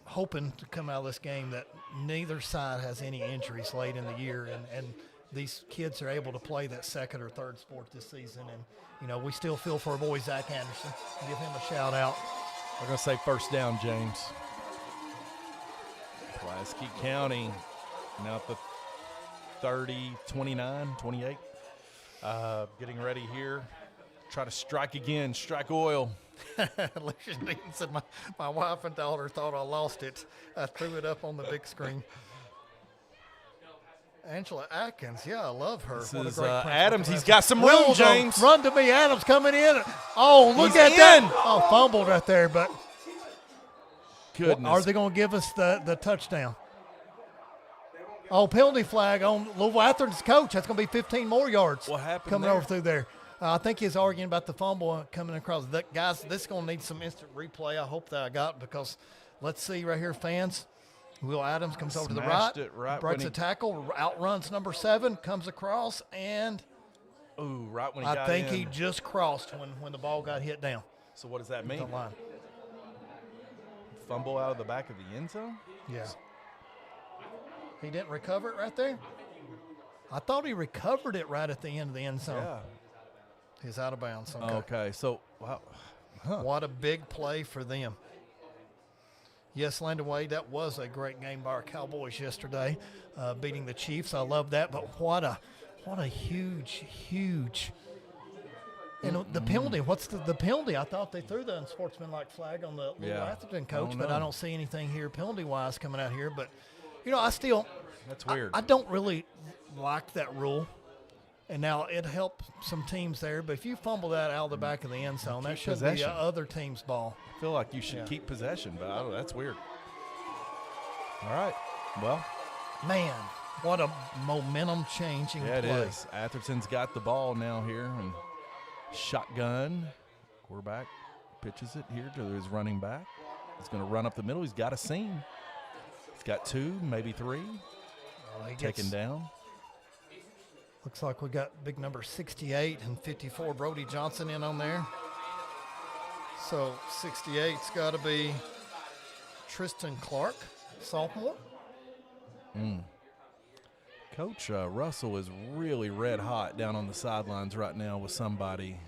hoping to come out of this game that neither side has any injuries late in the year, and these kids are able to play that second or third sport this season. And we still feel for our boy Zach Anderson. Give him a shout out. We're gonna say first down, James. Pulaski County now at the 30, 29, 28. Getting ready here. Try to strike again. Strike oil. Lucian Deaton said, my wife and daughter thought I lost it. I threw it up on the big screen. Angela Atkins, yeah, I love her. This is Adams. He's got some room, James. Run to me. Adams coming in. Oh, look at that. Oh, fumbled right there, but goodness. Are they going to give us the touchdown? Oh, penalty flag on Louisville Atherton's coach. That's going to be 15 more yards. What happened coming there? over through there? I think he's arguing about the fumble coming across. Guys, this is going to need some instant replay. I hope that I got, because let's see right here, fans. Will Adams comes over to the right, breaks a tackle, outruns number 7, comes across, and right when he got I think in. he just crossed when the ball got hit down. So what does that mean? The line. Fumble out of the back of the end zone? Yeah. He didn't recover it right there? I thought he recovered it right at the end of the end zone. Yeah. He's out of bounds. Okay, so, wow. What a big play for them. Yes, Landon Wade, that was a great game by our Cowboys yesterday, beating the Chiefs. I love that, but what a huge. And the penalty, what's the penalty? I thought they threw the unsportsmanlike flag on the little Atherton coach, but I don't see anything here penalty-wise coming out here. But, That's weird. I don't really like that rule. And now it helped some teams there, but if you fumble that out of the back of the end zone, that should be the other team's ball. I feel like you should keep possession, but I don't know, that's weird. All right, well. Man, what a momentum-changing play. Yeah, it is. Atherton's got the ball now here, and shotgun. Quarterback pitches it here to his running back. He's going to run up the middle. He's got a seam. He's got 2, maybe 3. Taken down. Looks like we got big number 68 and 54, Brody Johnson, in on there. So 68's got to be Tristan Clark, sophomore. Coach Russell is really red hot down on the sidelines right now with somebody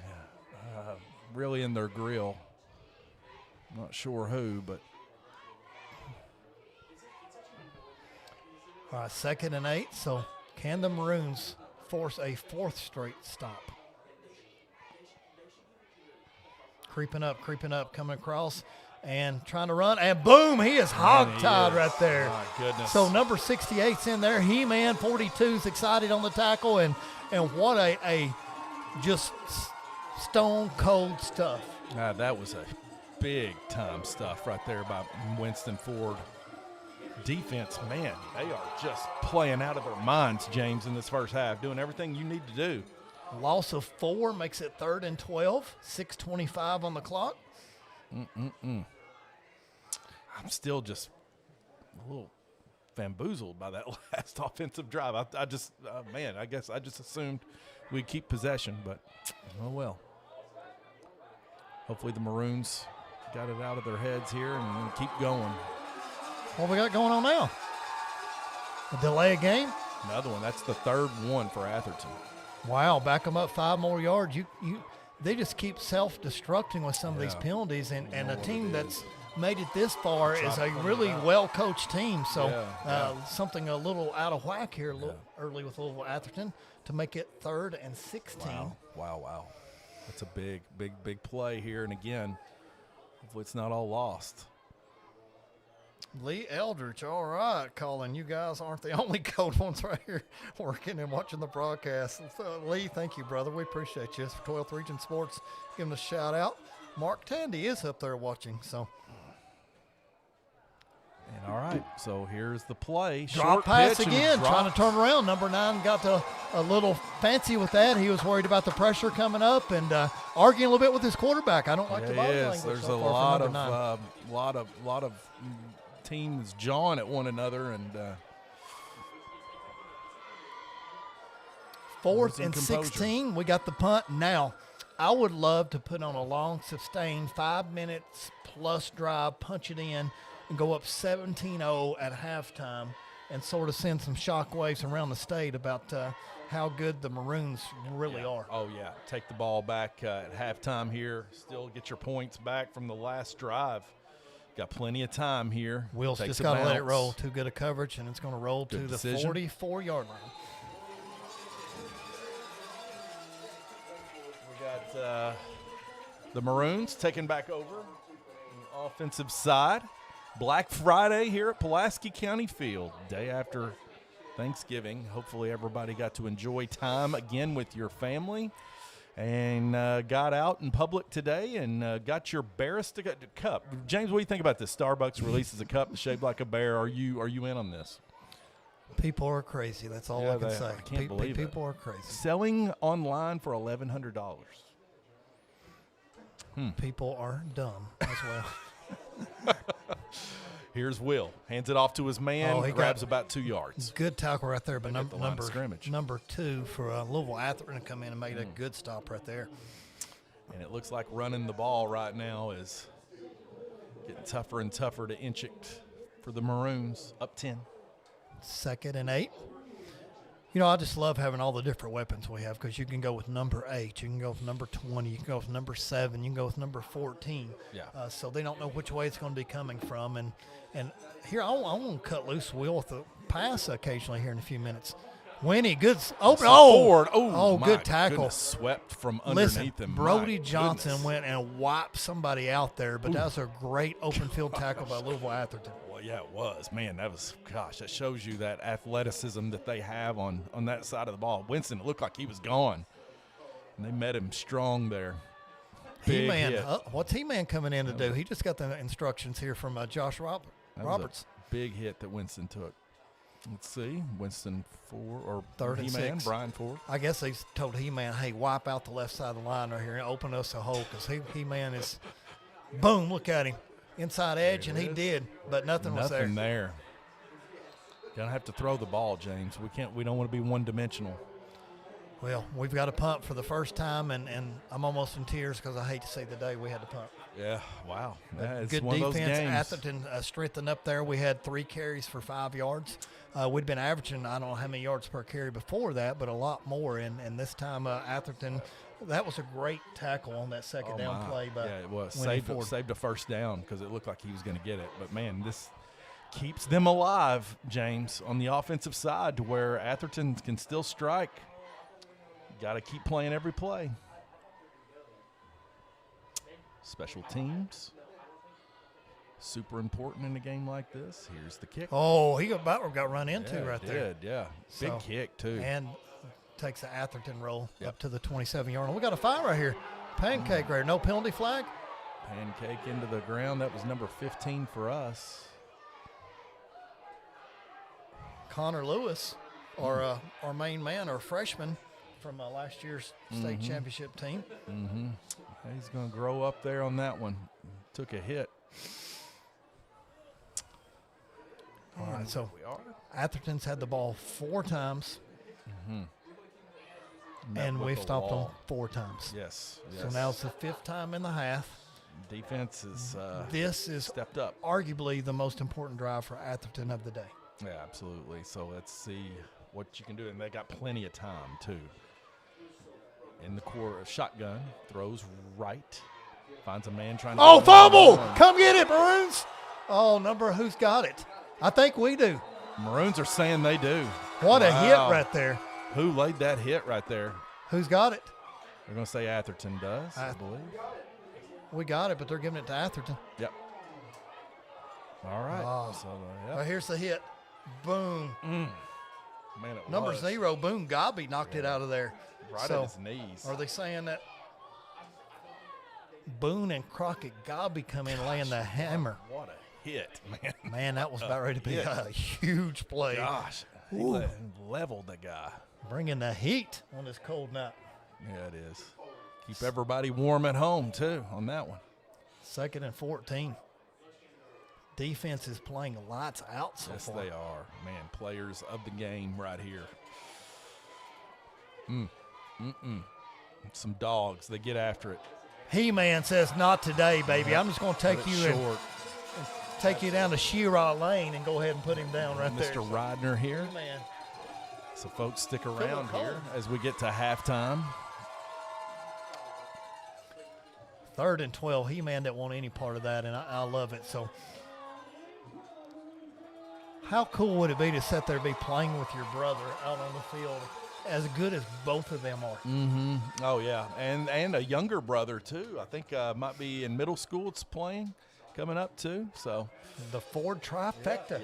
really in their grill. Not sure who, but. All right, 2nd and 8. So can the Maroons force a 4th straight stop? Creeping up, coming across and trying to run. And boom, he is hog-tied right there. My goodness. So number 68's in there. He-Man 42's excited on the tackle. And what a just stone-cold stuff. That was a big-time stuff right there by Winston Ford. Defense, man, they are just playing out of their minds, James, in this first half, doing everything you need to do. Loss of 4 makes it 3rd and 12, 6:25 on the clock. I'm still just a little bamboozled by that last offensive drive. I just, I guess I just assumed we'd keep possession, but oh well. Hopefully the Maroons got it out of their heads here and keep going. What we got going on now? A delay of game? Another one. That's the 3rd one for Atherton. Wow, back them up 5 more yards. They just keep self-destructing with some of these penalties, and a team that's made it this far is a really well-coached team. So something a little out of whack here early with Louisville Atherton to make it 3rd and 16. Wow. That's a big play here. And again, hopefully it's not all lost. Lee Eldridge, all right, Colin. You guys aren't the only cold ones right here working and watching the broadcast. So, Lee, thank you, brother. We appreciate you. For 12th Region Sports, give him a shout out. Mark Tandy is up there watching. So, and all right, so here's the play. Drop pass again, trying to turn around. Number 9 got a little fancy with that. He was worried about the pressure coming up and arguing a little bit with his quarterback. I don't like the body language. There's so a lot of teams jawing at one another, and 4th and 16. We got the punt. Now, I would love to put on a long, sustained 5 minutes plus drive, punch it in, and go up 17-0 at halftime, and sort of send some shockwaves around the state about how good the Maroons really are. Oh yeah, take the ball back at halftime here. Still get your points back from the last drive. Got plenty of time here. Will's just got to let it roll. Too good a coverage, and it's going to roll to the 44-yard line. We got the Maroons taking back over on the offensive side. Black Friday here at Pulaski County Field, day after Thanksgiving. Hopefully everybody got to enjoy time again with your family. And got out in public today and got your Barista cup. James, what do you think about this? Starbucks releases a cup shaped like a bear. Are you in on this? People are crazy. That's all I can say. I can't believe it. People are crazy. Selling online for $1,100. People are dumb as well. Here's Will. Hands it off to his man. He grabs about 2 yards. Good tackle right there, but number 2 for Louisville Atherton to come in and made a good stop right there. And it looks like running the ball right now is getting tougher and tougher to inch it for the Maroons. Up 10. 2nd and 8. You know, I just love having all the different weapons we have because you can go with number 8, you can go with number 20, you can go with number 7, you can go with number 14. Yeah. So they don't know which way it's going to be coming from. And here, I want to cut loose Will with the pass occasionally here in a few minutes. Winnie, good open. Forward. Oh, good tackle. Goodness, swept from underneath him. Brody My Johnson goodness. went and wiped somebody out there, but that was a great open field tackle by Louisville Atherton. Well, yeah, it was. Man, that shows you that athleticism that they have on that side of the ball. Winston, it looked like he was gone, and they met him strong there. He-Man, what's He-Man coming in to do? He just got the instructions here from Josh Roberts. That was a big hit that Winston took. Let's see, Winston 4 or 3rd and He-Man, 6. Brian 4. I guess they told He-Man, hey, wipe out the left side of the line right here and open us a hole because He-Man is, boom, look at him. Inside edge, and he did, but nothing was there. Nothing there. Gonna have to throw the ball, James. We don't want to be one-dimensional. Well, we've got to punt for the first time, and I'm almost in tears because I hate to see the day we had to punt. Yeah, wow. It's Good one defense. Of those games. Atherton strengthened up there. We had 3 carries for 5 yards. We'd been averaging, I don't know how many yards per carry before that, but a lot more. And this time, Atherton, that was a great tackle on that second down play. By it was. Winnie Saved a first down because it looked like he was going to get it. But, man, this keeps them alive, James, on the offensive side to where Atherton can still strike. Got to keep playing every play. Special teams. Super important in a game like this. Here's the kick. Oh, he got run into right there. Yeah. Big kick, too. And takes the Atherton roll up to the 27-yard line. We got a foul right here. Pancake right here. No penalty flag. Pancake into the ground. That was number 15 for us. Connor Lewis, our main man, our freshman from last year's state championship team. Mm-hmm. He's going to grow up there on that one. Took a hit. All right, so Atherton's had the ball 4 times, and we've stopped them 4 times. Yes. So now it's the 5th time in the half. Defense is this is stepped up. Arguably the most important drive for Atherton of the day. Yeah, absolutely. So let's see what you can do, and they got plenty of time too. In the core, shotgun throws right, finds a man trying to. Oh, fumble! Come get it, Maroons! Oh, who's got it? I think we do. Maroons are saying they do. What a hit right there. Who laid that hit right there? Who's got it? They're going to say Atherton does, I believe. We got it, but they're giving it to Atherton. Yep. All right. Oh. So, Well, here's the hit. Boom. Man, it Number was. 0, Boone Gobby knocked it out of there. Right at his knees. Are they saying that Boone and Crockett Gobby come in laying the hammer? What a hit, man. Man, that was about ready to be a huge play. Gosh, he leveled the guy. Bringing the heat on this cold night. Yeah, it is. Keep everybody warm at home, too, on that one. 2nd and 14. Defense is playing lights out so far. Yes, they are. Man, players of the game right here. Some dogs. They get after it. He-Man says, not today, baby. I'm just going to take you and take you down to Shira Lane and go ahead and put him down right there. Mr. Ridner here. He-Man. So, folks, stick around here as we get to halftime. 3rd and 12. He-Man didn't want any part of that, and I love it. So, how cool would it be to sit there and be playing with your brother out on the field, as good as both of them are? Mm-hmm. Oh, yeah. And a younger brother, too. I think might be in middle school it's playing coming up, too. So the Ford trifecta.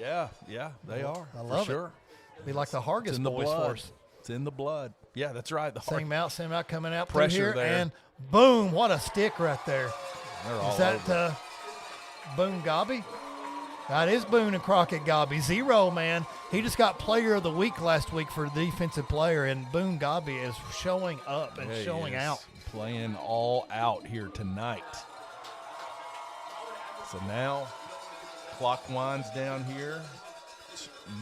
Yeah, they are. I love for sure. it. Be like the Hargis boys for us. It's in the blood. Yeah, that's right. Same out, coming out pressure through here, there. and boom, what a stick right there. They're all Is that Boone Gobby? That is Boone and Crockett Gobby. 0, man. He just got player of the week last week for defensive player, and Boone Gobby is showing up and showing out. Playing all out here tonight. So now, clock winds down here.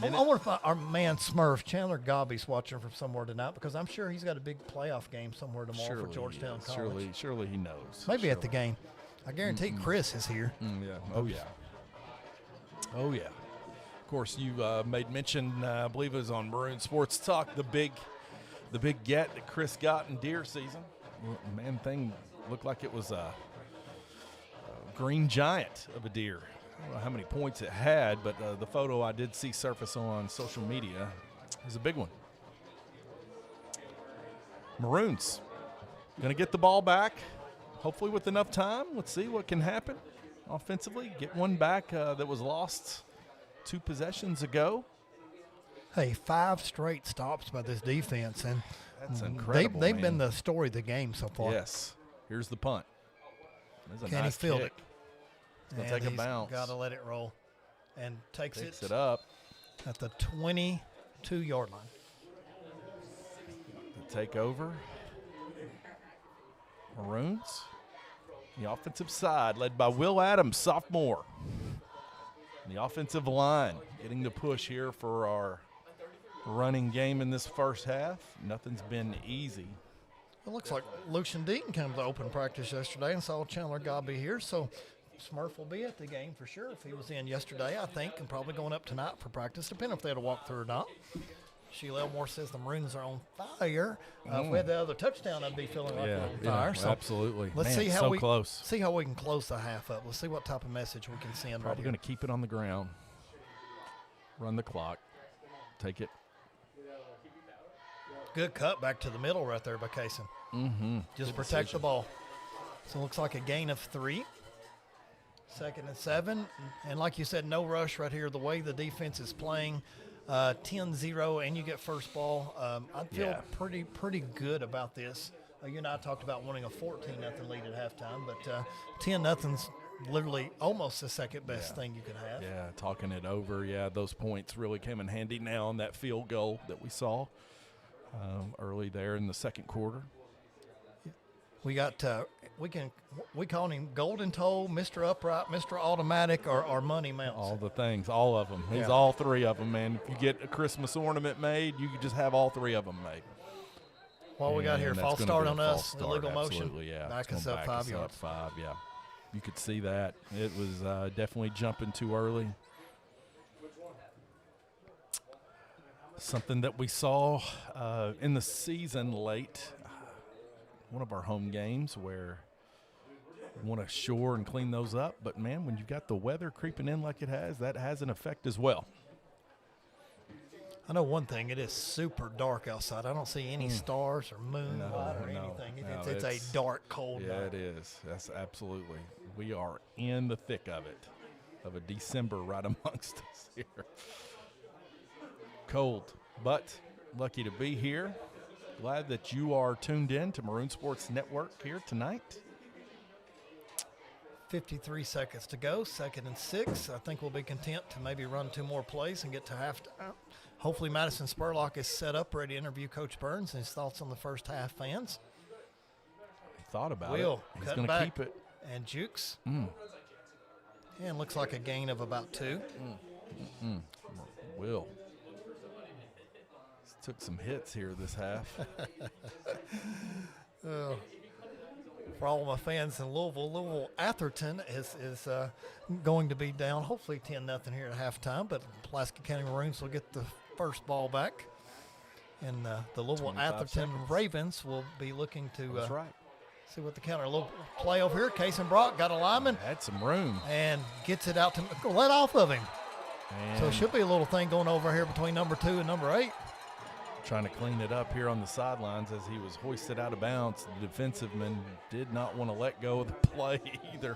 I wonder if our man Smurf, Chandler Gobby's watching from somewhere tonight, because I'm sure he's got a big playoff game somewhere tomorrow for Georgetown College. Surely he knows. Maybe at the game. I guarantee Chris is here. Yeah. Oh, yeah. Of course, you made mention, I believe it was on Maroon Sports Talk, the big get that Chris got in deer season. Man, thing looked like it was a green giant of a deer. I don't know how many points it had, but the photo I did see surface on social media is a big one. Maroons going to get the ball back, hopefully with enough time. Let's see what can happen offensively. Get one back that was lost 2 possessions ago. Hey, 5 straight stops by this defense, and that's incredible. They've been the story of the game so far. Yes. Here's the punt. There's a Can nice he field kick. it? It's going to take a bounce. Got to let it roll, and takes it up at the 22-yard line. The takeover. Maroons. The offensive side led by Will Adams, sophomore. The offensive line getting the push here for our running game in this first half. Nothing's been easy. It looks like Lucian Deaton came to open practice yesterday and saw Chandler Godby here, so Smurf will be at the game for sure if he was in yesterday, I think, and probably going up tonight for practice, depending if they had a walkthrough or not. Sheila Elmore says the Maroons are on fire. If we had the other touchdown, I'd be feeling like we're on fire. So absolutely. Let's Man, see how close. See how we can close the half up. Let's see what type of message we can send. Probably going to keep it on the ground. Run the clock. Take it. Good cut back to the middle right there by Kaysen. Just protect the ball. So it looks like a gain of 3. 2nd and 7. And like you said, no rush right here. The way the defense is playing, 10-0, and you get first ball. I feel pretty good about this. You and I talked about wanting a 14-0 lead at halftime, but 10-0's literally almost the second best thing you could have. Yeah, talking it over. Yeah, those points really came in handy now on that field goal that we saw early there in the second quarter. We got we call him Golden Toe, Mr. Upright, Mr. Automatic, or Money Mounts. All the things, all of them. He's all 3 of them, man. If you get a Christmas ornament made, you could just have all 3 of them made. What we got here, false start on us, the legal motion. Absolutely, yeah. Back us up 5 yards. 5, yeah. You could see that. It was definitely jumping too early. Something that we saw in the season late, one of our home games where we want to shore and clean those up. But, man, when you've got the weather creeping in like it has, that has an effect as well. I know one thing. It is super dark outside. I don't see any stars or moonlight or anything. It's a dark, cold night. Yeah, it is. That's absolutely. We are in the thick of it, of a December right amongst us here. Cold, but lucky to be here. Glad that you are tuned in to Maroon Sports Network here tonight. 53 seconds to go, 2nd and 6. I think we'll be content to maybe run 2 more plays and get to halftime. Hopefully Madison Spurlock is set up, ready to interview Coach Burns and his thoughts on the first half, fans. He thought about Will, it. He's going to keep it. And Jukes. And looks like a gain of about 2. Will. Took some hits here this half. For all my fans in Louisville, Atherton is going to be down, hopefully 10-0 here at halftime, but Pulaski County Maroons will get the first ball back. And the Louisville Atherton Ravens will be looking to see what the counter. A little play over here. Kaysen Brock got a lineman. Had some room. And gets it out to let off of him. And so it should be a little thing going over here between number 2 and number 8. Trying to clean it up here on the sidelines as he was hoisted out of bounds. The defensive man did not want to let go of the play either.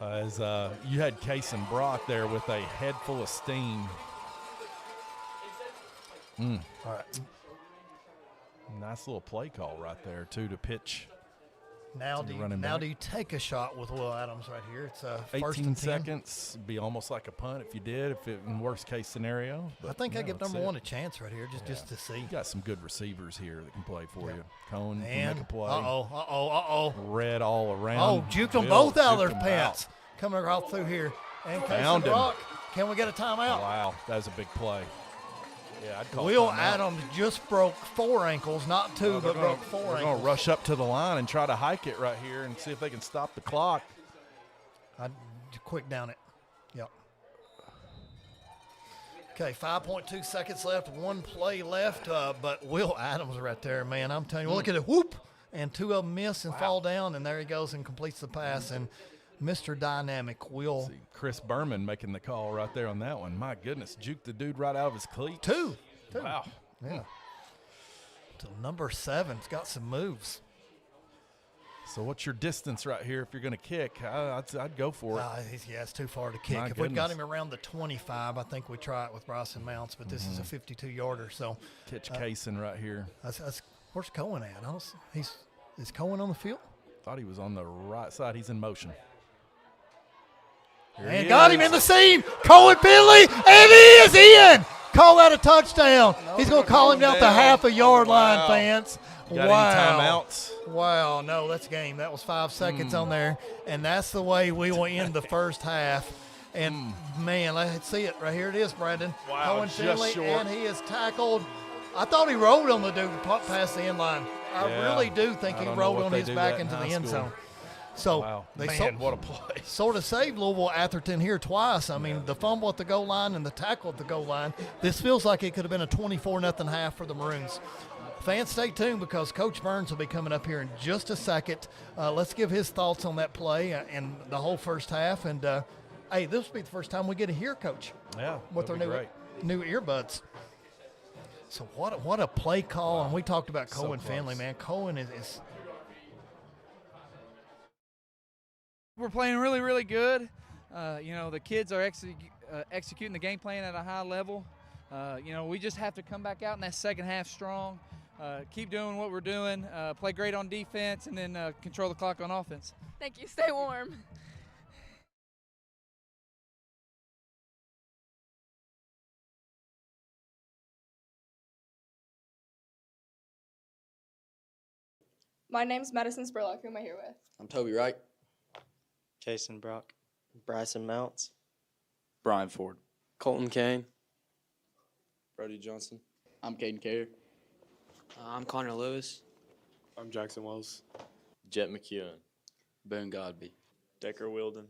As you had Kaysen Brock there with a head full of steam. All right. Nice little play call right there, too, to pitch. Now do you take a shot with Will Adams right here? It's 18 seconds. Be almost like a punt if you did, if it in worst case scenario. But I think I give number 1 a chance right here just to see. You got some good receivers here that can play for you. Cone and can make a play. Uh-oh. Red all around. Oh, juked them both out of their pants. Coming right through here. And Kaysen Brock, can we get a timeout? Wow, that was a big play. Yeah, I'd call Will Adams just broke 4 ankles, not 2, but broke 4 ankles. They're going to rush up to the line and try to hike it right here and see if they can stop the clock. I'd quick down it. Yep. Okay, 5.2 seconds left, one play left, but Will Adams right there, man. I'm telling you, look at it, whoop, and two of them miss and fall down, and there he goes and completes the pass. And Mr. Dynamic, Will. See, Chris Berman making the call right there on that one. My goodness, juked the dude right out of his cleat. Two. Wow. Yeah. So number 7's got some moves. So what's your distance right here if you're going to kick? I'd go for it. It's too far to kick. My If we've got goodness. him around the 25, I think we try it with Bryson Mounts, but this is a 52-yarder. So Catch Kaysen right here. Where's Cohen at? Is Cohen on the field? Thought he was on the right side. He's in motion. Here And he got is. him in the seam. Cohen Finley, and he is in. Call that a touchdown. He's going to call him down at the half-a-yard line, fans. Got any timeouts? Wow, no, that's game. That was 5 seconds on there, and that's the way we will end the first half. And, man, let's see it. Right here it is, Brandon. Wow, Cohen just Finley, short. and he is tackled. I thought he rolled on the dude past the end line. I really do think he rolled on his back into the end zone. So wow. they What a play. sort of saved Louisville Atherton here twice. I mean, the fumble at the goal line and the tackle at the goal line. This feels like it could have been a 24-0 half for the Maroons. Fans, stay tuned because Coach Burns will be coming up here in just a second. Let's give his thoughts on that play and the whole first half. And, hey, this will be the first time we get to hear Coach Yeah, with our new earbuds. So what a play call. Wow. And we talked about Cohen Finley, man. Cohen is – We're playing really, really good. The kids are executing the game plan at a high level. We just have to come back out in that second half strong, keep doing what we're doing, play great on defense, and then control the clock on offense. Thank you. Stay warm. My name's Madison Spurlock. Who am I here with? I'm Toby Wright. Jason Brock. Bryson Mounts. Brian Ford. Colton Kane. Brody Johnson. I'm Caden Carrier. I'm Connor Lewis. I'm Jackson Wells. Jet McEwen. Boone Godby. Decker Wilden.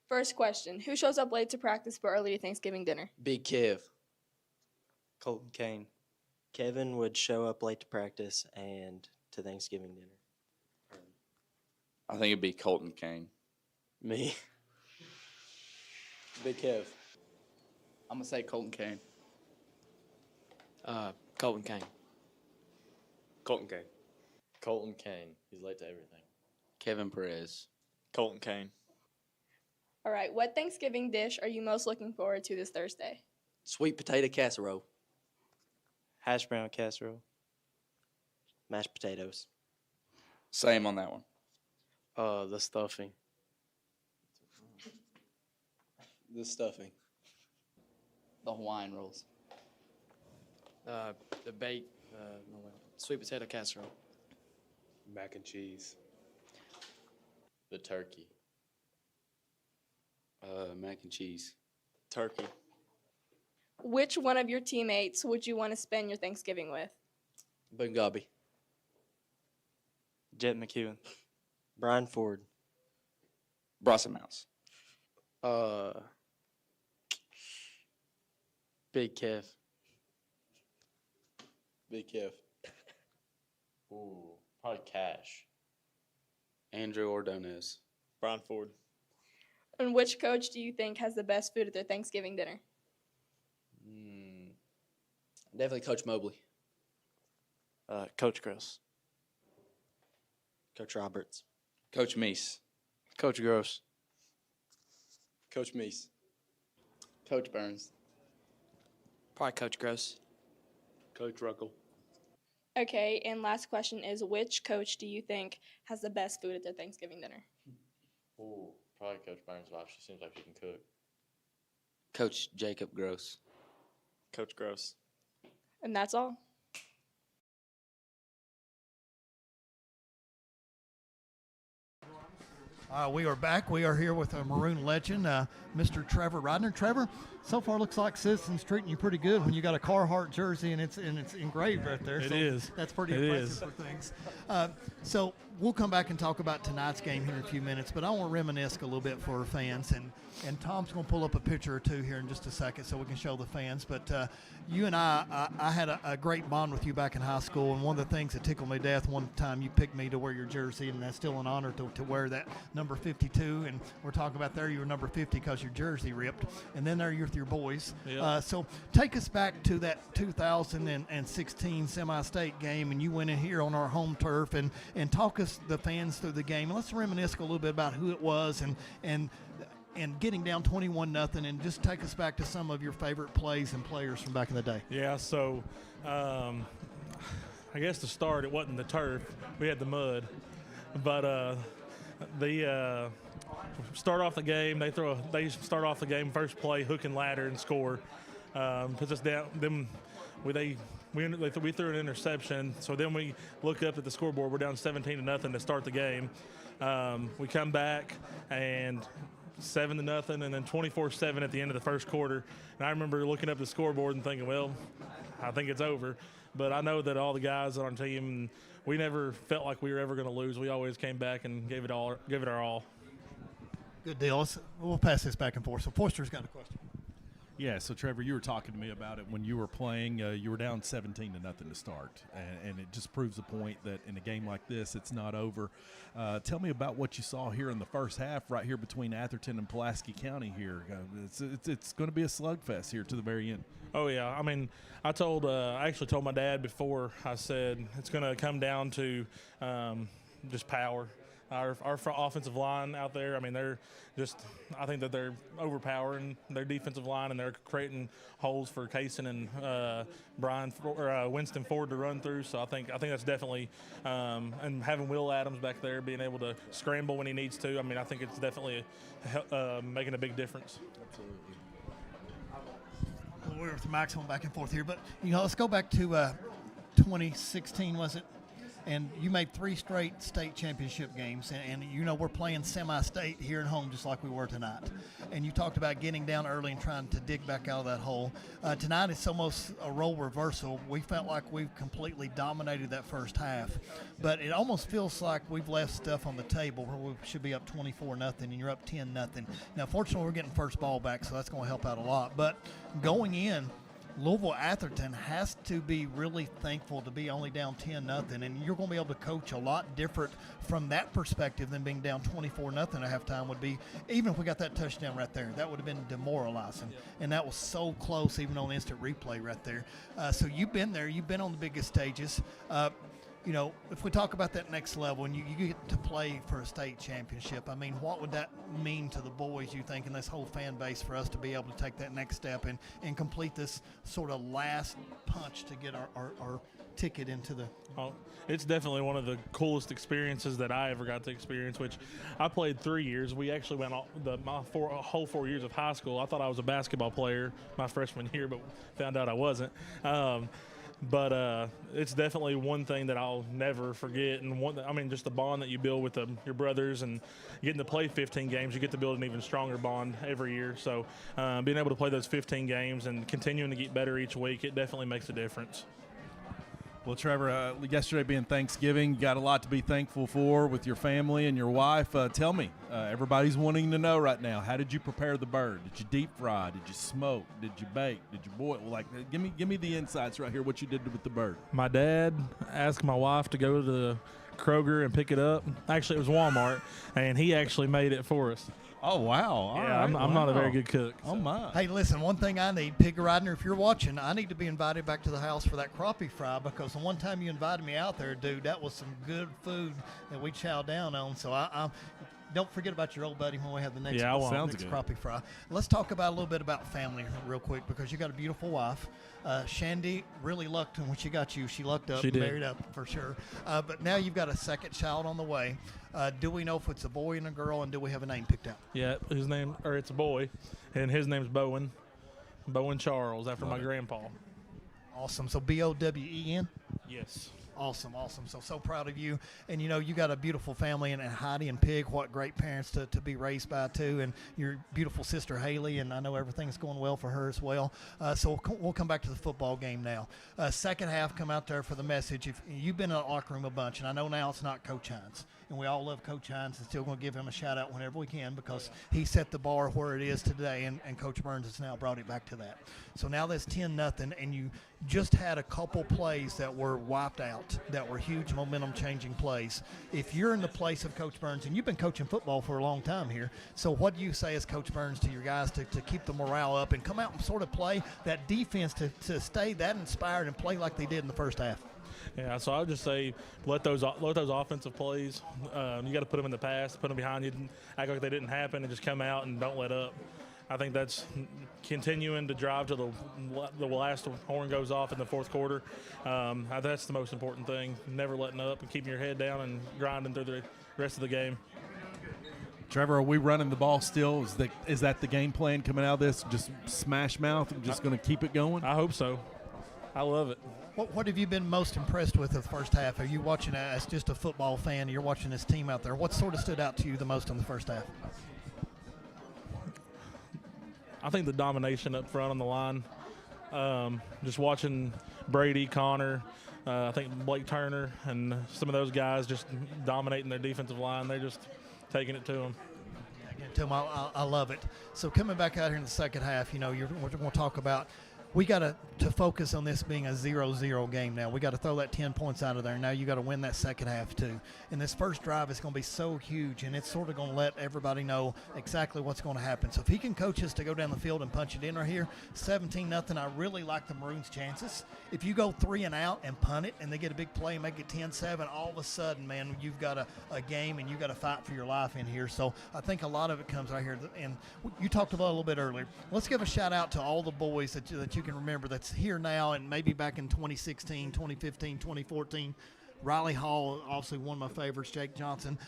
First question. Who shows up late to practice but early to Thanksgiving dinner? Big Kev. Colton Kane. Kevin would show up late to practice and to Thanksgiving dinner. I think it'd be Colton Kane. Me. Big Kev. I'm going to say Colton Kane. Colton Kane. Colton Kane. Colton Kane. He's late to everything. Kevin Perez. Colton Kane. All right. What Thanksgiving dish are you most looking forward to this Thursday? Sweet potato casserole. Hash brown casserole. Mashed potatoes. Same on that one. The stuffing. The stuffing. The Hawaiian rolls. The baked, sweet potato casserole. Mac and cheese. The turkey. Mac and cheese. Turkey. Which one of your teammates would you want to spend your Thanksgiving with? Boone Godby. Jet McEwen. Brian Ford. Bryson Mounts. Big Kev. Big Kev. Ooh, probably Cash. Andrew Ordonez. Brian Ford. And which coach do you think has the best food at their Thanksgiving dinner? Definitely Coach Mobley. Coach Gross. Coach Roberts. Coach Meese. Coach Gross. Coach Meese. Coach Burns. Probably Coach Gross. Coach Ruckle. Okay, and last question is, which coach do you think has the best food at their Thanksgiving dinner? Ooh, probably Coach Burns' wife. She seems like she can cook. Coach Jacob Gross. Coach Gross. And that's all. We are back. We are here with a Maroon legend, Mr. Trevor Rodner. Trevor, so far looks like Citizens treating you pretty good when you got a Carhartt jersey and it's engraved right there. It so is. That's pretty It impressive is. for things. So we'll come back and talk about tonight's game here in a few minutes, but I want to reminisce a little bit for our fans. And Tom's going to pull up a picture or two here in just a second so we can show the fans. But you and I had a great bond with you back in high school, and one of the things that tickled me to death one time you picked me to wear your jersey, and that's still an honor to wear that number 52. And we're talking about there you were number 50 because your jersey ripped, and then there you're with your boys. Yep. So take us back to that 2016 semi-state game, and you went in here on our home turf, and talk us the fans through the game. Let's reminisce a little bit about who it was and getting down 21-0, and just take us back to some of your favorite plays and players from back in the day. Yeah, so I guess to start, it wasn't the turf. We had the mud. But they start off the game. They start off the game first play, hook and ladder, and score. Puts us down. Then we threw an interception. So then we look up at the scoreboard. We're down 17-0 to start the game. We come back and 7-0, and then 24-7 at the end of the first quarter. And I remember looking up the scoreboard and thinking, well, I think it's over. But I know that all the guys on our team, we never felt like we were ever going to lose. We always came back and gave it our all. Good deal. We'll pass this back and forth. So Foster's got a question. Yeah, so Trevor, you were talking to me about it when you were playing. You were down 17-0 to start, and it just proves the point that in a game like this, it's not over. Tell me about what you saw here in the first half, right here between Atherton and Pulaski County. Here, it's going to be a slugfest here to the very end. Oh yeah, I mean, I actually told my dad before. I said it's going to come down to just power. Our offensive line out there, I mean, I think that they're overpowering their defensive line, and they're creating holes for Kaysen and Winston Ford to run through. So I think that's definitely, and having Will Adams back there being able to scramble when he needs to. I mean, I think it's definitely making a big difference. Absolutely. Well, we're with Maxwell back and forth here, but let's go back to 2016, was it? And you made 3 straight state championship games, and we're playing semi-state here at home just like we were tonight. And you talked about getting down early and trying to dig back out of that hole. Tonight it's almost a role reversal. We felt like we've completely dominated that first half, but it almost feels like we've left stuff on the table where we should be up 24-0 and you're up 10-0. Now, fortunately, we're getting first ball back, so that's going to help out a lot. But going in, Louisville Atherton has to be really thankful to be only down 10-0, and you're going to be able to coach a lot different from that perspective than being down 24-0 at halftime would be. Even if we got that touchdown right there, that would have been demoralizing, and that was so close even on instant replay right there. So you've been there, you've been on the biggest stages. If we talk about that next level and you get to play for a state championship, I mean, what would that mean to the boys, you think, and this whole fan base for us to be able to take that next step and complete this sort of last punch to get our ticket into the... Oh, it's definitely one of the coolest experiences that I ever got to experience, which I played 3 years. We actually went my whole 4 years of high school. I thought I was a basketball player my freshman year, but found out I wasn't. But it's definitely one thing that I'll never forget. And just the bond that you build with your brothers, and getting to play 15 games, you get to build an even stronger bond every year. So being able to play those 15 games and continuing to get better each week, it definitely makes a difference. Well, Trevor, yesterday being Thanksgiving, you got a lot to be thankful for with your family and your wife. Tell me, everybody's wanting to know right now, how did you prepare the bird? Did you deep fry? Did you smoke? Did you bake? Did you boil? Give me the insights right here, what you did with the bird. My dad asked my wife to go to the Kroger and pick it up. Actually, it was Walmart, and he actually made it for us. Oh, wow. Yeah, I'm not a very good cook. So. Oh, my. Hey, listen, one thing I need, Pig Ridner, if you're watching, I need to be invited back to the house for that crappie fry, because the one time you invited me out there, dude, that was some good food that we chowed down on. So I don't forget about your old buddy when we have the next, next crappie fry. Let's talk about a little bit about family real quick, because you got a beautiful wife. Shandy really lucked when she got you. She lucked up, she did. Married up for sure. But now you've got a second child on the way. Do we know if it's a boy and a girl, and do we have a name picked out? Yeah, it's a boy, and his name's Bowen Charles, after my grandpa. Awesome. So Bowen? Yes. Awesome. So proud of you. And, you got a beautiful family, and Heidi and Pig, what great parents to be raised by, too. And your beautiful sister, Haley, and I know everything's going well for her as well. So we'll come back to the football game now. Second half, come out there for the message. If you've been in the locker room a bunch, and I know now it's not Coach Hines, and we all love Coach Hines, and still going to give him a shout-out whenever we can because he set the bar where it is today, and Coach Burns has now brought it back to that. So now that's 10-0, and you just had a couple plays that were wiped out, that were huge momentum-changing plays. If you're in the place of Coach Burns, and you've been coaching football for a long time here, so what do you say as Coach Burns to your guys to keep the morale up and come out and sort of play that defense to stay that inspired and play like they did in the first half? Yeah, so I would just say let those offensive plays. You got to put them in the past, put them behind you, act like they didn't happen, and just come out and don't let up. I think that's continuing to drive till the last horn goes off in the fourth quarter. That's the most important thing. Never letting up and keeping your head down and grinding through the rest of the game. Trevor, are we running the ball still? Is that the game plan coming out of this? Just smash mouth and just going to keep it going? I hope so. I love it. What have you been most impressed with the first half? Are you watching as just a football fan? You're watching this team out there. What sort of stood out to you the most in the first half? I think the domination up front on the line. Just watching Brady, Connor, I think Blake Turner, and some of those guys just dominating their defensive line. They're just taking it to them. I love it. So coming back out here in the second half, we're going to talk about we got to focus on this being a 0-0 game now. We got to throw that 10 points out of there. Now you got to win that second half too. And this first drive is going to be so huge, and it's sort of going to let everybody know exactly what's going to happen. So if he can coach us to go down the field and punch it in right here, 17-0, I really like the Maroons' chances. If you go 3 and out and punt it and they get a big play and make it 10-7, all of a sudden, man, you've got a game and you've got to fight for your life in here. So I think a lot of it comes right here. And you talked about it a little bit earlier. Let's give a shout-out to all the boys that you can remember that's here now and maybe back in 2016, 2015, 2014. Riley Hall, obviously one of my favorites, Jake Johnson,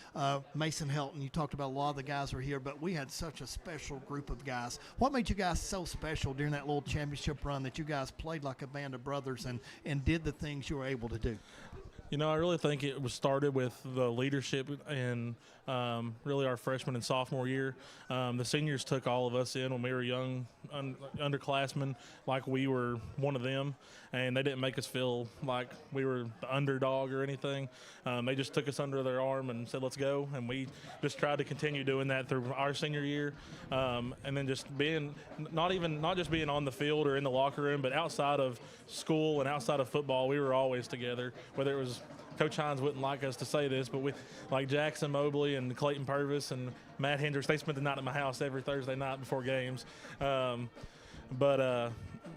Mason Helton. You talked about a lot of the guys were here, but we had such a special group of guys. What made you guys so special during that little championship run that you guys played like a band of brothers and did the things you were able to do? I really think it was started with the leadership and really our freshman and sophomore year. The seniors took all of us in when we were young underclassmen like we were one of them, and they didn't make us feel like we were the underdog or anything. They just took us under their arm and said, let's go, and we just tried to continue doing that through our senior year, and then just being not just being on the field or in the locker room, but outside of school and outside of football, we were always together, whether it was Coach Hines wouldn't like us to say this, but like Jackson Mobley and Clayton Purvis and Matt Hendricks, they spent the night at my house every Thursday night before games.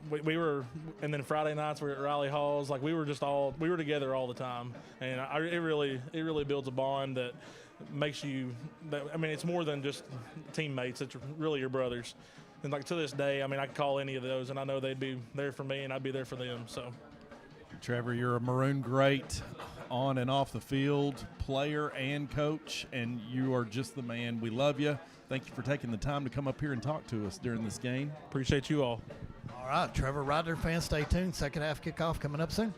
We were, and then Friday nights we were at Riley Halls. Like we were together all the time, and it really builds a bond that makes you. It's more than just teammates. It's really your brothers. And like to this day, I could call any of those, and I know they'd be there for me, and I'd be there for them. So, Trevor, you're a Maroon great on and off the field, player and coach, and you are just the man. We love you. Thank you for taking the time to come up here and talk to us during this game. Appreciate you all. All right, Trevor Ryder fans, stay tuned. Second half kickoff coming up soon.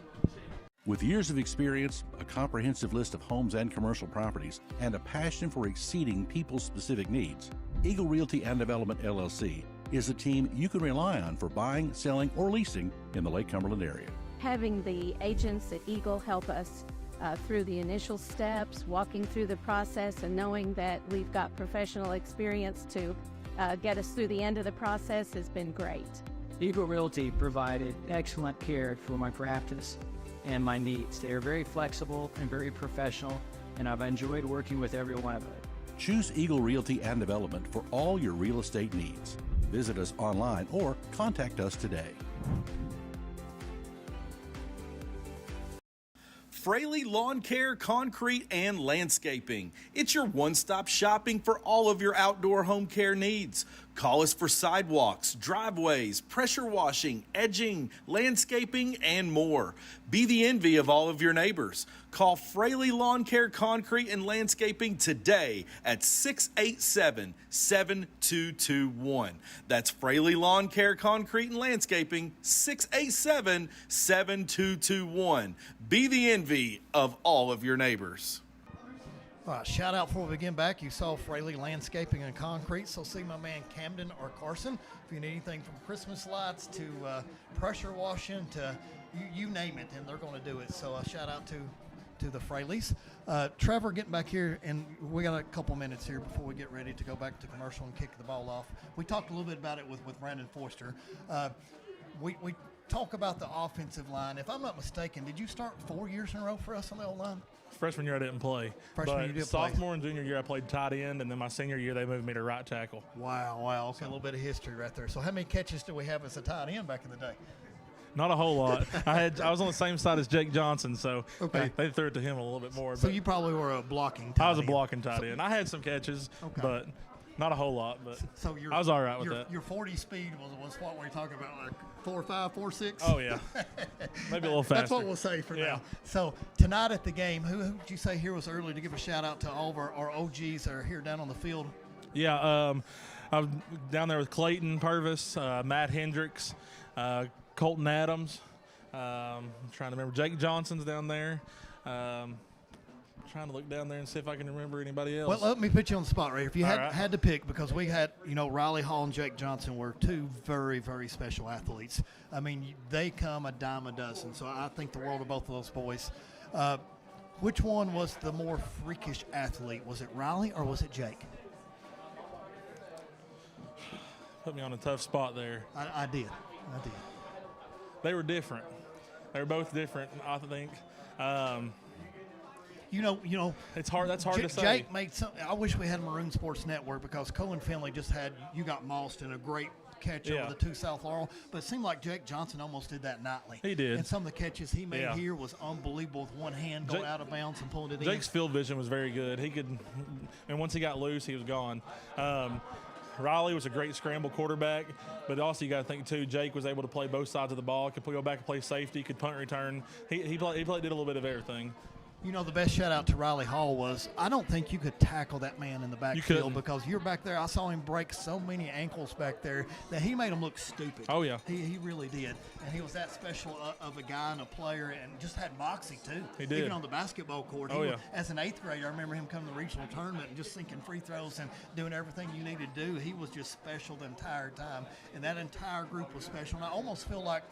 With years of experience, a comprehensive list of homes and commercial properties, and a passion for exceeding people's specific needs, Eagle Realty and Development, LLC, is a team you can rely on for buying, selling, or leasing in the Lake Cumberland area. Having the agents at Eagle help us through the initial steps, walking through the process, and knowing that we've got professional experience to get us through the end of the process has been great. Eagle Realty provided excellent care for my practice and my needs. They are very flexible and very professional, and I've enjoyed working with every one of them. Choose Eagle Realty and Development for all your real estate needs. Visit us online or contact us today. Fraley Lawn Care, Concrete, and Landscaping. It's your one-stop shopping for all of your outdoor home care needs. Call us for sidewalks, driveways, pressure washing, edging, landscaping, and more. Be the envy of all of your neighbors. Call Fraley Lawn Care Concrete and Landscaping today at 687-7221. That's Fraley Lawn Care Concrete and Landscaping, 687-7221. Be the envy of all of your neighbors. All right, shout out before we begin back. You saw Fraley Landscaping and Concrete, so see my man Camden or Carson. If you need anything from Christmas lights to pressure washing to you name it, and they're going to do it. So shout out to the Fraleys. Trevor, getting back here, and we got a couple minutes here before we get ready to go back to commercial and kick the ball off. We talked a little bit about it with Brandon Forster. We talk about the offensive line. If I'm not mistaken, did you start 4 years in a row for us on the O-line? Freshman year I didn't play. Sophomore and junior year I played tight end, and then my senior year they moved me to right tackle. Wow. Okay, a little bit of history right there. So how many catches do we have as a tight end back in the day? Not a whole lot. I was on the same side as Jake Johnson, so okay. they threw it to him a little bit more. So you probably were a blocking tight end. I was a blocking tight end. I had some catches, but not a whole lot. But so I was all right with that. Your 40 speed was what were you talking about, like 4.5, 4.6? Oh, yeah. Maybe a little faster. That's what we'll say for now. So tonight at the game, who did you say here was early to give a shout-out to all of our OGs that are here down on the field? Yeah, I was down there with Clayton Purvis, Matt Hendricks, Colton Adams. I'm trying to remember. Jake Johnson's down there. Trying to look down there and see if I can remember anybody else. Well, let me put you on the spot right here. If you had to pick, because we had, Riley Hall and Jake Johnson were two very, very special athletes. I mean, they come a dime a dozen. So I think the world of both of those boys. Which one was the more freakish athlete? Was it Riley or was it Jake? Put me on a tough spot there. I did. They were different. They were both different, I think. It's hard. That's hard to say. Jake made some. I wish we had Maroon Sports Network because Cohen Finley just had You Got Mossed in a great catch over the 2 South Laurel. But it seemed like Jake Johnson almost did that nightly. He did. And some of the catches he made here was unbelievable with one hand going out of bounds and pulling it in. Jake's field vision was very good. He could, and once he got loose, he was gone. Riley was a great scramble quarterback, but also you got to think too. Jake was able to play both sides of the ball. Could go back and play safety. Could punt return. He did a little bit of everything. The best shout out to Riley Hall was I don't think you could tackle that man in the backfield because you're back there. I saw him break so many ankles back there that he made him look stupid. Oh, yeah. He really did. And he was that special of a guy and a player and just had moxie, too. He did. Even on the basketball court. Oh, yeah. As an 8th grader, I remember him coming to the regional tournament and just sinking free throws and doing everything you needed to do. He was just special the entire time. And that entire group was special. And I almost feel like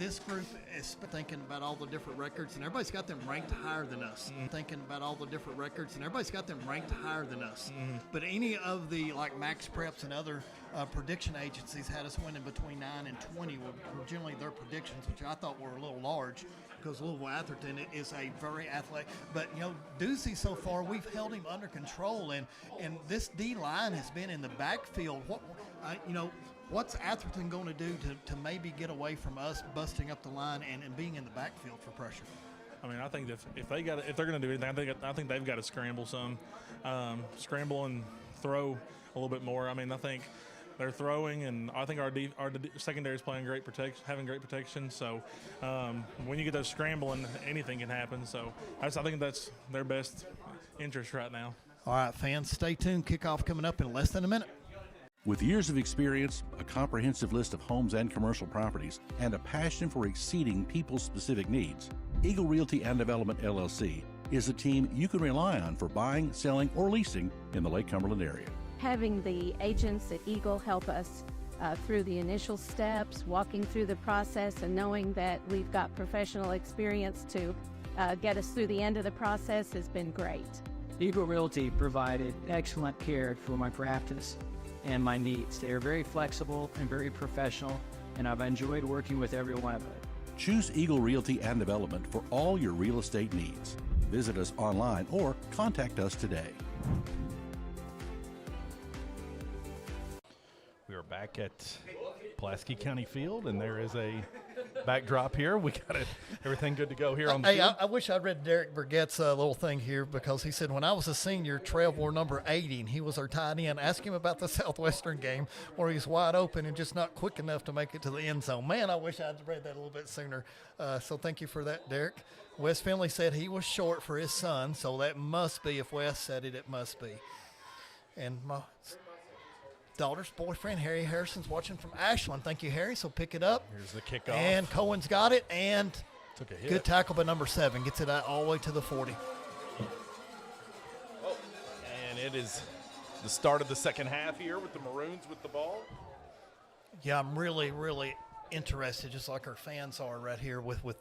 this group is thinking about all the different records, and everybody's got them ranked higher than us. Thinking about all the different records, and everybody's got them ranked higher than us. But any of the Max Preps and other prediction agencies had us winning between 9 and 20 were generally their predictions, which I thought were a little large because Louisville Atherton is a very athletic. But Ducey so far we've held him under control, and this D line has been in the backfield. What's Atherton going to do to maybe get away from us busting up the line and being in the backfield for pressure? I mean, I think if they're going to do anything, I think they've got to scramble some, scramble and throw a little bit more. I mean, I think they're throwing, and I think our secondary is playing having great protection. So when you get those scrambling, anything can happen. So I think that's their best interest right now. All right, fans, stay tuned. Kickoff coming up in less than a minute. With years of experience, a comprehensive list of homes and commercial properties, and a passion for exceeding people's specific needs, Eagle Realty and Development LLC is a team you can rely on for buying, selling, or leasing in the Lake Cumberland area. Having the agents at Eagle help us through the initial steps, walking through the process, and knowing that we've got professional experience to get us through the end of the process has been great. Eagle Realty provided excellent care for my practice and my needs. They are very flexible and very professional, and I've enjoyed working with every one of them. Choose Eagle Realty and Development for all your real estate needs. Visit us online or contact us today. We are back at Pulaski County Field, and there is a backdrop here. We got everything good to go here on the Hey, field. I wish I'd read Derek Burgett's little thing here, because he said, when I was a senior, Trail wore number 80, and he was our tight end. Ask him about the Southwestern game where he's wide open and just not quick enough to make it to the end zone. Man, I wish I'd read that a little bit sooner. So thank you for that, Derek. Wes Finley said he was short for his son, so that must be, if Wes said it, it must be. And my daughter's boyfriend, Harry Harrison's watching from Ashland. Thank you, Harry. So pick it up. Here's the kickoff. And Cohen's got it, and took a hit. Good tackle by number 7. Gets it all the way to the 40. And it is the start of the second half here with the Maroons with the ball. Yeah, I'm really, really interested, just like our fans are right here, with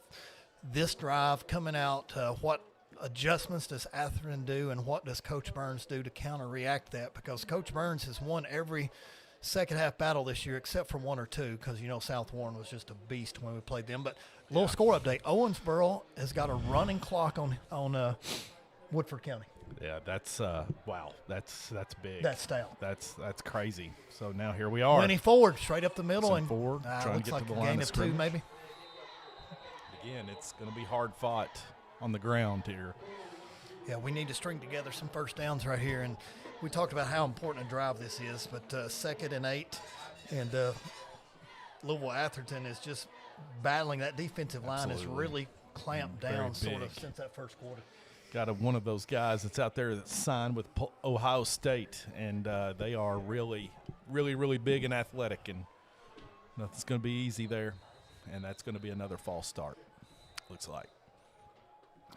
this drive coming out. What adjustments does Atherton do, and what does Coach Burns do to counter-react that? Because Coach Burns has won every second half battle this year except for 1 or 2, because South Warren was just a beast when we played them. But little score update: Owensboro has got a running clock on Woodford County. Yeah, that's wow. That's big. That's stout. That's crazy. So now here we are. Winning forward, straight up the middle, Some and forward, trying to looks get like to the a line gain of of 2 scrimmage. maybe. Again, it's going to be hard fought on the ground here. Yeah, we need to string together some first downs right here, and we talked about how important a drive this is. But 2nd and 8, and Louisville Atherton is just battling. That defensive line has Absolutely. really clamped Very down sort of big. since that first quarter. Got one of those guys that's out there that's signed with Ohio State, and they are really, really, really big and athletic, and nothing's going to be easy there, and that's going to be another false start, looks like.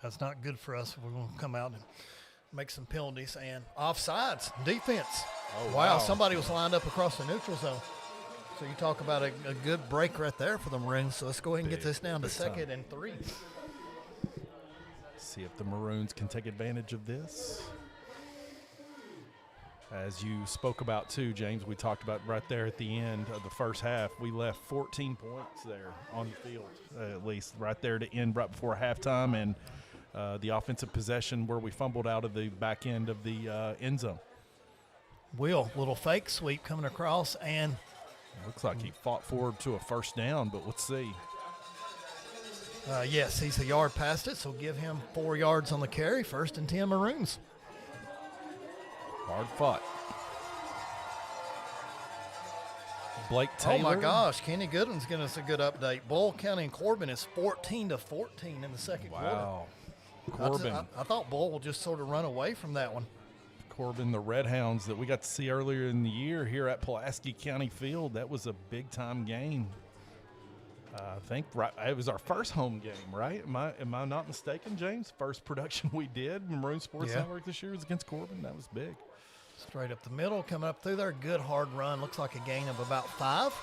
That's not good for us. We're going to come out and make some penalties and offsides. Defense. Oh, wow. wow. Somebody was lined up across the neutral zone. So you talk about a good break right there for the Maroons. So let's go ahead and get this down to big time. 2nd and 3. See if the Maroons can take advantage of this. As you spoke about too, James, we talked about right there at the end of the first half, we left 14 points there on the field, at least right there to end right before halftime, and the offensive possession where we fumbled out of the back end of the end zone. Will, little fake sweep coming across, and looks like he fought forward to a first down, but let's see. yes, he's a yard past it, so give him 4 yards on the carry. 1st and 10 Maroons. Hard fought. Blake Taylor. Oh my gosh, Kenny Goodwin's giving us a good update. Bull County and Corbin is 14-14 in the second Wow. quarter. Corbin. I thought Bull will just sort of run away from that one. Corbin, the Red Hounds that we got to see earlier in the year here at Pulaski County Field. That was a big-time game. I think it was our first home game, right? Am I not mistaken, James? First production we did, Maroon Sports Yeah. Network this year was against Corbin. That was big. Straight up the middle, coming up through there. Good hard run. Looks like a gain of about 5.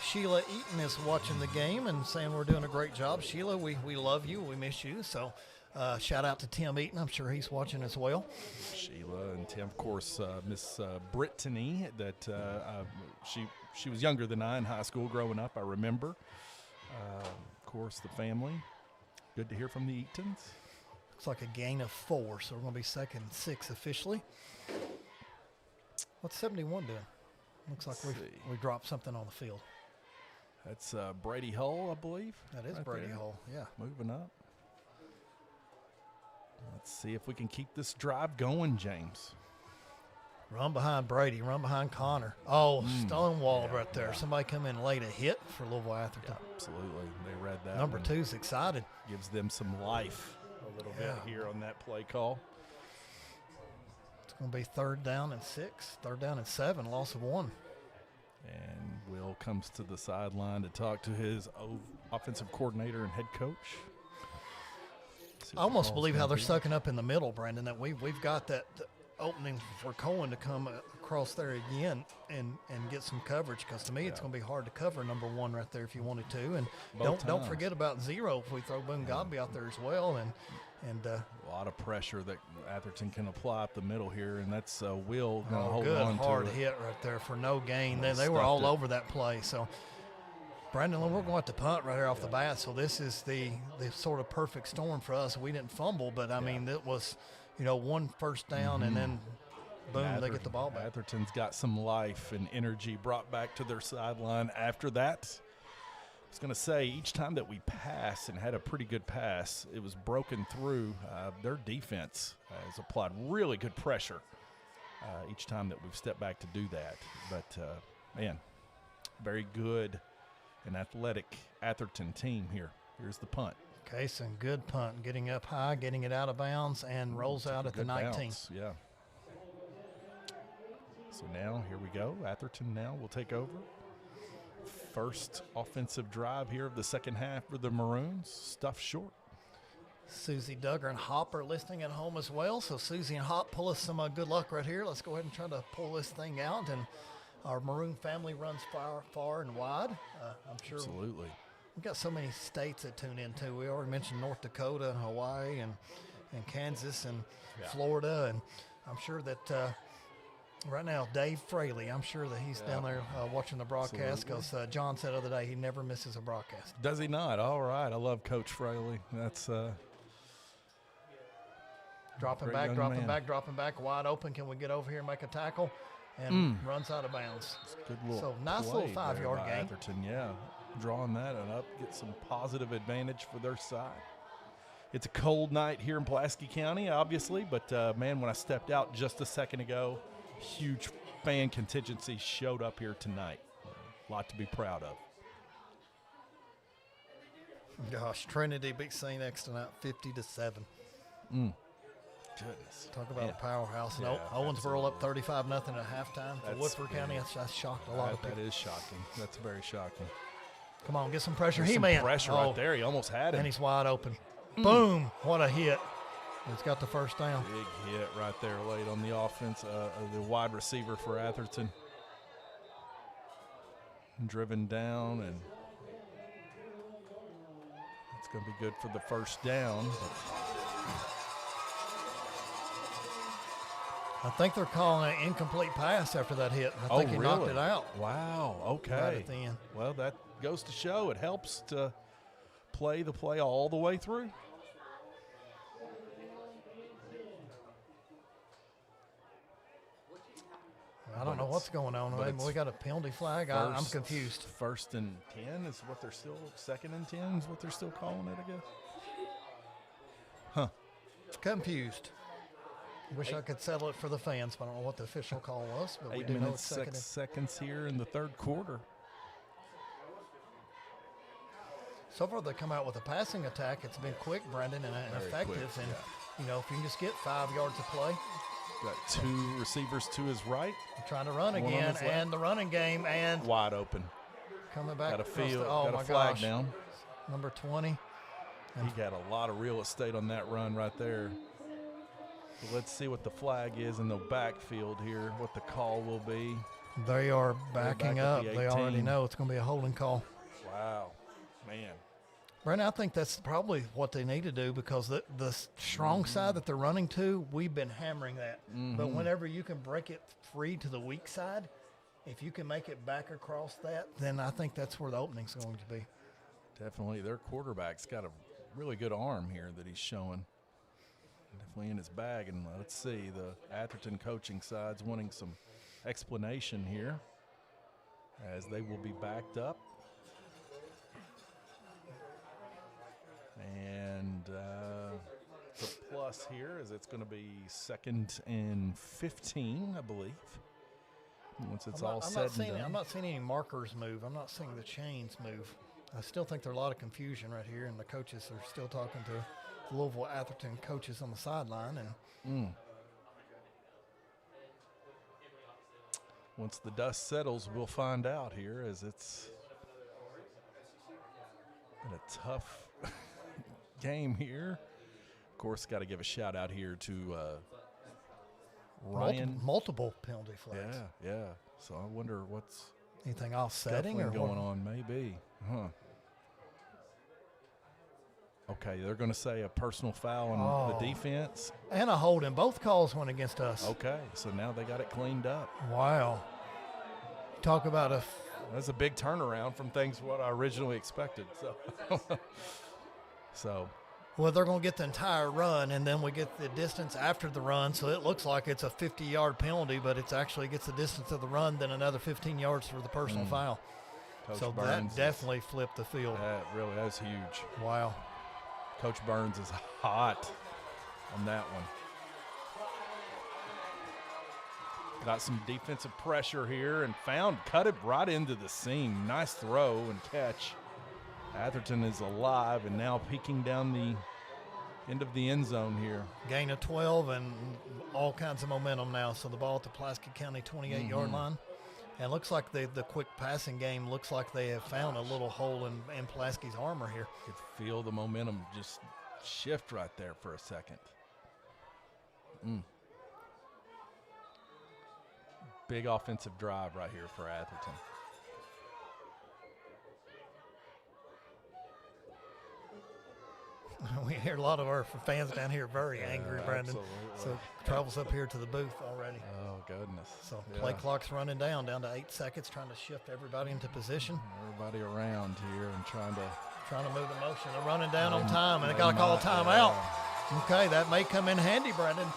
Sheila Eaton is watching the game and saying we're doing a great job. Sheila, we love you. We miss you. So shout out to Tim Eaton. I'm sure he's watching as well. Sheila and Tim, of course, Miss Brittany, that she was younger than I in high school growing up, I remember. Of course, the family. Good to hear from the Eatons. Looks like a gain of 4, so we're going to be 2nd and 6 officially. What's 71 doing? Looks like we dropped something on the field. That's Brady Hull, I believe. That is right Brady there. Hull, yeah. Moving up. Let's see if we can keep this drive going, James. Run behind Brady, run behind Connor. Oh, stonewalled right there. Somebody come in late, a hit for Louisville Atherton. Absolutely. They read that. Number one. 2's excited. Gives them some life a little bit here on that play call. It's going to be 3rd down and 6, 3rd down and 7, loss of 1. And Will comes to the sideline to talk to his offensive coordinator and head coach. I almost believe how they're sucking up in the middle, Brandon, that we've got that opening for Cohen to come across there again and get some coverage, because to me it's going to be hard to cover number 1 right there if you wanted to. And don't forget about 0 if we throw Boone Godby out there as well. And a lot of pressure that Atherton can apply up the middle here, and that's Will going to hold good on hard to it. hit right there for no gain. They were Stuffed all it. over that play. So Brandon, we're going to have to punt right here off the bat. So this is the sort of perfect storm for us. We didn't fumble, but I mean, it was, 1 first down and then boom, they get the ball back. Atherton's got some life and energy brought back to their sideline after that. was going to say, each time that we passed and had a pretty good pass, it was broken through. Their defense has applied really good pressure each time that we've stepped back to do that. But, man, very good and athletic Atherton team here. Here's the punt. Kaysen, good punt, getting up high, getting it out of bounds, and rolls out at the 19. Bounce, yeah. So now, here we go. Atherton now will take over. First offensive drive here of the second half for the Maroons. Stuffed short. Susie, Duggar, and Hop are listening at home as well. So Susie and Hop, pull us some good luck right here. Let's go ahead and try to pull this thing out. And our Maroon family runs far and wide. I'm sure. Absolutely. We've got so many states that tune in too. We already mentioned North Dakota and Hawaii and Kansas and Florida. And I'm sure that right now, Dave Fraley, I'm sure that he's down there watching the broadcast because John said the other day he never misses a broadcast. Does he not? All right. I love Coach Fraley. That's dropping back, wide open. Can we get over here and make a tackle? And runs out of bounds. Good little so nice little 5-yard gain. Atherton, yeah, drawing that one up, get some positive advantage for their side. It's a cold night here in Pulaski County, obviously, but man, when I stepped out just a second ago, huge fan contingency showed up here tonight. A lot to be proud of. Gosh, Trinity beats St. X tonight, 50-7. Goodness. Talk about a powerhouse. Yeah, Owensboro up 35-0 at halftime. For Woodford County, that's shocked a lot of people. That is shocking. That's very shocking. Come on, get some pressure. There's some pressure right there. He almost had him. And he's wide open. Boom. What a hit. He's got the first down. Big hit right there late on the offense. The wide receiver for Atherton. Driven down, and it's going to be good for the first down. I think they're calling an incomplete pass after that hit. I think he knocked it out. Wow, okay. Right at the end. Well, that goes to show it helps to play the play all the way through. I don't know what's going on. Maybe we got a penalty flag. I'm confused. First and 10 is what they're still, second and 10 is what they're still calling it, I guess. Huh. Confused. Wish I could settle it for the fans, but I don't know what the official call was. But we do know it's 6 seconds here in the third quarter. So far, they come out with a passing attack. It's been quick, Brendan, and effective. Quick, and, you know, if you can just get 5 yards of play. Got 2 receivers to his right. Trying to run again, and the running game, and wide open. Coming back. Got a field. Oh, got my a flag gosh. down. Number 20. He got a lot of real estate on that run right there. So let's see what the flag is in the backfield here, what the call will be. They are backing up. They already know it's going to be a holding call. Wow, man. Brandon, I think that's probably what they need to do because the strong side that they're running to, we've been hammering that. But whenever you can break it free to the weak side, if you can make it back across that, then I think that's where the opening's going to be. Definitely. Their quarterback's got a really good arm here that he's showing. Definitely in his bag. And let's see, the Atherton coaching side's wanting some explanation here as they will be backed up. And the plus here is it's going to be 2nd and 15, I believe. Once it's all said and done. I'm not seeing any markers move. I'm not seeing the chains move. I still think there's a lot of confusion right here, and the coaches are still talking to the Louisville Atherton coaches on the sideline. And once the dust settles, we'll find out here, as it's been a tough game here. Of course, got to give a shout out here to Ryan. Multiple penalty flags. Yeah. So I wonder what's anything offsetting or going on. Maybe. Okay, they're going to say a personal foul on the defense. And a holding. Both calls went against us. Okay, so now they got it cleaned up. Wow. Talk about that's a big turnaround from what I originally expected. So. Well, they're going to get the entire run, and then we get the distance after the run, so it looks like it's a 50-yard penalty, but it actually gets the distance of the run, then another 15 yards for the personal foul. Coach So Burns that definitely flipped the field. That's huge. Wow. Coach Burns is hot on that one. Got some defensive pressure here and cut it right into the seam. Nice throw and catch. Atherton is alive and now peeking down the end of the end zone here. Gain of 12 and all kinds of momentum now. So the ball at the Pulaski County 28-yard line. And it looks like the quick passing game looks like they have found a little hole in Pulaski's armor here. You could feel the momentum just shift right there for a second. Big offensive drive right here for Atherton. We hear a lot of our fans down here very angry, Brandon. Absolutely. So travels up here to the booth already. Oh, goodness. So play clock's running down to 8 seconds, trying to shift everybody into position. Everybody around here and trying to move the motion. They're running down on time, and they got to call a timeout. Okay, that may come in handy, Brandon.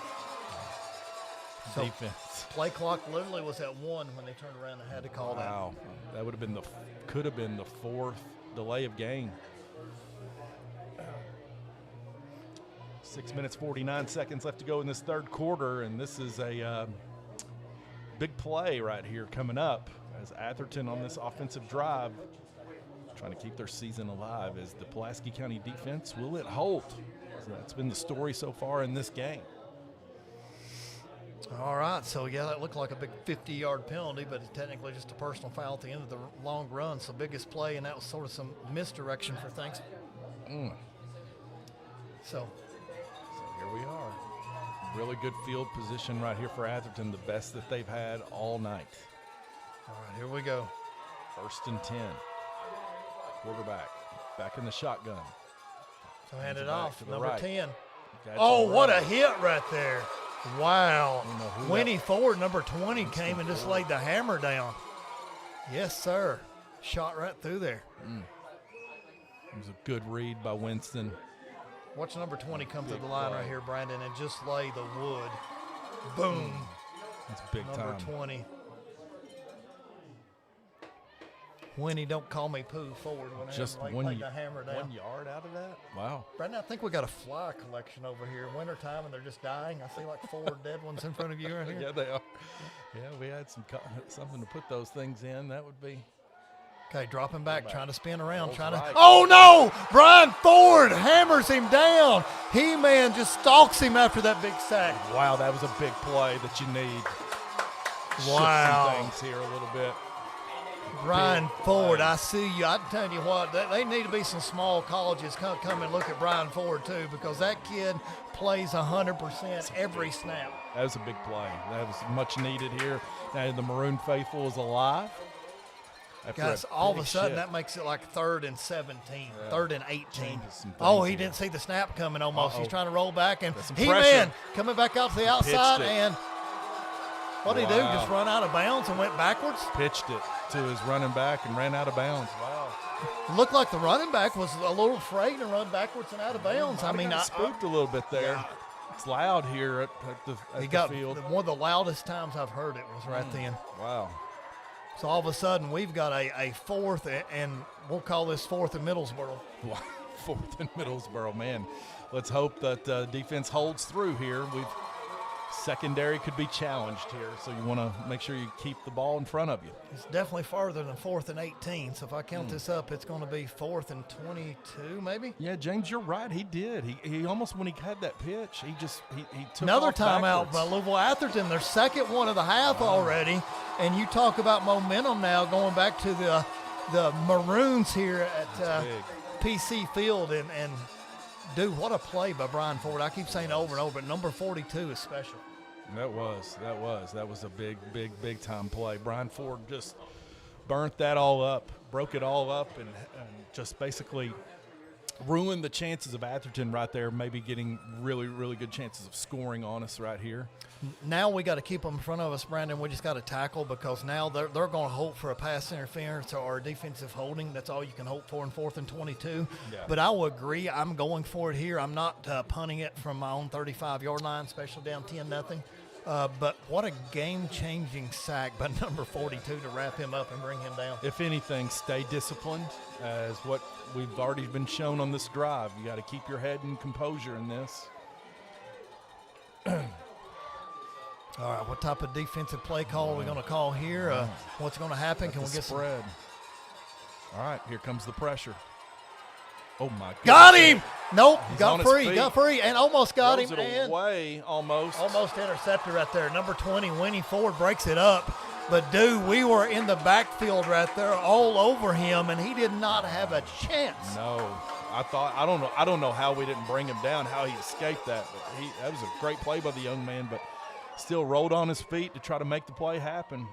So defense. Play clock literally was at 1 when they turned around and had to call that. Wow, that would have been could have been the 4th delay of game. 6 minutes, 49 seconds left to go in this third quarter, and this is a big play right here coming up as Atherton on this offensive drive trying to keep their season alive as the Pulaski County defense. Will it hold? So that's been the story so far in this game. All right, so yeah, that looked like a big 50-yard penalty, but it's technically just a personal foul at the end of the long run. So biggest play, and that was sort of some misdirection for things. So here we are. Really good field position right here for Atherton, the best that they've had all night. All right, here we go. 1st and 10. Quarterback back in the shotgun. So hand it off, number right. 10. That's What a hit right there. Wow. who Winnie Ford, number 20, came and just laid the hammer down. Yes, sir. Shot right through there. It was a good read by Winston. Watch number 20 come through the line right here, Brandon, and just lay the wood. Boom. That's big time. Number 20. Winnie, don't call me Pooh Forward when Just I laid the hammer down. 1 yard out of that? Wow. Brandon, I think we got a fly collection over here. Wintertime, and they're just dying. I see like 4 dead ones in front of you right here. Yeah, they are. Yeah, we had something to put those things in. That would be. Okay, dropping back, trying to spin around, Right. Oh, no! Brian Ford hammers him down. He-Man just stalks him after that big sack. Wow, that was a big play that you need. Wow. Shift some things here a little bit. Brian Ford, I see you. I'm telling you what, they need to be some small colleges come and look at Brian Ford, too, because that kid plays 100% every snap. That was a big play. That was much needed here. Now the Maroon faithful is alive. Guys, all of a sudden that makes it like 3rd and 17, 3rd and 18. He didn't see the snap coming almost. He's trying to roll back, and He-Man coming back out to the outside, and what did he do? Just run out of bounds and went backwards? Pitched it to his running back and ran out of bounds. Wow. It looked like the running back was a little afraid to run backwards and out of bounds. I mean, I spooked a little bit there. Yeah. It's loud here at the field. One of the loudest times I've heard it was right then. Wow. So all of a sudden, we've got a 4th, and we'll call this 4th in Middlesboro. 4th in Middlesboro, man. Let's hope that defense holds through here. Secondary could be challenged here, so you want to make sure you keep the ball in front of you. It's definitely farther than 4th and 18, so if I count this up, it's going to be 4th and 22, maybe? Yeah, James, you're right. He did. He almost, when he had that pitch, he took another off timeout backwards. by Louisville Atherton, their 2nd one of the half already, and you talk about momentum now going back to the Maroons here at PC Field, and dude, what a play by Brian Ford. I keep saying over and over, but number 42 is special. That was a big time play. Brian Ford just burnt that all up, broke it all up, and just basically ruined the chances of Atherton right there, maybe getting really good chances of scoring on us right here. Now we got to keep them in front of us, Brandon. We just got to tackle, because now they're going to hope for a pass interference or a defensive holding. That's all you can hope for in 4th and 22. Yeah. But I will agree. I'm going for it here. I'm not punting it from my own 35-yard line, especially down 10-0. But what a game-changing sack by number 42 to wrap him up and bring him down. If anything, stay disciplined, as what we've already been shown on this drive. You got to keep your head and composure in this. All right, what type of defensive play call are we going to call here? What's going to happen? Can we get spread? All right, here comes the pressure. Oh, my goodness. Got him! Nope, He's got free, and almost got him. Throws it away, almost. Almost intercepted right there. Number 20, Winnie Ford, breaks it up. But, dude, we were in the backfield right there all over him, and he did not have a chance. No. I don't know how we didn't bring him down, how he escaped that. But that was a great play by the young man, but still rolled on his feet to try to make the play happen.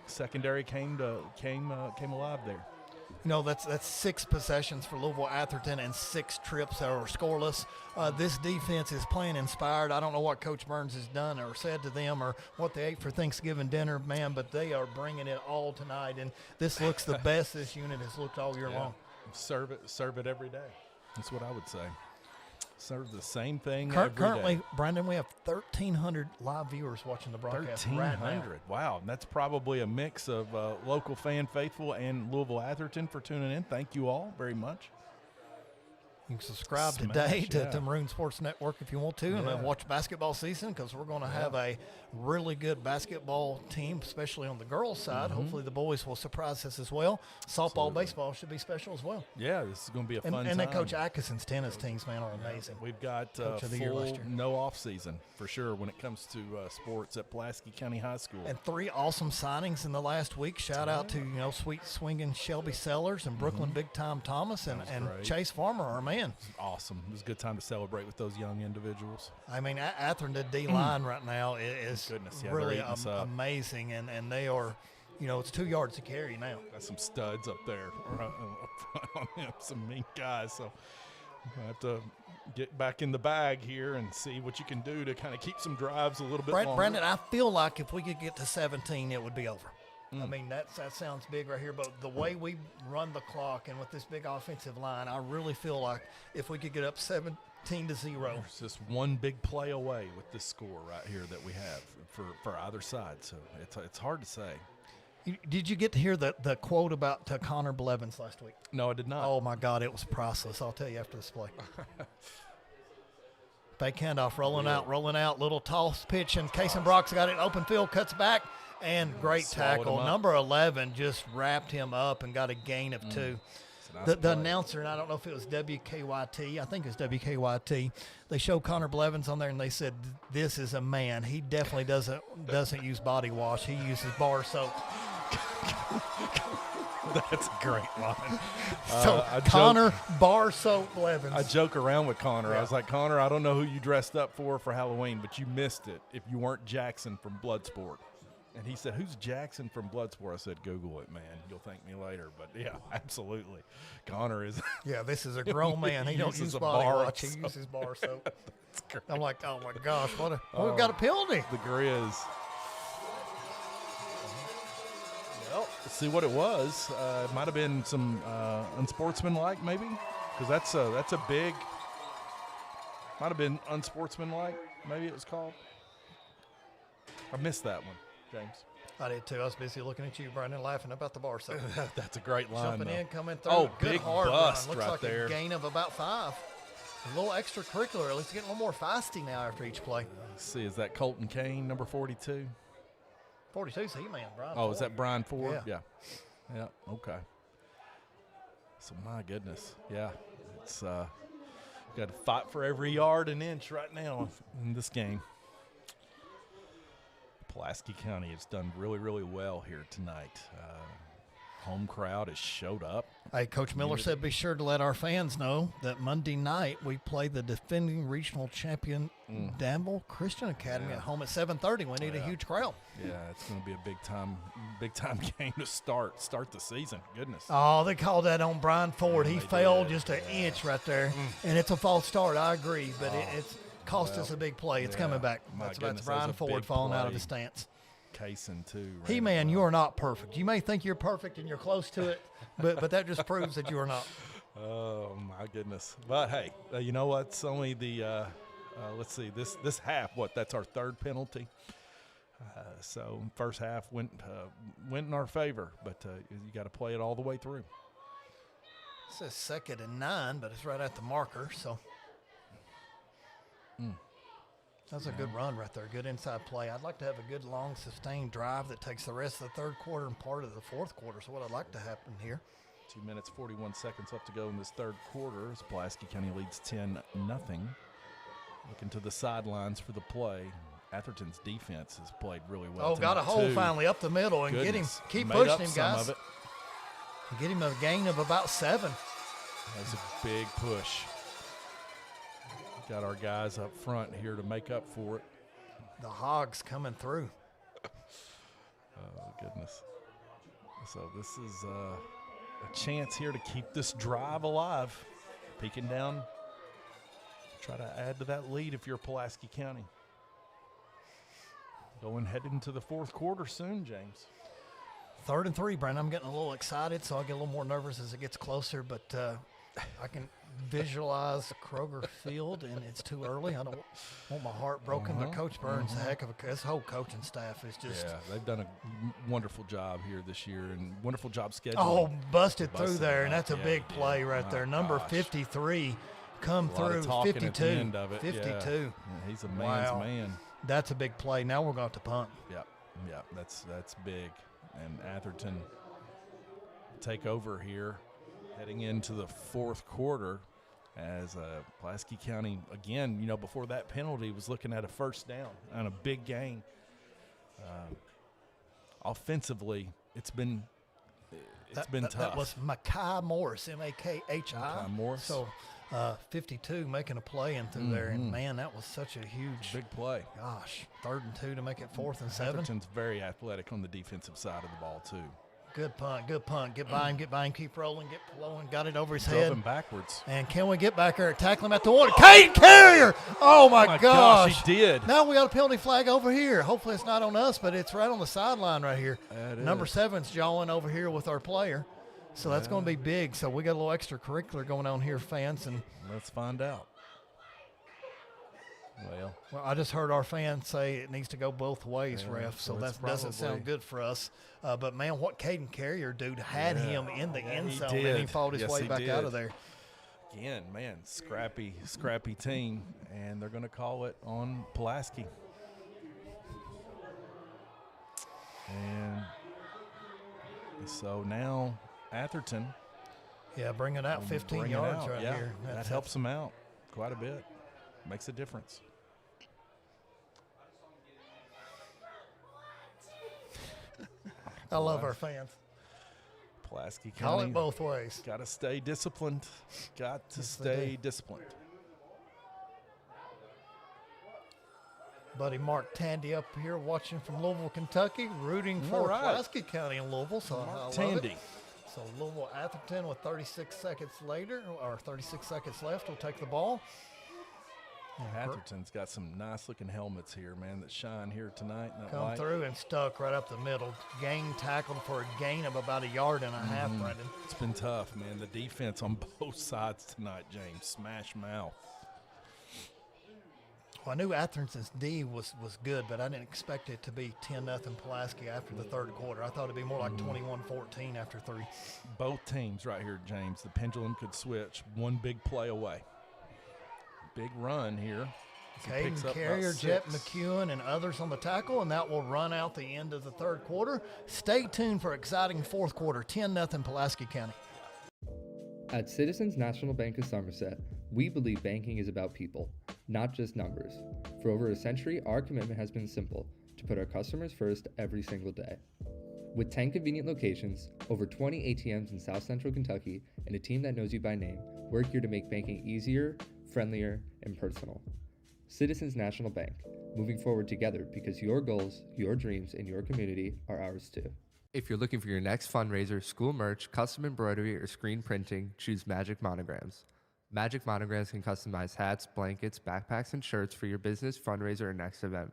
Secondary came alive there. You know, that's 6 possessions for Louisville Atherton and 6 trips that were scoreless. This defense is playing inspired. I don't know what Coach Burns has done or said to them or what they ate for Thanksgiving dinner, man, but they are bringing it all tonight. And this looks the best this unit has looked all year long. Serve it every day. That's what I would say. Serve the same thing every Currently, day. Brandon, we have 1,300 live viewers watching the broadcast right now. 1,300. Wow. And that's probably a mix of local fan faithful and Louisville Atherton for tuning in. Thank you all very much. You can subscribe today to Maroon Sports Network if you want to and watch basketball season, because we're going to have a really good basketball team, especially on the girls' side. Hopefully the boys will surprise us as well. Softball, baseball should be special as well. Yeah, this is going to be a fun time. And then Coach Atkinson's tennis teams, man, are amazing. We've got full no off season for sure when it comes to sports at Pulaski County High School. And 3 awesome signings in the last week. Shout out to sweet swinging Shelby Sellers and Brooklyn Big Time Thomas and Chase Farmer, our man. Awesome. It was a good time to celebrate with those young individuals. I mean, Atherton D-line right now is really amazing, and they are, it's 2 yards to carry now. Got some studs up there up front on them, some mean guys. So I have to get back in the bag here and see what you can do to kind of keep some drives a little bit longer. Brandon, I feel like if we could get to 17, it would be over. I mean, that sounds big right here, but the way we run the clock and with this big offensive line, I really feel like if we could get up 17-0. There's just one big play away with this score right here that we have for either side, so it's hard to say. Did you get to hear the quote about Connor Blevins last week? No, I did not. Oh, my God, it was priceless. I'll tell you after this play. Fake handoff, rolling out, little toss pitch, and Kason Brock's got it, open field, cuts back. And great tackle. Number 11 just wrapped him up and got a gain of 2. Nice the announcer, and I don't know if it was WKYT, I think it was WKYT, they showed Connor Blevins on there, and they said, this is a man. He definitely doesn't use body wash. He uses bar soap. That's a great line. So Connor bar soap Blevins. I joke around with Connor. Yeah. I was like, Connor, I don't know who you dressed up for Halloween, but you missed it if you weren't Jackson from Bloodsport. And he said, who's Jackson from Bloodsport? I said, Google it, man. You'll thank me later. But, yeah, absolutely. Connor is. Yeah, this is a grown man. He don't use body wash. He uses bar soap. I'm like, oh, my gosh. We've got a penalty. The Grizz. Well, let's see what it was. It might have been some unsportsmanlike, maybe. Because that's a big. Might have been unsportsmanlike, maybe it was called. I missed that one. James. I did too. I was busy looking at you, Brandon, laughing about the bar soap. That's a great line. Jumping though. in, coming through. Oh, good big hard bust run. Looks right like there. A gain of about 5. A little extracurricular. At least getting a little more feisty now after each play. Let's see, is that Colton Kane, number 42? 42's he-man, Brian Oh, Ford. is that Brian Ford? Yeah. Yeah, okay. So, my goodness. Yeah, it's got to fight for every yard and inch right now in this game. Pulaski County has done really, really well here tonight. Home crowd has showed up. Hey, Coach Miller said be sure to let our fans know that Monday night we play the defending regional champion Danville Christian Academy at home at 7:30. We need a huge crowd. Yeah, it's going to be a big time game to start the season. Goodness. Oh, they called that on Brian Ford. He failed just an inch right there, and it's a false start. I agree, but it's cost us a big play. It's coming back. That's Brian Ford falling out of his stance. Kaysen too. He-man, you are not perfect. You may think you're perfect and you're close to it, but that just proves that you are not. Oh my goodness! But hey, you know what? It's only the let's see this half. That's our 3rd penalty. So first half went in our favor, but you got to play it all the way through. It says 2nd and 9, but it's right at the marker, so. That's a good run right there, good inside play. I'd like to have a good, long, sustained drive that takes the rest of the third quarter and part of the fourth quarter. So what I'd like to happen here. 2 minutes, 41 seconds left to go in this third quarter as Pulaski County leads 10-0. Looking to the sidelines for the play. Atherton's defense has played really well. Oh, got a hole finally up the middle and get him. Keep pushing him, guys. Get him a gain of about 7. That's a big push. Got our guys up front here to make up for it. The Hogs coming through. Oh, goodness. So this is a chance here to keep this drive alive. Peeking down. Try to add to that lead if you're Pulaski County. Headed into the fourth quarter soon, James. 3rd and 3, Brandon. I'm getting a little excited, so I get a little more nervous as it gets closer, but I can visualize Kroger Field, and it's too early. I don't want my heart broken, but Coach Burns, a heck of this whole coaching staff is just. Yeah, they've done a wonderful job here this year, and wonderful job scheduling. Oh, busted through there, and that's a big play right there. Number 53 come through, 52. At the end of it. 52. Yeah, he's a man's man. That's a big play. Now we're going to punt. Yeah, that's big. And Atherton take over here, heading into the fourth quarter as Pulaski County, again, before that penalty was looking at a first down on a big gain. Offensively, it's been tough. That was Makai Morris, Makhi. Makai Morris. So 52 making a play in through there, and man, that was such a huge big play. Gosh, 3rd and 2 to make it 4th and 7. Atherton's very athletic on the defensive side of the ball too. Good punt. Get by him, keep rolling, get flowing, got it over his head. Drove him backwards. And can we get back there and tackle him at the water? Caden Carrier! Oh my gosh. He did. Now we got a penalty flag over here. Hopefully it's not on us, but it's right on the sideline right here. Number 7's jawing over here with our player. So that's going to be big. So we got a little extracurricular going on here, fans. And let's find out. Well, I just heard our fans say it needs to go both ways, ref. So that doesn't sound good for us. But man, what Caden Carrier dude had him in the end zone, and he fought his way back out of there. Again, man, scrappy team, and they're going to call it on Pulaski. And so now Atherton. Yeah, bringing out 15 yards right here. That helps them out quite a bit. Makes a difference. I love our fans. Pulaski County. Call it both ways. Got to stay disciplined. Got to stay disciplined. Buddy Mark Tandy up here watching from Louisville, Kentucky, rooting for Pulaski County in Louisville. So I love Tandy. it. So Louisville Atherton with 36 seconds left will take the ball. Atherton's got some nice-looking helmets here, man, that shine here tonight. Come through and stuck right up the middle. Gang tackled for a gain of about 1.5 yards, Brandon. It's been tough, man. The defense on both sides tonight, James. Smash mouth. Well, I knew Atherton's D was good, but I didn't expect it to be 10-0 Pulaski after the third quarter. I thought it'd be more like 21-14 after 3. Both teams right here, James. The pendulum could switch one big play away. Big run here. Caden Carrier, Jet McEwen, and others on the tackle, and that will run out the end of the third quarter. Stay tuned for exciting fourth quarter, 10-0 Pulaski County. At Citizens National Bank of Somerset, we believe banking is about people, not just numbers. For over a century, our commitment has been simple, to put our customers first every single day. With 10 convenient locations, over 20 ATMs in South Central Kentucky, and a team that knows you by name, we're here to make banking easier, friendlier, and personal. Citizens National Bank, moving forward together because your goals, your dreams, and your community are ours too. If you're looking for your next fundraiser, school merch, custom embroidery, or screen printing, choose Magic Monograms. Magic Monograms can customize hats, blankets, backpacks, and shirts for your business, fundraiser, or next event.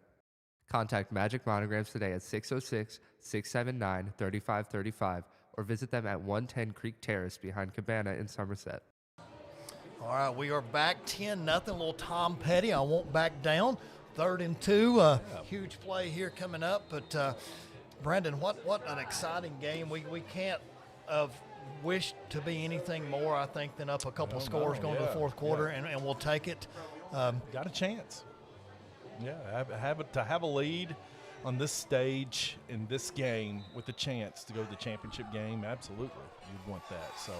Contact Magic Monograms today at 606-679-3535 or visit them at 110 Creek Terrace behind Cabana in Somerset. All right, we are back 10-0. Little Tom Petty. I won't back down. 3rd and 2. Huge play here coming up. But, Brandon, what an exciting game. We can't have wished to be anything more, I think, than up a couple scores going to the fourth quarter, and we'll take it. Got a chance. Yeah, to have a lead on this stage in this game with a chance to go to the championship game, absolutely. You'd want that. So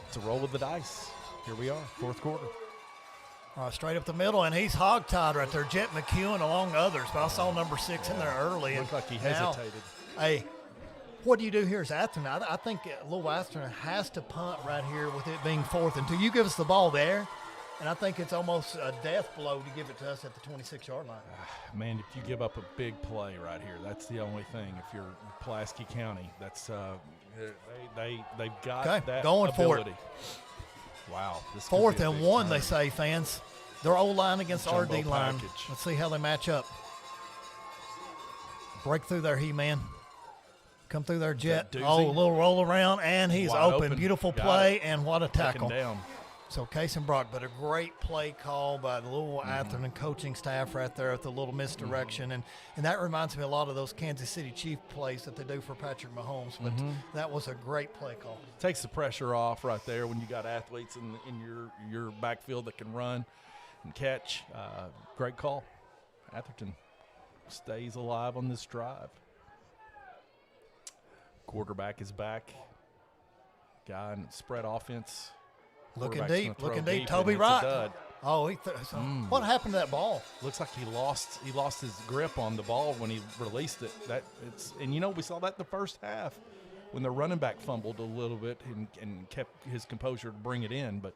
it's a roll of the dice. Here we are, fourth quarter. Straight up the middle, and he's hogtied right there. Jet McEwen along others, but I saw number 6 in there early. Looked like he hesitated. Hey, what do you do here as Atherton? I think Little Atherton has to punt right here with it being 4th and 2. You give us the ball there, and I think it's almost a death blow to give it to us at the 26-yard line. Man, if you give up a big play right here, that's the only thing. If you're Pulaski County, that's they've got that going ability. For it. Wow. This 4th and 1, they say, fans. Their O-line against our D-line. Let's see how they match up. Break through there, He-Man. Come through there, Jet. Oh, a little roll around, and he's open. Beautiful play, and what a tackle. Down. So Case and Brock, but a great play call by the Little Atherton coaching staff right there with a little misdirection. And that reminds me a lot of those Kansas City Chief plays that they do for Patrick Mahomes. But that was a great play call. Takes the pressure off right there when you got athletes in your backfield that can run and catch. Great call. Atherton stays alive on this drive. Quarterback is back. Guy in spread offense. Looking deep. Toby Wright. Oh, what happened to that ball? Looks like he lost his grip on the ball when he released it. We saw that in the first half when the running back fumbled a little bit and kept his composure to bring it in, but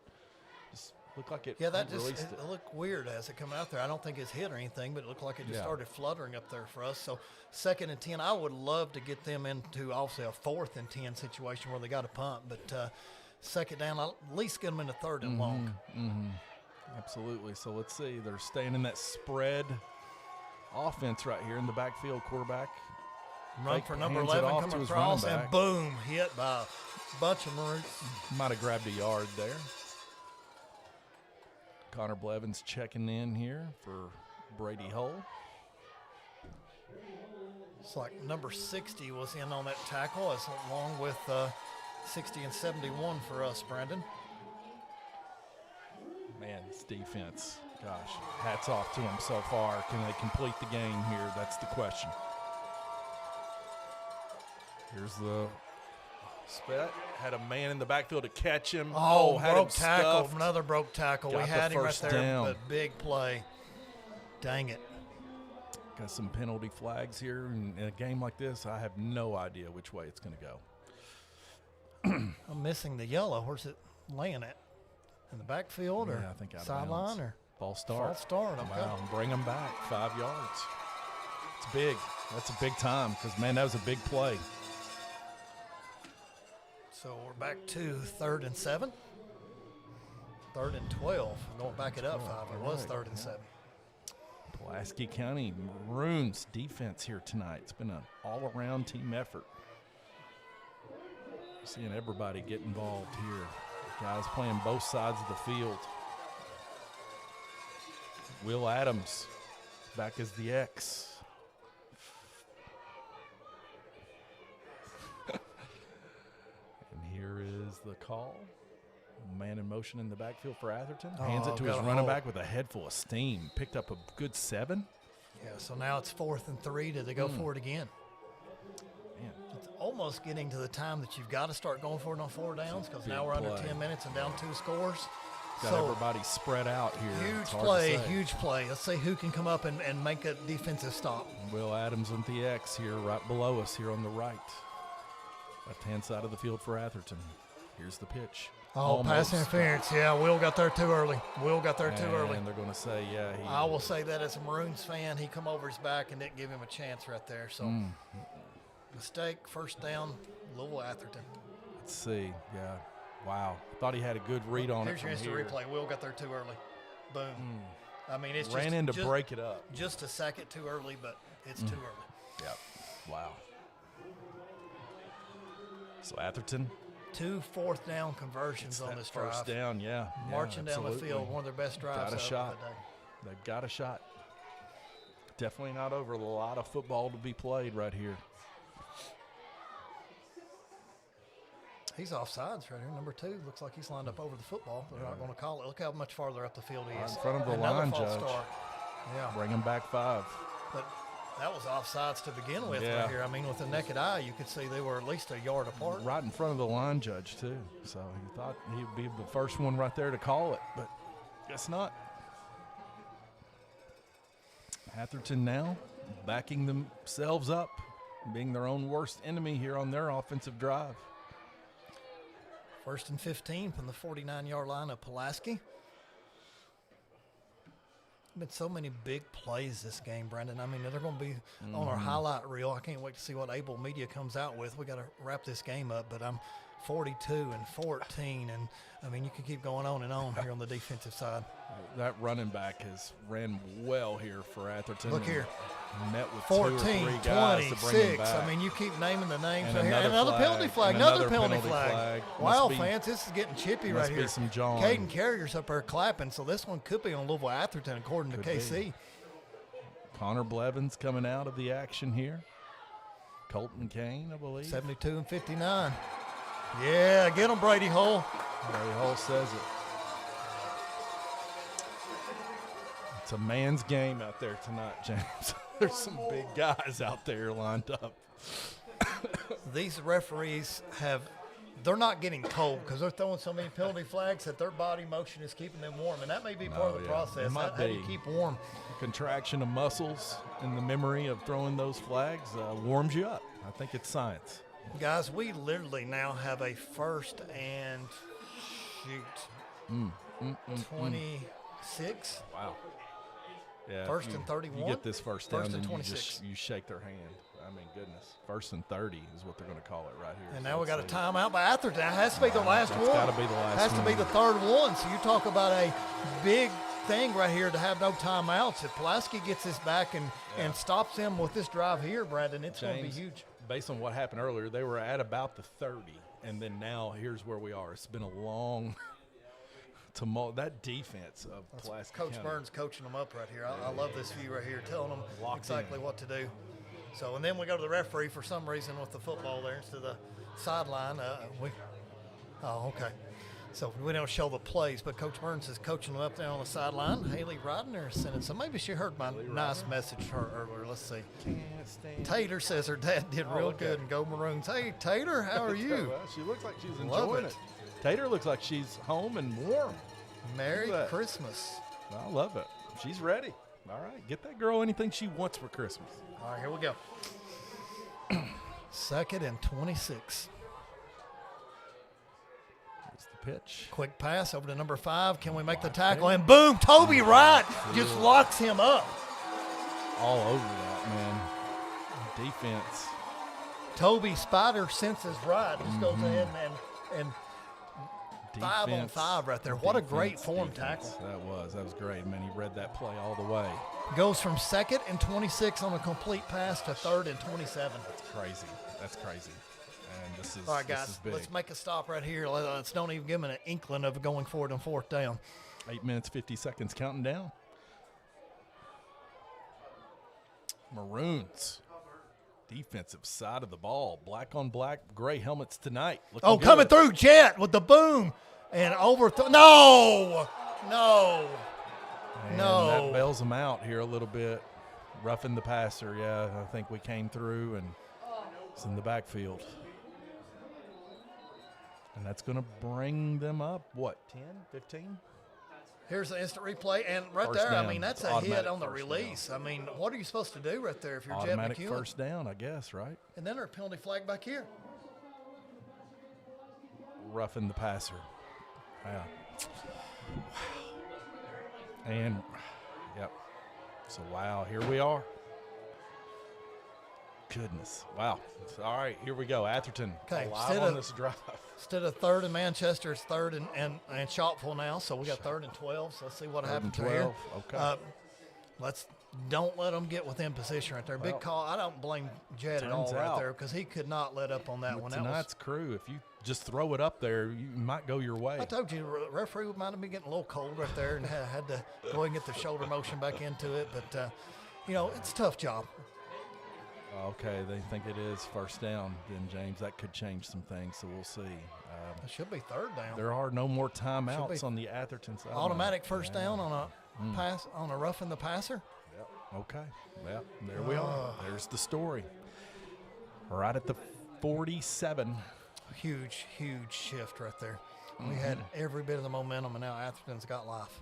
just looked like it. Yeah, that released it looked weird as it come out there. I don't think it's hit or anything, but it looked like it just started fluttering up there for us. So 2nd and 10, I would love to get them into obviously a 4th and 10 situation where they got to punt, but 2nd down, at least get them into 3rd and long. Absolutely. So let's see. They're staying in that spread offense right here in the backfield. Quarterback. Run for number 11 coming across, and boom, hit by a bunch of Maroons. Might have grabbed a yard there. Connor Blevins checking in here for Brady Hull. It's like number 60 was in on that tackle, as along with 60 and 71 for us, Brandon. Man, this defense, gosh, hats off to them so far. Can they complete the game here? That's the question. Here's the spit. Had a man in the backfield to catch him. Had broke him tackle. stuffed. Another broke tackle. Got we had the him right first there, down. but big play. Dang it. Got some penalty flags here. In a game like this, I have no idea which way it's going to go. I'm missing the yellow. Where's it laying at? In the backfield or I think sideline or false start? False start. Okay. Wow, bring them back 5 yards. It's big. That's a big time because, man, that was a big play. So we're back to 3rd and 7. 3rd and 12. I'm going to back it up 5. It was 3rd and 7. Pulaski County Maroons defense here tonight. It's been an all-around team effort. Seeing everybody get involved here. Guys playing both sides of the field. Will Adams back as the X. And here is the call. Man in motion in the backfield for Atherton. Hands it to his running back with a head full of steam. Picked up a good 7. Yeah, so now it's 4th and 3. Do they go for it again? Man. It's almost getting to the time that you've got to start going for it on 4 downs, because now we're under 10 minutes and down 2 scores. Got everybody spread out here. Huge play. Let's see who can come up and make a defensive stop. Will Adams on the X here right below us here on the right. Left-hand side of the field for Atherton. Here's the pitch. Pass interference. Yeah, Will got there too early. And they're going to say, I will say that as a Maroons fan, he come over his back and didn't give him a chance right there. So, mistake, 1st down, Louisville Atherton. Let's see. Yeah. Wow. Thought he had a good read on it. Here's your instant replay. Will got there too early. Boom. I mean, it's ran in to break it up. Just a second too early, but it's too early. Yep. Wow. So Atherton. 2 4th down conversions on this drive. First down, yeah. Marching down the field, one of their best drives. Got a shot. Of the day. They've got a shot. definitely not over. A lot of football to be played right here. He's offsides right here. Number 2 looks like he's lined up over the football. They're not going to call it. Look how much farther up the field he is. In front of the Another line false judge. start. Yeah. Bring him back 5. But that was offsides to begin with Yeah. right here. I mean, with the naked eye, you could see they were at least a yard apart. Right in front of the line judge, too. So he thought he'd be the first one right there to call it, but guess not. Atherton now backing themselves up, being their own worst enemy here on their offensive drive. 1st and 15 from the 49-yard line of Pulaski. Been so many big plays this game, Brandon. I mean, they're going to be on our highlight reel. I can't wait to see what Able Media comes out with. We got to wrap this game up, but I'm 42 and 14, and I mean, you can keep going on and on here on the defensive side. That running back has ran well here for Atherton. Look here. Met with 14, 2 or 3 guys to bring him 26. back. I mean, you keep naming the names And right here. another Another flag, penalty flag. and Another another penalty penalty flag. flag. Wow, Must be- fans, this is getting chippy must right be here. some John. Caden Carrier's up there clapping, so this one could be on Louisville Atherton, according Could to KC. be. Connor Blevins coming out of the action here. Colton Kane, I believe. 72 and 59. Yeah, get him, Brady Hull. Brady Hull says it. It's a man's game out there tonight, James. There's some big guys out there lined up. These referees they're not getting cold because they're throwing so many penalty flags that their body motion is keeping them warm, and that may be part of the process. It might How do you be. keep warm? Contraction of muscles in the memory of throwing those flags warms you up. I think it's science. Guys, we literally now have a 1st and 26. Wow. Yeah. 1st if and 31. You get this first down, 1st and then 26. you shake their hand. I mean, goodness. 1st and 30 is what they're going to call it right here. And So now we it's got a like- timeout by Atherton. That has to be the last That's one. gotta be the last Has to be one. the 3rd one. So you talk about a big thing right here to have no timeouts. If Pulaski gets this back and stops them with this drive here, Brandon, it's going to be James, huge. Based on what happened earlier, they were at about the 30, and then now here's where we are. It's been a long tumult. That defense of Pulaski Coach County. Burns coaching them up right here. I love this view right here, telling them Locked exactly in. what to do. So, and then we go to the referee for some reason with the football there instead of the sideline. Okay. So we don't show the plays, but Coach Burns is coaching them up there on the sideline. Haley Rodner is sending, so maybe she heard my nice message to her earlier. Let's see. Tater says her dad did real good and go Maroons. Hey, Tater, how are you? Well, she looks like she's Love enjoying it. it. Tater looks like she's home and warm. Merry Look at that. Christmas. I love it. She's ready. All right, get that girl anything she wants for Christmas. All right, here we go. 2nd and 26. That's the pitch. Quick pass over to number 5. Can we make the tackle? And boom, Toby Wright just locks him up. All over that, man. Defense. Toby Spider senses right. Just goes ahead and 5 on Defense, 5 right there. What a great defense, form defense. tackle. That was great, man. He read that play all the way. Goes from 2nd and 26 on a complete pass to 3rd and 27. That's crazy. That's crazy. And this is All right, this guys, is big. let's make a stop right here. Let's don't even give them an inkling of going forward on 4th down. 8 minutes, 50 seconds counting down. Maroons. Defensive side of the ball. Black on black, gray helmets tonight. Looking good. Coming through, Jet with the boom and overthrow. No. And that bails them out here a little bit. Roughing the passer, yeah. I think we came through and it's in the backfield. And that's going to bring them up, what, 10, 15? Here's the instant replay, and right First there, down. I mean, that's It's a hit automatic on the first release. I mean, what are you supposed to do right there if you're Automatic Jet McEwen? first down, I guess, right? And then there's a penalty flag back here. Roughing the passer. Wow. And, yep. So, wow, here we are. Goodness. Wow. All right, here we go. Atherton Okay, alive on this drive. Instead of 3rd in Manchester, it's 3rd and Shopville now. So we got 3rd and 12. So let's see what 3rd happens and here. 12, okay. Don't let them get within position right there. Big Well, call. I don't blame Jed at all turns right out, there because he could not let up on that With one. tonight's crew, if you just throw it up there, you might go your way. I told you, referee might have been getting a little cold right there and had to go ahead and get the shoulder motion back into it. But it's a tough job. Okay, they think it is first down. Then, James, that could change some things, so we'll see. It should be third down. There are no more timeouts on the Atherton side. Automatic first down on a pass, on a roughing the passer. Yep. Okay. Yep. There we are. There's the story. Right at the 47. Huge shift right there. We had every bit of the momentum, and now Atherton's got life.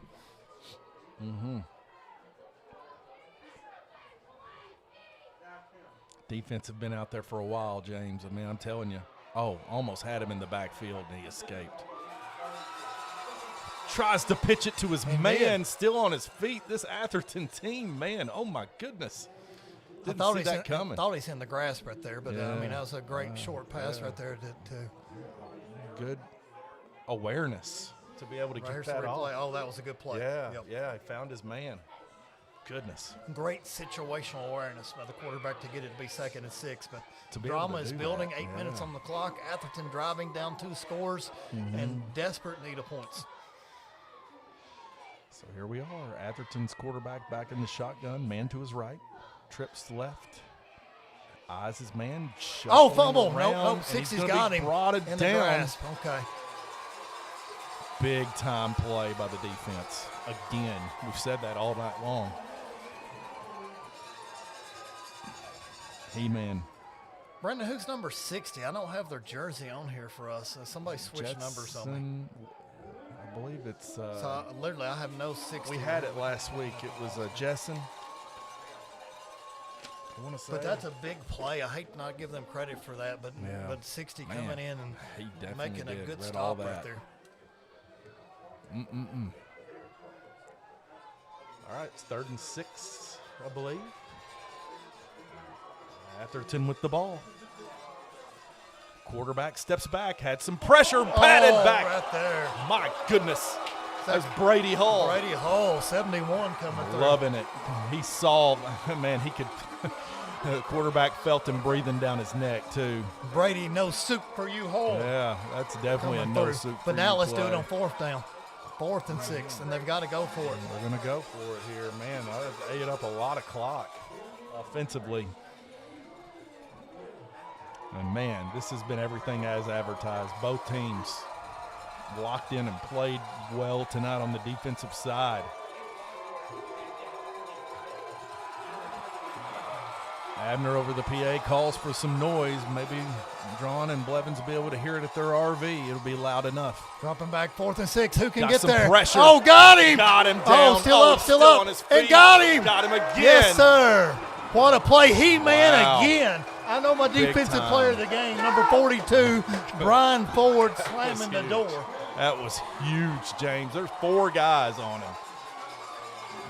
Defense have been out there for a while, James. I mean, I'm telling you. Oh, almost had him in the backfield, and he escaped. Tries to pitch it to his man, still on his feet. This Atherton team, man, oh my goodness. Didn't see that coming. I thought he's in the grasp right there, but I mean, that was a great short pass right there. Good awareness to be able to get that off. Oh, that was a good play. Yeah, he found his man. Goodness. Great situational awareness by the quarterback to get it to be 2nd and 6. But to be drama able to is do building. that. 8 minutes on the clock. Atherton driving down 2 scores and desperate need of points. So here we are. Atherton's quarterback back in the shotgun. Man to his right. Trips left. Eyes his man. Fumble. Nope. 60's got him. Brought it in down. The grasp. Okay. Big time play by the defense. Again, we've said that all night long. He-Man. Brendan, who's number 60? I don't have their jersey on here for us. Somebody switched numbers on me. I believe it's. So literally, I have no 60. We had it last week. It was Jessen. I want to say. But that's a big play. I hate to not give them credit for that, but 60 coming in and making a good stop right there. All right, it's 3rd and 6, I believe. Atherton with the ball. Quarterback steps back, had some pressure, patted back. Right there. My goodness. That's Brady Hall. Brady Hall, 71 coming through. Loving it. He saw, man, he could. The quarterback felt him breathing down his neck, too. Brady, no soup for you, Hall. Yeah, that's definitely a no soup for But now let's play. do it on 4th down. 4th and 6, and they've got to go for it. They're going to go for it here. Man, I ate up a lot of clock offensively. And, man, this has been everything as advertised. Both teams locked in and played well tonight on the defensive side. Abner over the PA calls for some noise. Maybe Drawn and Blevins will be able to hear it at their RV. It'll be loud enough. Dropping back 4th and 6. Who can Got get some there? Pressure. Oh, got him. Got him down. Oh, still up. on his feet. And got him. Got him again. Yes, sir. What a play. He-Man again. I know my Big defensive time. player of the game, number 42, Brian Ford, slamming the door. That was huge, James. There's 4 guys on him.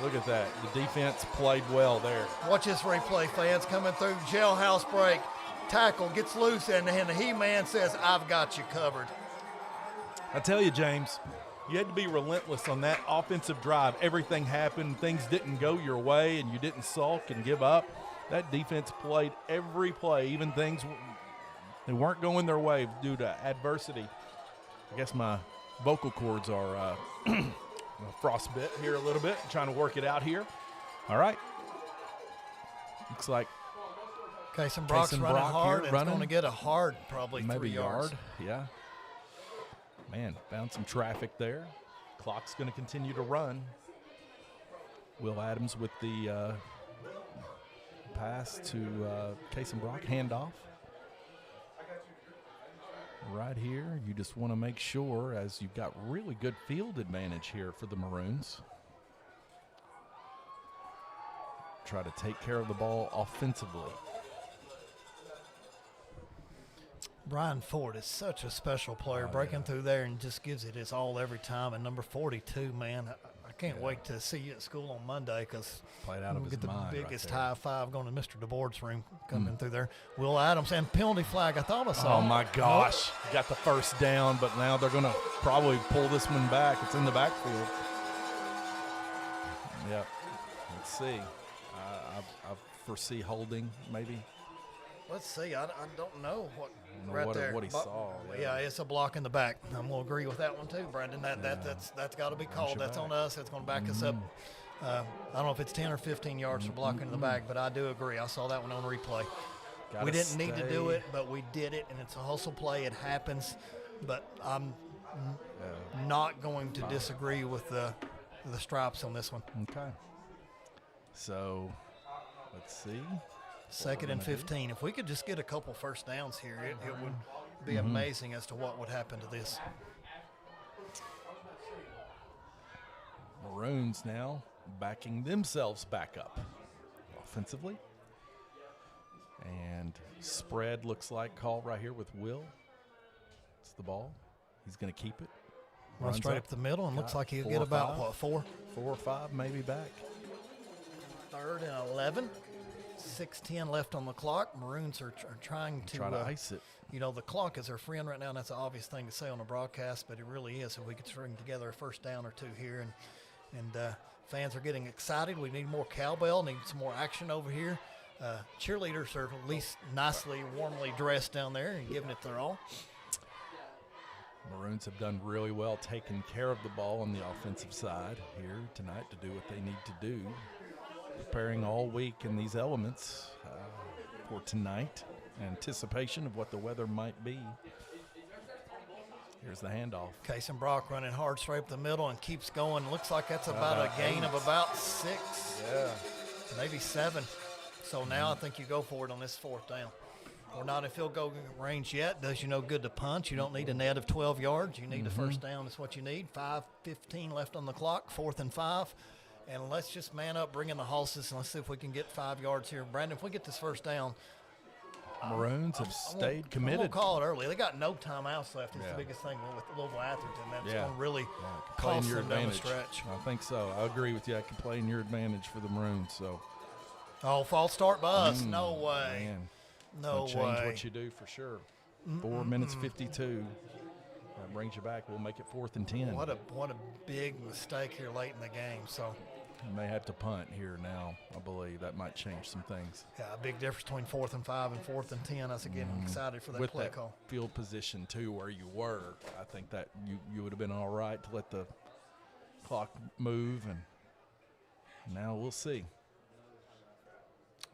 Look at that. The defense played well there. Watch this replay, fans, coming through. Jailhouse break. Tackle gets loose, and the He-Man says, I've got you covered. I tell you, James, you had to be relentless on that offensive drive. Everything happened. Things didn't go your way, and you didn't sulk and give up. That defense played every play, even things that weren't going their way due to adversity. I guess my vocal cords are frostbit here a little bit. I'm trying to work it out here. All right. Looks like Kason Brock's running hard, and it's going to get a hard probably maybe 3 yards. Yeah. Man, found some traffic there. Clock's going to continue to run. Will Adams with the pass to Kason Brock, handoff. Right here, you just want to make sure, as you've got really good field advantage here for the Maroons. Try to take care of the ball offensively. Brian Ford is such a special player, breaking through there and just gives it his all every time. And number 42, man, I can't wait to see you at school on Monday because played out of his get the mind biggest right high five going to Mr. DeBoard's room coming through there. Will Adams and penalty flag. I thought I saw. Oh my gosh! Got the first down, but now they're going to probably pull this one back. It's in the backfield. Yep. Let's see. I foresee holding maybe. Let's see. I don't know what there. What he saw. Yeah, it's a block in the back. I'm going to agree with that one too, Brandon. That's got to be called. That's on us. It's going to back us up I don't know if it's 10 or 15 yards for blocking in the bag, but I do agree. I saw that one on replay. We didn't need to do it, but we did it, and it's a hustle play. It happens, but I'm not going to disagree with the stripes on this one. Okay. So, let's see. 2nd and 15. If we could just get a couple first downs here, it would be amazing as to what would happen to this. Maroons now backing themselves back up offensively. And spread looks like call right here with Will. It's the ball. He's going to keep it. Run straight up the middle, and looks like he'll get about, what, 4? 4 or 5 maybe back. 3rd and 11. 6:10 left on the clock. Maroons are trying to ice it. You know, the clock is our friend right now, and that's an obvious thing to say on the broadcast, but it really is. If we could string together a first down or 2 here, and fans are getting excited. We need more cowbell, need some more action over here. Cheerleaders are at least nicely, warmly dressed down there and giving it their all. Maroons have done really well taking care of the ball on the offensive side here tonight to do what they need to do. Preparing all week in these elements for tonight. Anticipation of what the weather might be. Here's the handoff. Case and Brock running hard straight up the middle and keeps going. Looks like that's about a gain of about 6. Yeah. Maybe 7. So now I think you go for it on this 4th down. We're not in field goal range yet. Does you no good to punch. You don't need a net of 12 yards. You need a first down. That's what you need. 5:15 left on the clock. 4th and 5. And let's just man up, bring in the horses, and let's see if we can get 5 yards here. Brandon, if we get this first down. Maroons have stayed committed. I won't call it early. They got no timeouts left. It's the biggest thing with Louisville Atherton. That's going to really cost them down the stretch. I think so. I agree with you. I can play in your advantage for the Maroons. So. Oh, false start by us. No way. Man. No way. Change what you do for sure. 4 minutes 52. That brings you back. We'll make it 4th and 10. What a big mistake here late in the game. So you may have to punt here now. I believe that might change some things. Yeah, a big difference between 4th and 5 and 4th and 10. I was getting excited for that with play that call. Field position too, where you were. I think that you would have been all right to let the clock move, and now we'll see.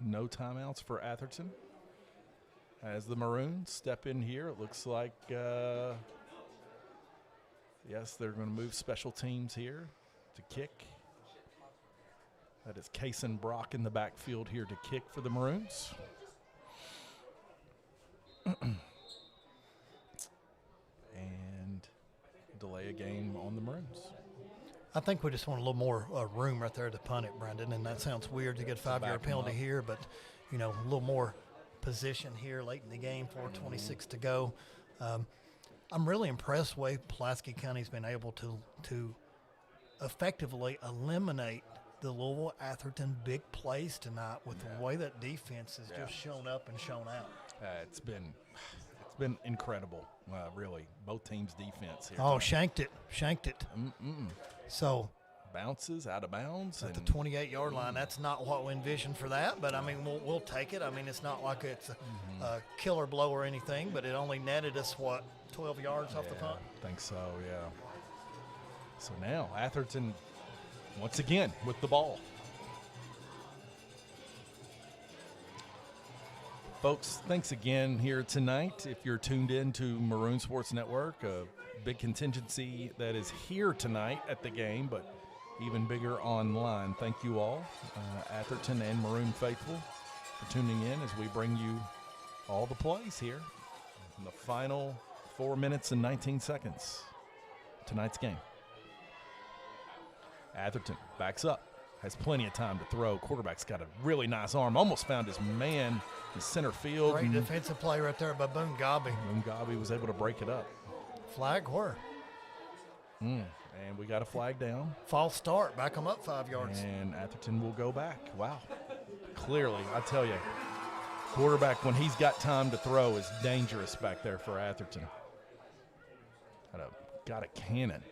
No timeouts for Atherton. As the Maroons step in here, it looks like, yes, they're going to move special teams here to kick. That is Case and Brock in the backfield here to kick for the Maroons. And delay a game on the Maroons. I think we just want a little more room right there to punt it, Brendan, and that sounds weird to get a 5-yard penalty here, but, you know, a little more position here late in the game, 4:26 to go. I'm really impressed way Pulaski County's been able to effectively eliminate the Louisville Atherton big plays tonight with the way that defense has just shown up and shown out. It's been incredible, really. Both teams' defense here. Oh, shanked it. So bounces out of bounds at the 28-yard line. That's not what we envisioned for that, but I mean we'll take it. I mean it's not like it's a killer blow or anything, but it only netted us 12 yards off the punt. I think so, yeah. So now Atherton once again with the ball. Folks, thanks again here tonight. If you're tuned in to Maroon Sports Network, a big contingency that is here tonight at the game, but even bigger online. Thank you all, Atherton and Maroon faithful, for tuning in as we bring you all the plays here in the final 4 minutes and 19 seconds. Tonight's game. Atherton backs up, has plenty of time to throw. Quarterback's got a really nice arm. Almost found his man in center field. Great defensive play right there by Boone Gobby. Boone Gobby was able to break it up. Flag where? And we got a flag down. False start. Back them up 5 yards. And Atherton will go back. Wow. Clearly, I tell you, quarterback, when he's got time to throw, is dangerous back there for Atherton. Got a cannon.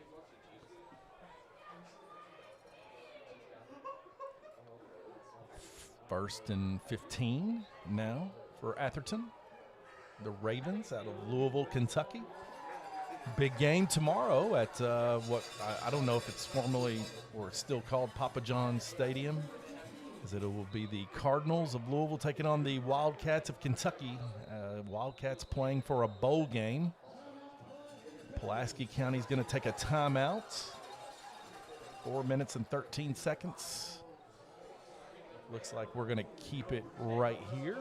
First and 15 now for Atherton. The Ravens out of Louisville, Kentucky. Big game tomorrow at I don't know if it's formerly or still called Papa John's Stadium, as it will be the Cardinals of Louisville taking on the Wildcats of Kentucky. Wildcats playing for a bowl game. Pulaski County is going to take a timeout. 4 minutes and 13 seconds. Looks like we're going to keep it right here.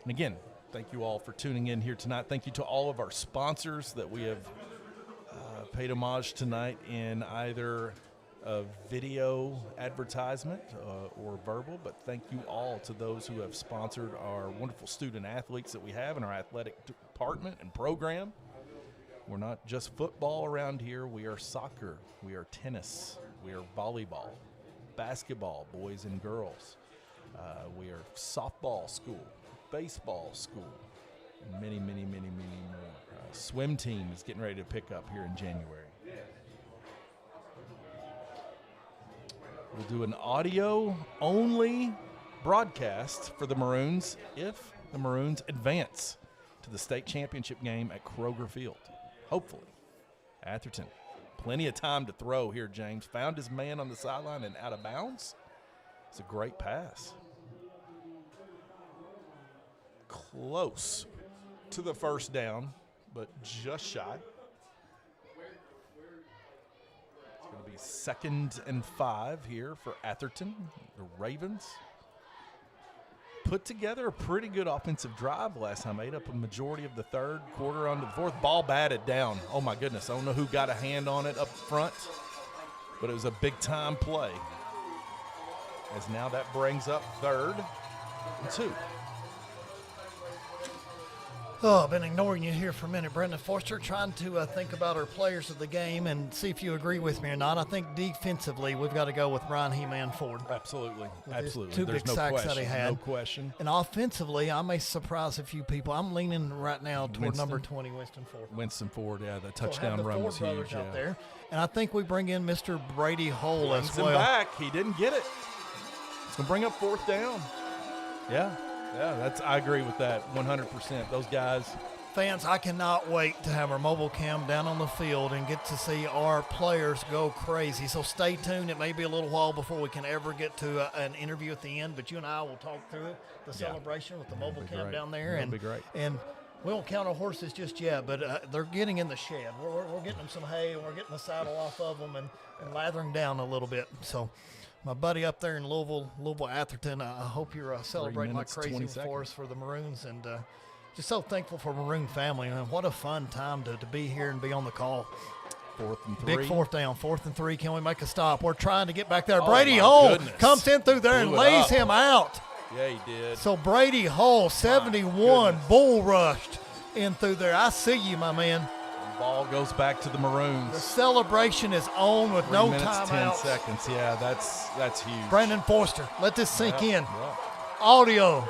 And again, thank you all for tuning in here tonight. Thank you to all of our sponsors that we have paid homage tonight in either a video advertisement or verbal. But thank you all to those who have sponsored our wonderful student athletes that we have in our athletic department and program. We're not just football around here. We are soccer. We are tennis. We are volleyball, basketball, boys and girls. We are softball school, baseball school, and many, many, many, many more. Swim team is getting ready to pick up here in January. We'll do an audio-only broadcast for the Maroons if the Maroons advance to the state championship game at Kroger Field. Hopefully. Atherton, plenty of time to throw here, James. Found his man on the sideline and out of bounds. It's a great pass. Close to the first down, but just shy. It's going to be 2nd and 5 here for Atherton, the Ravens. Put together a pretty good offensive drive last time. Ate up a majority of the third quarter onto the fourth. Ball batted down. Oh, my goodness. I don't know who got a hand on it up front, but it was a big-time play. As now that brings up 3rd and 2. Oh, I've been ignoring you here for a minute, Brendan Forster, trying to think about our players of the game and see if you agree with me or not. I think defensively we've got to go with Ryan He-Man Ford. Absolutely. With Absolutely. Two There's big no sacks question. that he had. No question. And offensively, I may surprise a few people. I'm leaning right now toward number 20, Winston Ford. Winston Ford, yeah, the So touchdown have the run Ford was huge. brothers out Yeah. there. And I think we bring in Mr. Brady Hole Brings as him well. back. He didn't get it. It's going to bring up 4th down. Yeah, I agree with that 100%. Those guys. Fans, I cannot wait to have our mobile cam down on the field and get to see our players go crazy. So stay tuned. It may be a little while before we can ever get to an interview at the end, but you and I will talk through the celebration with the mobile cam down there. That'll be great. And we won't count our horses just yet, but they're getting in the shed. We're getting them some hay, and we're getting the saddle off of them and lathering down a little bit. So my buddy up there in Louisville Atherton, I hope you're celebrating like crazy for us for the Maroons, and just so thankful for Maroon family. And what a fun time to be here and be on the call. 4th and 3. Big 4th down, 4th and 3. Can we make a stop? We're trying to get back there. Oh, Brady my Hole goodness. comes in through there and Blew it lays up. him out. Yeah, he did. So Brady Hole, 71, bull rushed in through there. I see you, my man. The ball goes back to the Maroons. The celebration is on with 3 no minutes, 10 timeouts. seconds. Yeah, that's huge. Brandon Forster, let this sink in. Yeah. Audio,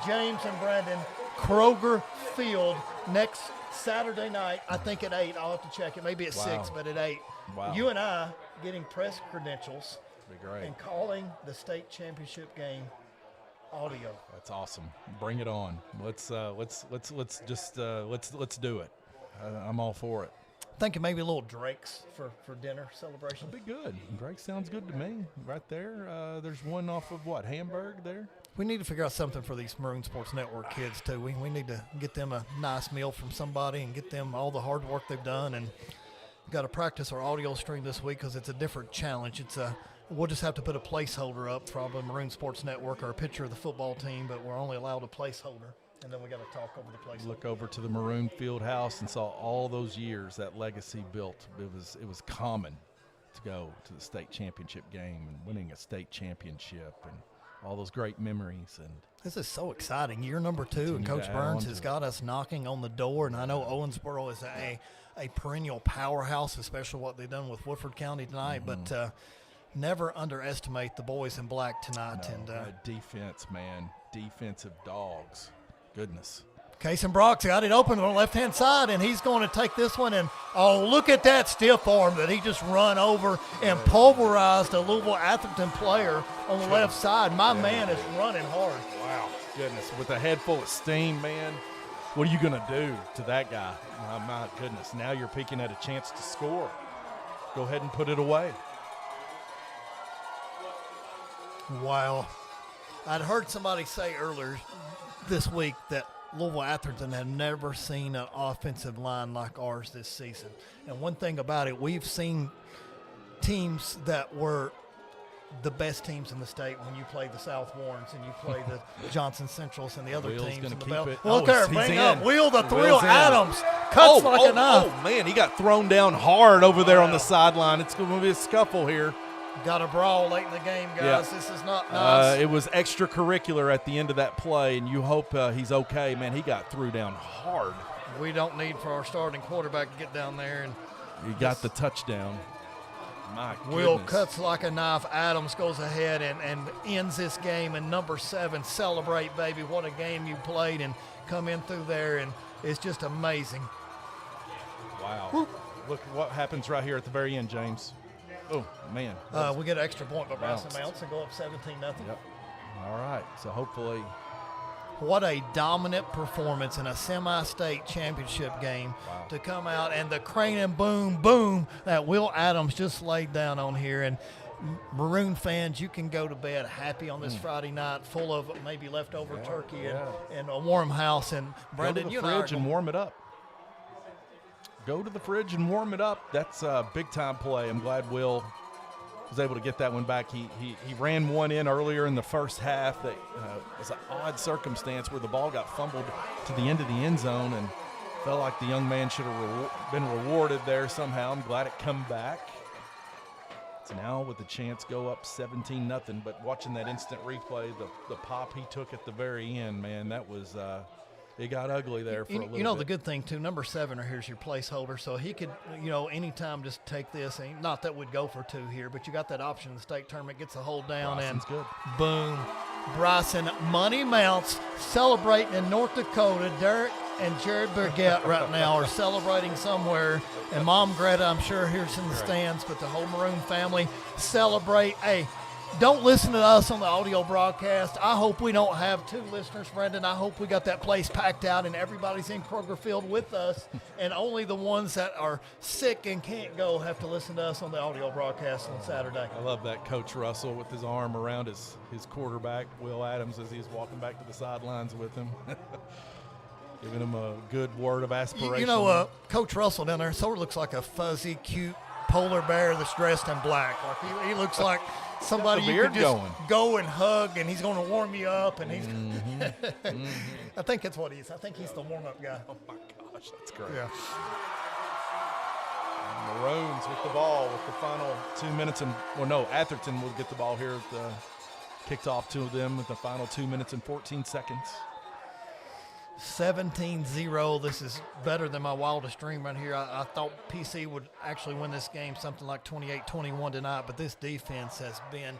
James and Brandon, Kroger Field next Saturday night, I think at 8. I'll have to check it. Maybe at 6, but at 8. Wow. You and I getting press credentials Be great. and calling the state championship game audio. That's awesome. Bring it on. Let's do it. I'm all for it. Thinking maybe a little Drake's for dinner celebration. That'd be good. Drake sounds good to me. Right there. There's one off of what, Hamburg there? We need to figure out something for these Maroon Sports Network kids too. We need to get them a nice meal from somebody and get them all the hard work they've done. And we've got to practice our audio stream this week because it's a different challenge. We'll just have to put a placeholder up, probably Maroon Sports Network, or a picture of the football team, but we're only allowed a placeholder. And then we got to talk over the placeholder. Look over to the Maroon Field House and saw all those years that legacy built. It was common to go to the state championship game and winning a state championship and all those great memories. And this is so exciting. Year number 2, and Continue Coach to add Burns on has to got us knocking on the door. And I know Owensboro is a perennial powerhouse, especially what they've done with Woodford County tonight. But never underestimate the boys in black tonight. Defense, man. Defensive dogs. Goodness. Kason Brock's got it open on the left-hand side, and he's going to take this one. And, look at that stiff arm that he just run over and pulverized a Louisville Atherton player on the left side. My man is running hard. Wow. Goodness. With a head full of steam, man. what are you going to do to that guy? My goodness, now you're peeking at a chance to score. Go ahead and put it away. Wow. I'd heard somebody say earlier this week that Louisville Atherton had never seen an offensive line like ours this season. And one thing about it, we've seen teams that were the best teams in the state when you play the South Warrens and you play the Johnson Centrals and the other Will's teams. gonna in the keep bell. it. Look Oh, there, he's bring in. up. Will the thrill Will's in. Adams cuts like a knife. Oh, man, he got thrown down hard over there on the sideline. It's going to be a scuffle here. Got a brawl late in the game, guys. Yeah. This is not nice. It was extracurricular at the end of that play, and you hope he's okay. Man, he got threw down hard. We don't need for our starting quarterback to get down there. And He got the touchdown. My Will goodness. cuts like a knife. Adams goes ahead and ends this game. And number 7, celebrate, baby. What a game you played and come in through there. And it's just amazing. Wow. Look what happens right here at the very end, James. Oh, man. We get an extra point by Bryson Bounced. Mounts and go up 17-0. Yep. All right. So hopefully. What a dominant performance in a semi-state championship game to come out and the crane and boom that Will Adams just laid down on here. And Maroon fans, you can go to bed happy on this Friday night, full of maybe leftover turkey and a warm house. And Brendan, go to you the and I fridge and warm it up. Go to the fridge and warm it up. That's a big-time play. I'm glad Will was able to get that one back. He ran one in earlier in the first half that was an odd circumstance where the ball got fumbled to the end of the end zone and felt like the young man should have been rewarded there somehow. I'm glad it come back. It's now with the chance go up 17-0. But watching that instant replay, the pop he took at the very end, man, that was it got ugly there for a little bit. You know, the good thing, too, number 7 here's your placeholder, so he could, anytime just take this. And not that we'd go for 2 here, but you got that option in the state tournament, gets a hold down, Bryson's and good. Boom. Bryson Money Mounts celebrating in North Dakota. Derek and Jared Burgett right now are celebrating somewhere, and Mom Greta, I'm sure, here's in the stands, but the whole Maroon family celebrate. Hey, don't listen to us on the audio broadcast. I hope we don't have 2 listeners, Brendan. I hope we got that place packed out and everybody's in Kroger Field with us, and only the ones that are sick and can't go have to listen to us on the audio broadcast on Saturday. I love that Coach Russell with his arm around his quarterback, Will Adams, as he's walking back to the sidelines with him. Giving him a good word of aspiration. Coach Russell down there sort of looks like a fuzzy, cute polar bear that's dressed in black. Like he looks like somebody you could just go and hug, and he's going to warm you up. And he's, I think that's what he is. I think he's the warm-up guy. Oh my gosh, that's great. Yeah. Maroons with the ball with the final 2 minutes Atherton will get the ball here. Kicked off to them with the final 2 minutes and 14 seconds. 17-0. This is better than my wildest dream right here. I thought PC would actually win this game something like 28-21 tonight, but this defense has been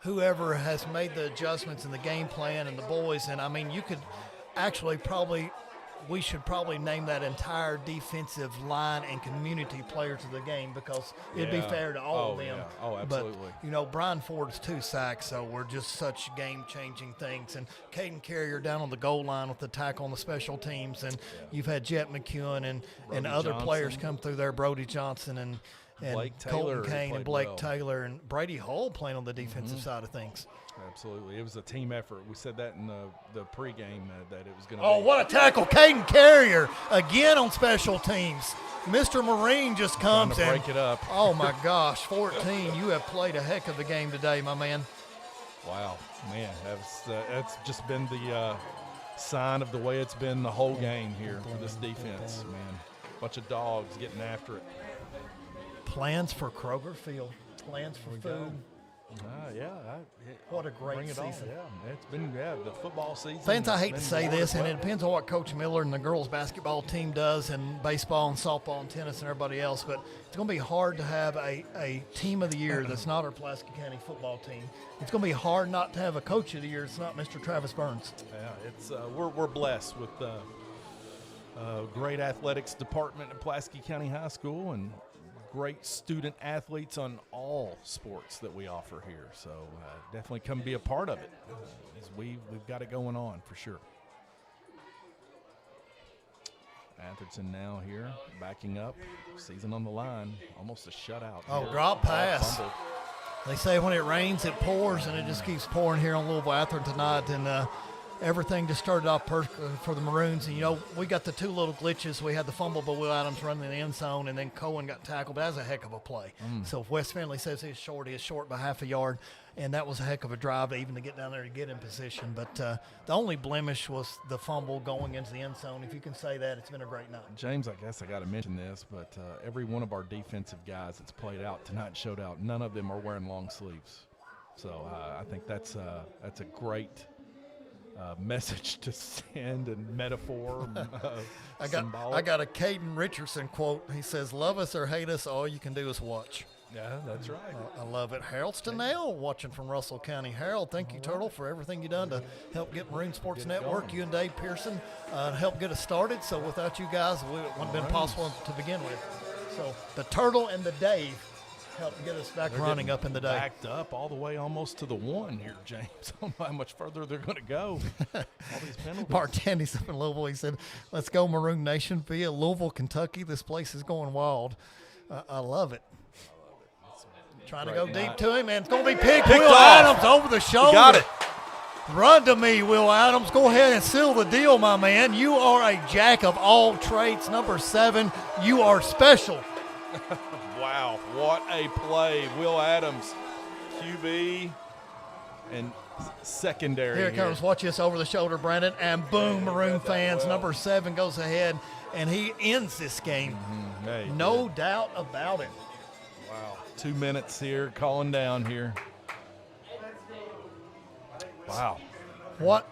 whoever has made the adjustments in the game plan and the boys. And, I mean, you could actually we should probably name that entire defensive line and community players of the game because it'd be fair to all of them. Yeah. Oh, absolutely. But, Brian Ford's 2 sacks, so we're just such game-changing things. And Caden Carrier down on the goal line with the tackle on the special teams. And you've had Jet McEwen and other Johnson. Players come through there, Brody Johnson and Blake Taylor Colton Kane and played Blake well. Taylor and Brady Hull playing on the defensive side of things. Absolutely. It was a team effort. We said that in the pregame that it was going to be. Oh, what a tackle. Caden Carrier again on special teams. Mr. Marine just comes to break it up. Oh, my gosh. 14. You have played a heck of a game today, my man. Wow. Man, that's just been the sign of the way it's been the whole game here for this defense, man. Bunch of dogs getting after it. Plans for Kroger Field. Plans for food. What a great season. Yeah, it's been the football season. Fans, I hate to say this, and it depends on what Coach Miller and the girls basketball team does, and baseball and softball and tennis and everybody else, but it's going to be hard to have a team of the year that's not our Pulaski County football team. It's going to be hard not to have a coach of the year that's not Mr. Travis Burns. Yeah, it's we're blessed with great athletics department at Pulaski County High School and great student athletes on all sports that we offer here. So definitely come be a part of it. We've got it going on for sure. Atherton now here, backing up, season on the line, almost a shutout. Oh, here. drop pass. Fumbled. They say when it rains, it pours, and it just keeps pouring here on Louisville Atherton tonight. And everything just started off for the Maroons. And, you know, we got the two little glitches. We had the fumble by Will Adams running in the end zone, and then Cohen got tackled. That was a heck of a play. So if West Findlay says he's short, he is short by half a yard. And that was a heck of a drive even to get down there to get in position. But the only blemish was the fumble going into the end zone. If you can say that, it's been a great night. James, I guess I got to mention this, but every one of our defensive guys that's played out tonight showed out. None of them are wearing long sleeves. So I think that's a great message to send and metaphor. I got a Caden Richardson quote. He says, "Love us or hate us, all you can do is watch." Yeah, that's right. I love it. Harold Stenell watching from Russell County. Harold, thank you, Turtle, for everything you've done to help get Maroon Sports Network. You and Dave Pearson helped get us started. So without you guys, it wouldn't have been possible to begin with. So the Turtle and the Dave helped get us back running up in the day. Backed up all the way almost to the one here, James. I don't know how much further they're going to go. All these penalties. Martinez up in Louisville, he said, "Let's go Maroon Nation via Louisville, Kentucky. This place is going wild." I love it. Trying to go deep to him, and it's going to be picked. Will Adams over the shoulder. Got it. Run to me, Will Adams. Go ahead and seal the deal, my man. You are a jack of all trades. Number 7, you are special. Wow, what a play. Will Adams, QB, and secondary. Here it comes. Watch this over the shoulder, Brandon. And boom, Maroon fans. Number 7 goes ahead, and he ends this game. No doubt about it. Wow. 2 minutes here, calling down here. Wow. What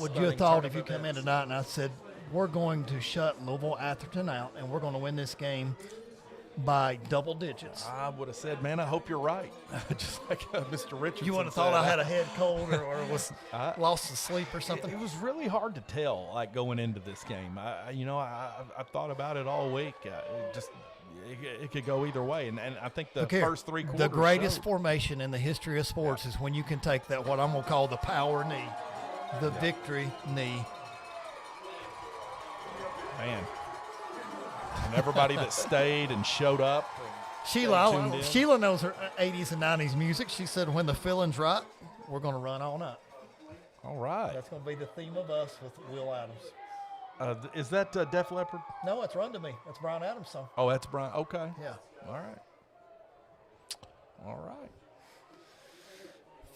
would you have thought if you come in tonight and I said, we're going to shut Louisville Atherton out and we're going to win this game by double digits? I would have said, man, I hope you're right. Just like Mr. Richardson. You wouldn't have thought I had a head cold or was lost to sleep or something? It was really hard to tell, like, going into this game. I thought about it all week. It could go either way, and I think the first 3 quarters. The greatest formation in the history of sports is when you can take that, what I'm going to call the power knee, the victory knee. Man. And everybody that stayed and showed up. Sheila knows her 80s and 90s music. She said, when the feeling's right, we're going to run all night. All right. That's going to be the theme of us with Will Adams. Is that Def Leppard? No, it's Run to Me. That's Brian Adams' song. Oh, that's Brian. Okay. Yeah. All right.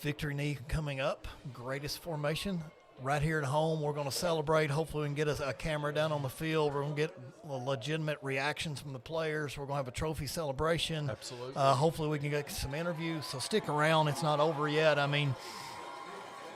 Victory knee coming up. Greatest formation. Right here at home, we're going to celebrate. Hopefully we can get a camera down on the field. We're going to get legitimate reactions from the players. We're going to have a trophy celebration. Absolutely. Hopefully we can get some interviews. So stick around. It's not over yet. I mean,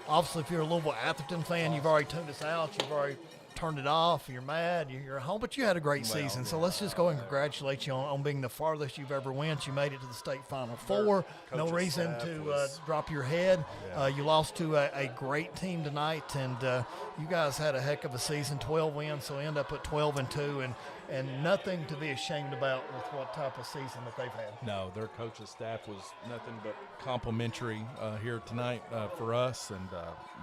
obviously if you're a Louisville Atherton fan, you've already tuned us out. You've already turned it off. You're mad. You're at home. But you had a great season. So let's just go and congratulate you on being the farthest you've ever went. You made it to the state Final Four. No reason to drop your head. You lost to a great team tonight, and you guys had a heck of a season, 12 wins, so end up at 12-2, and nothing to be ashamed about with what type of season that they've had. No, their coaching staff was nothing but complimentary here tonight for us, and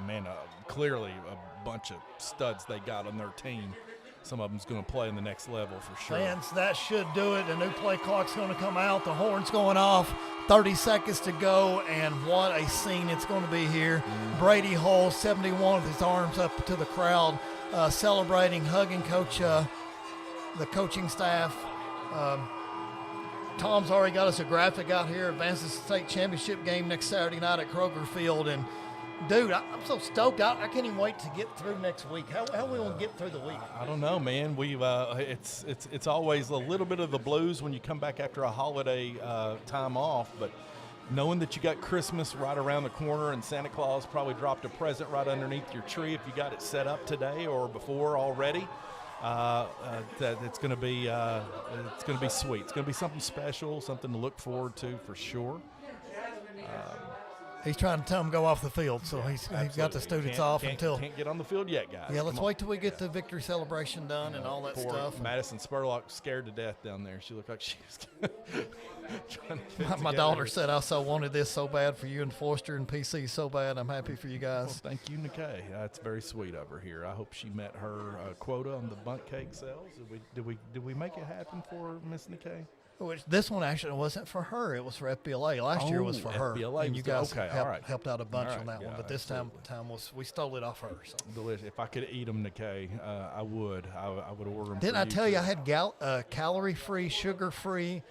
man, clearly a bunch of studs they got on their team. Some of them's going to play in the next level for sure. Fans, that should do it. The new play clock's going to come out. The horn's going off. 30 seconds to go, and what a scene it's going to be here. Brady Hull, 71, with his arms up to the crowd, celebrating, hugging Coach, the coaching staff. Tom's already got us a graphic out here. Advances state championship game next Saturday night at Kroger Field, and dude, I'm so stoked. I can't even wait to get through next week. How are we going to get through the week? I don't know, man. We've it's always a little bit of the blues when you come back after a holiday time off, but knowing that you got Christmas right around the corner and Santa Claus probably dropped a present right underneath your tree if you got it set up today or before already, that it's going to be sweet. It's going to be something special, something to look forward to for sure. He's trying to tell them go off the field, so he's got the students off until. Can't get on the field yet, guys. Yeah, let's wait till we get the victory celebration done and all that Poor stuff. Madison Spurlock scared to death down there. She looked like she was trying to get My together. daughter said, I so wanted this so bad for you and Forster and PC so bad. I'm happy for you guys. Well, thank you, Nikkei. That's very sweet of her here. I hope she met her quota on the bundt cake sales. Did we make it happen for Miss Nikkei? Which this one actually wasn't for her. It was for FBLA. Last year was for her. FBLA and you was the- guys okay, all right. helped out a bunch All right, on that yeah, one. But this time we stole it off her. So. Delicious. If I could eat them, Nikkei, I would. I would order them. Didn't I tell you I had calorie-free, sugar-free?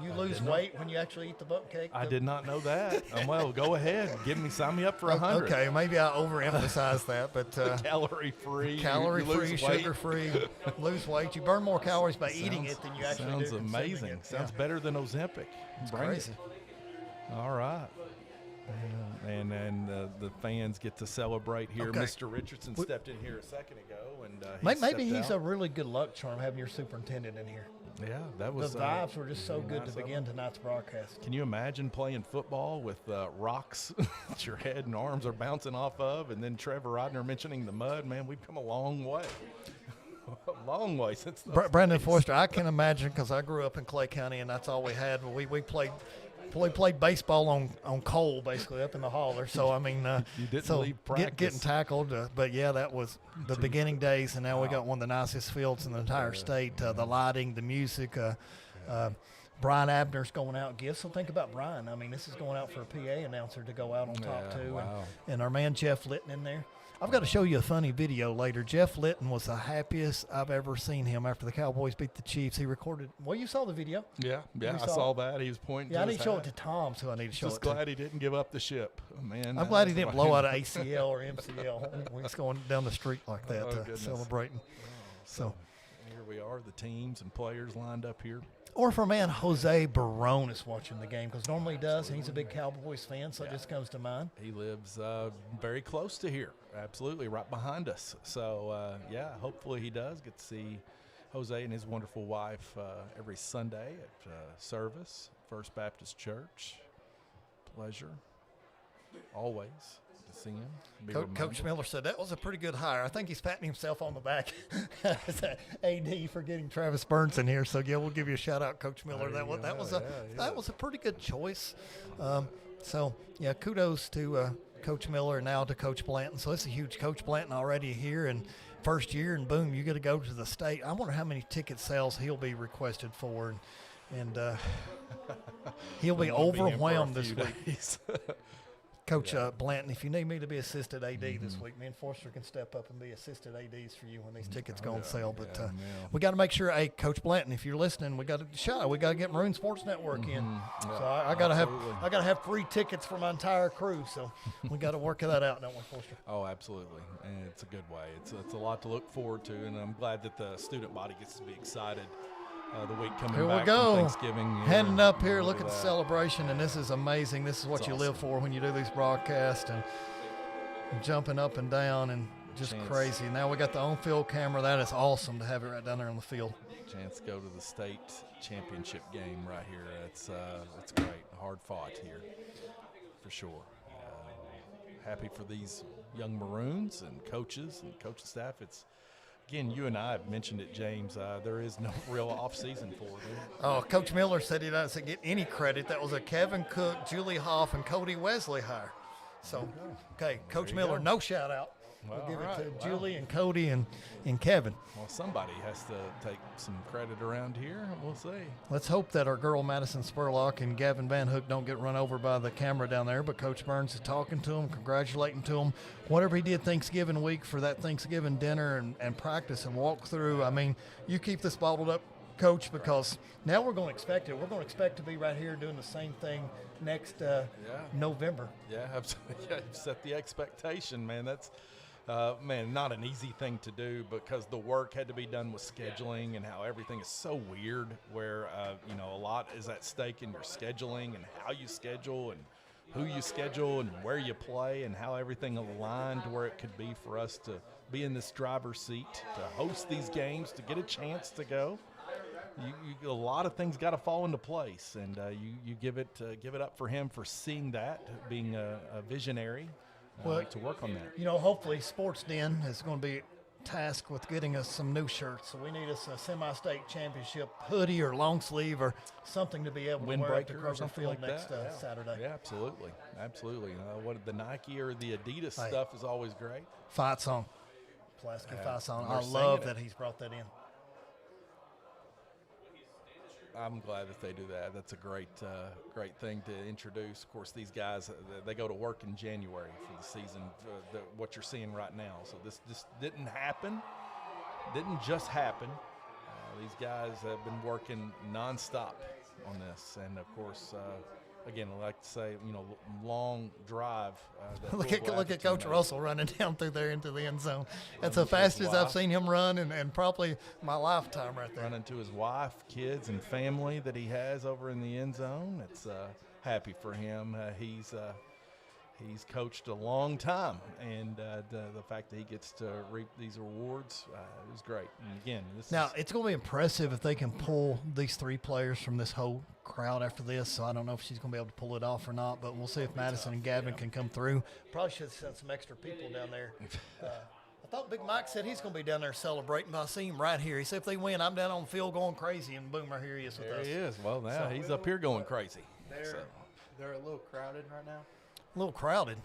You lose weight when you actually eat the bundt cake. I did not know that. Well, go ahead. Sign me up for 100. Okay, maybe I overemphasized that, but calorie-free, calorie-free, sugar-free, lose weight. You burn more calories by eating it than you actually do. Sounds amazing. It. Sounds better than Ozempic. It's Bring crazy. it. All right. And the fans get to celebrate here. Okay. Mr. Richardson stepped in here a second ago, and maybe he's out. a really good luck charm having your superintendent in here. Yeah, that was the vibes were just so good to begin tonight's broadcast. Can you imagine playing football with rocks that your head and arms are bouncing off of, and then Trevor Rodner mentioning the mud? Man, we've come a long way. A long way since those Brandon days. Forster, I can imagine because I grew up in Clay County and that's all we had. We played baseball on coal basically up in the holler. So I mean, you didn't so leave practice. getting tackled. But yeah, that was the beginning days, and now we got one of the nicest fields in the entire state. The lighting, the music. Brian Abner's going out gifts. So think about Brian. I mean, this is going out for a PA announcer to go out on top too, and our man Jeff Litton in there. I've got to show you a funny video later. Jeff Litton was the happiest I've ever seen him after the Cowboys beat the Chiefs. He recorded. Well, you saw the video. Yeah, I saw that. He was pointing. Yeah, to I need his to show hat. it to Tom, so I need to show Just it to glad he didn't give up the ship, man. I'm glad he didn't blow out an ACL or MCL. We're just going down the street like that, goodness. celebrating. So here we are, the teams and players lined up here. Or for man Jose Barone is watching the game, because normally he does, and he's a big Cowboys fan, so it just comes to mind. He lives very close to here, absolutely, right behind us. So, yeah, hopefully he does get to see Jose and his wonderful wife every Sunday at service, First Baptist Church. Pleasure, always, to see him. Coach Miller said that was a pretty good hire. I think he's patting himself on the back as a AD for getting Travis Burns in here. So yeah, we'll give you a shout out, Coach Miller. That was a pretty good choice. So yeah, kudos to Coach Miller and now to Coach Blanton. So it's a huge Coach Blanton already here and first year, and boom, you get to go to the state. I wonder how many ticket sales he'll be requested for, and he'll be overwhelmed this week. Coach Blanton, if you need me to be assistant AD this week, me and Forster can step up and be assistant ADs for you when these tickets go on sale. But we got to make sure, hey, Coach Blanton, if you're listening, we got to get Maroon Sports Network in. So I got to have free tickets for my entire crew. So we got to work that out, don't we, Forster? Oh, absolutely, and it's a good way. It's a lot to look forward to, and I'm glad that the student body gets to be excited. The week coming here back we go. from Thanksgiving. Heading up here, look at the celebration, and this is amazing. This is what you live for when you do these broadcasts, and jumping up and down and just crazy. Now we got the on-field camera. That is awesome to have it right down there on the field. Chance to go to the state championship game right here. It's great. Hard fought here, for sure. Happy for these young Maroons and coaches and coaching staff. Again, you and I have mentioned it, James. There is no real off-season for them. Oh, Coach Miller said he doesn't get any credit. That was a Kevin Cook, Julie Hoff, and Cody Wesley hire. So, okay, Coach Miller, no shout-out. We'll give it to Julie and Cody and Kevin. Well, somebody has to take some credit around here. We'll see. Let's hope that our girl Madison Spurlock and Gavin Van Hook don't get run over by the camera down there. But Coach Burns is talking to them, congratulating to them. Whatever he did Thanksgiving week for that Thanksgiving dinner and practice and walk through, I mean, you keep this bottled up, Coach, because now we're going to expect it. We're going to expect to be right here doing the same thing next November. Yeah, absolutely. Yeah, set the expectation, man. That's not an easy thing to do because the work had to be done with scheduling and how everything is so weird where, a lot is at stake in your scheduling and how you schedule and who you schedule and where you play and how everything aligned to where it could be for us to be in this driver's seat, to host these games, to get a chance to go. a lot of things got to fall into place, and you give it up for him for seeing that, being a visionary, to work on that. You know, hopefully Sports Den is going to be tasked with getting us some new shirts. So we need us a semi-state championship hoodie or long sleeve or something to be able to wear at the Kroger Field next Saturday. Yeah, absolutely. What the Nike or the Adidas stuff is always great. Fight song. Pulaski fight song. I They're love singing that he's brought that in. I'm glad that they do that. That's a great thing to introduce. Of course, these guys, they go to work in January for the season, what you're seeing right now. So this didn't just happen. These guys have been working nonstop on this. And, of course, again, I like to say, long drive. Look at Coach Russell running down through there into the end zone. That's the fastest I've seen him run and probably my lifetime right there. Running to his wife, kids, and family that he has over in the end zone. It's happy for him. He's coached a long time, and the fact that he gets to reap these awards is great. And again, it's going to be impressive if they can pull these three players from this whole crowd after this. So I don't know if she's going to be able to pull it off or not, but we'll see if Madison and Gavin can come through. Probably should send some extra people down there. I thought Big Mike said he's going to be down there celebrating, but I see him right here. He said if they win, I'm down on the field going crazy, and boom, right here he is with us. There he is. Well, now he's up here going crazy. They're a little crowded right now. A little crowded.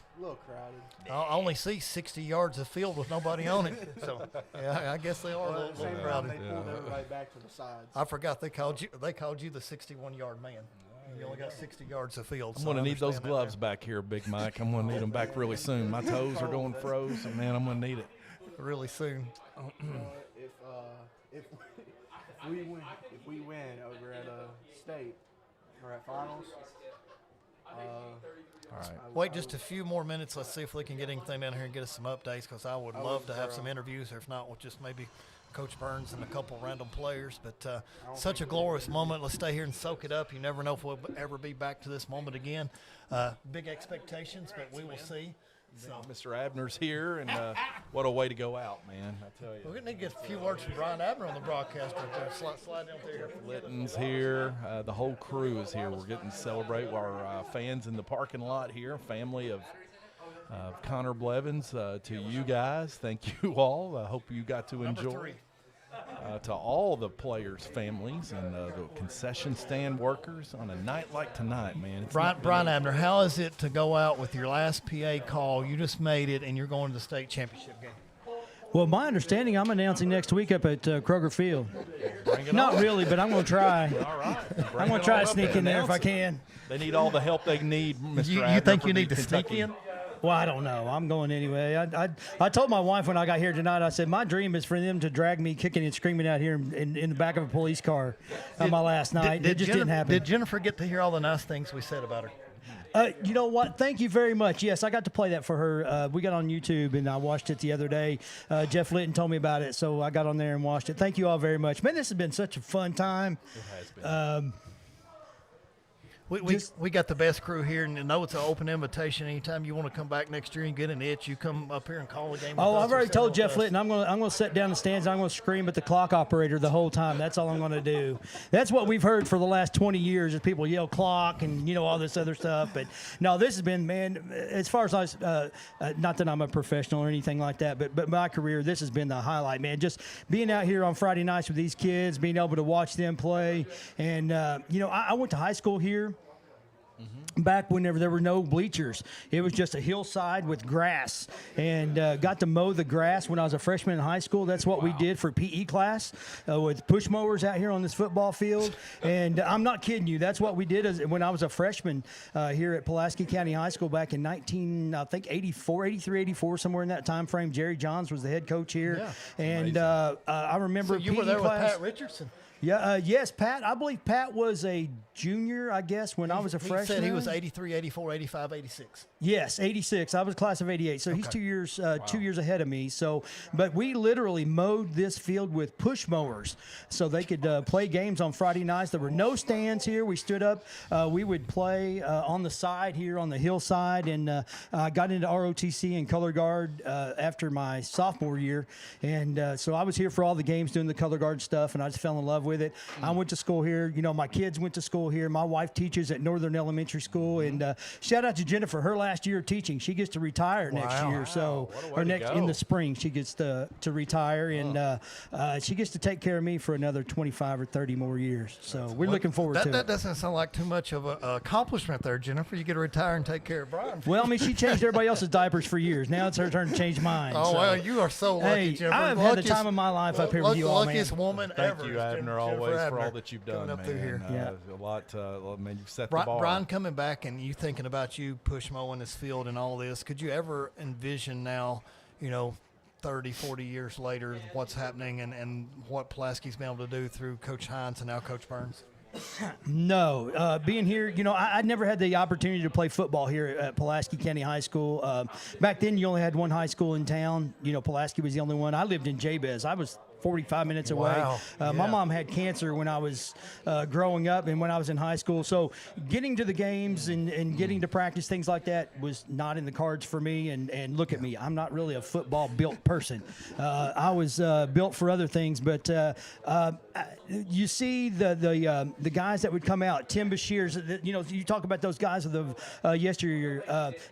I only see 60 yards of field with nobody on it. So, yeah, I guess they are a little crowded. They pulled everybody back to the sides. I forgot they called you the 61-yard man. You only got 60 yards of field. I'm going to need those gloves back here, Big Mike. I'm going to need them back really soon. My toes are going froze, and, man, I'm going to need it. Really soon. If we win over at state or at finals, all right. Wait just a few more minutes. Let's see if we can get anything down here and get us some updates, because I would love to have some interviews. If not, we'll just maybe Coach Burns and a couple random players. But such a glorious moment. Let's stay here and soak it up. You never know if we'll ever be back to this moment again. Big expectations, but we will see. So, Mr. Abner's here, and what a way to go out, man, I tell you. We're going to need to get a few words from Brian Abner on the broadcast right there. Slide down there. Litton's here. The whole crew is here. We're getting to celebrate our fans in the parking lot here, family of Connor Blevins. To you guys, thank you all. I hope you got to enjoy. To all the players' families and the concession stand workers on a night like tonight, man. Brian Abner, how is it to go out with your last PA call? You just made it, and you're going to the state championship game. Well, my understanding, I'm announcing next week up at Kroger Field. Not really, but I'm going to try. All right. I'm going to try to sneak in there if I can. They need all the help they need, Mr. Abner. You think you need to sneak in? Well, I don't know. I'm going anyway. I told my wife when I got here tonight, I said, my dream is for them to drag me kicking and screaming out here in the back of a police car on my last night. It just didn't happen. Did Jennifer get to hear all the nice things we said about her? You know what? Thank you very much. Yes, I got to play that for her. We got on YouTube, and I watched it the other day. Jeff Litton told me about it, so I got on there and watched it. Thank you all very much. Man, this has been such a fun time. It has been. We got the best crew here, and know it's an open invitation. Anytime you want to come back next year and get an itch, you come up here and call a game. Oh, I've already told Jeff Litton I'm going to sit down in the stands. I'm going to scream at the clock operator the whole time. That's all I'm going to do. That's what we've heard for the last 20 years is people yell clock and all this other stuff. But no, this has been, man, as far as not that I'm a professional or anything like that, but my career, this has been the highlight, man. Just being out here on Friday nights with these kids, being able to watch them play, and I went to high school here. Back whenever there were no bleachers, it was just a hillside with grass, and got to mow the grass when I was a freshman in high school. That's what we did for PE class with push mowers out here on this football field. And I'm not kidding you. That's what we did when I was a freshman here at Pulaski County High School back in 83, 84, somewhere in that time frame. Jerry Johns was the head coach here. Yeah. And I remember you PE were there class, with Pat Richardson. Yeah, yes, Pat. I believe Pat was a junior, I guess, when I was a freshman. He said he was 83, 84, 85, 86. Yes, 86. I was class of 88, so he's 2 years 2 years ahead of me. So, but we literally mowed this field with push mowers so they could play games on Friday nights. There were no stands here. We stood up. We would play on the side here on the hillside, and I got into ROTC and color guard after my sophomore year, and so I was here for all the games doing the color guard stuff, and I just fell in love with with it. I went to school here. You know, my kids went to school here. My wife teaches at Northern Elementary School, and shout out to Jennifer. Her last year of teaching, she gets to retire next year. So, or next in the spring, she gets to retire, and she gets to take care of me for another 25 or 30 more years. So we're looking forward to it. That doesn't sound like too much of an accomplishment there, Jennifer. You get to retire and take care of Brian. Well, I mean, she changed everybody else's diapers for years. Now it's her turn to change mine. Oh, well, you are so lucky, hey, Jennifer. I've had the time of my life up here with you all, man. Luckiest woman ever. Thank you, Abner, always for all that you've done, up through man. here. A lot, man, you've set the bar. Brian, coming back and you thinking about you push mowing this field and all this, could you ever envision now, 30, 40 years later, what's happening and what Pulaski's been able to do through Coach Hines and now Coach Burns? No, being here, I'd never had the opportunity to play football here at Pulaski County High School. Back then, you only had one high school in town. Pulaski was the only one. I lived in Jabez. I was 45 minutes away. Wow. My mom had cancer when I was growing up and when I was in high school. So getting to the games and getting to practice, things like that, was not in the cards for me. And look at me. I'm not really a football-built person. I was built for other things. But you see the guys that would come out, Tim Bashir's, you talk about those guys of the yesteryear.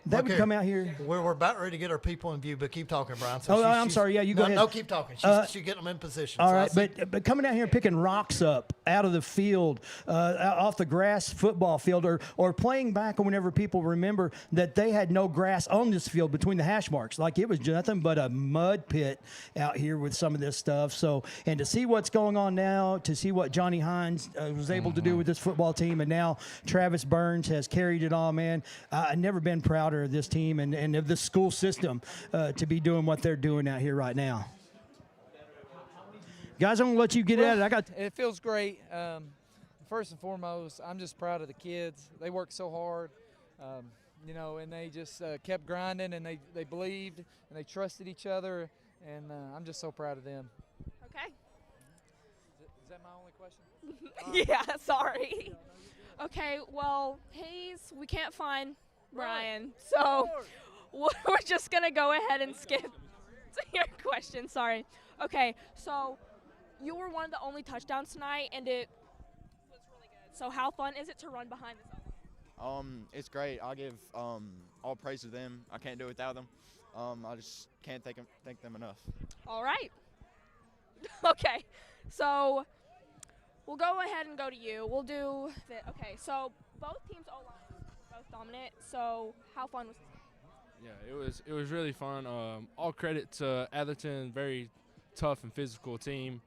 That would come out here. We're about ready to get our people in view, but keep talking, Brian. So I'm sorry. Yeah, you go ahead. No, keep talking. She's getting them in position. All right, but coming out here and picking rocks up out of the field, off the grass football field, or playing back whenever people remember that they had no grass on this field between the hash marks. Like it was nothing but a mud pit out here with some of this stuff. So, and to see what's going on now, to see what Johnny Hines was able to do with this football team, and now Travis Burns has carried it all, man. I've never been prouder of this team and of the school system to be doing what they're doing out here right now. Guys, I'm going to let you get at it. It feels great. First and foremost, I'm just proud of the kids. They worked so hard, and they just kept grinding, and they believed, and they trusted each other, and I'm just so proud of them. Okay. Is that my only question? Yeah, sorry. Okay, well, Hayes, we can't find Brian, so we're just going to go ahead and skip to your question. Sorry. Okay, so you were one of the only touchdowns tonight, and it was really good. So how fun is it to run behind this? It's great. I'll give all praise to them. I can't do it without them. I just can't thank them enough. All right. Okay, so we'll go ahead and go to you. We'll do the, okay, so both teams O-line, both dominant. So how fun was this? Yeah, it was really fun. All credit to Atherton, very tough and physical team,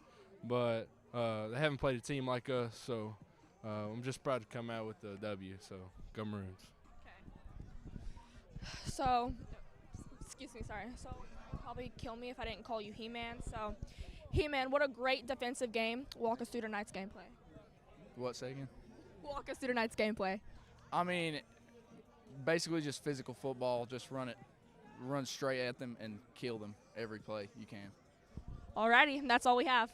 but they haven't played a team like us, so I'm just proud to come out with the W. So go Maroons. Okay. So, excuse me, sorry. So you'll probably kill me if I didn't call you He-Man. So, He-Man, what a great defensive game. Walk us through tonight's gameplay. What, say again? Walk us through tonight's gameplay. I mean, basically just physical football. Just run straight at them and kill them every play you can. Alrighty, that's all we have.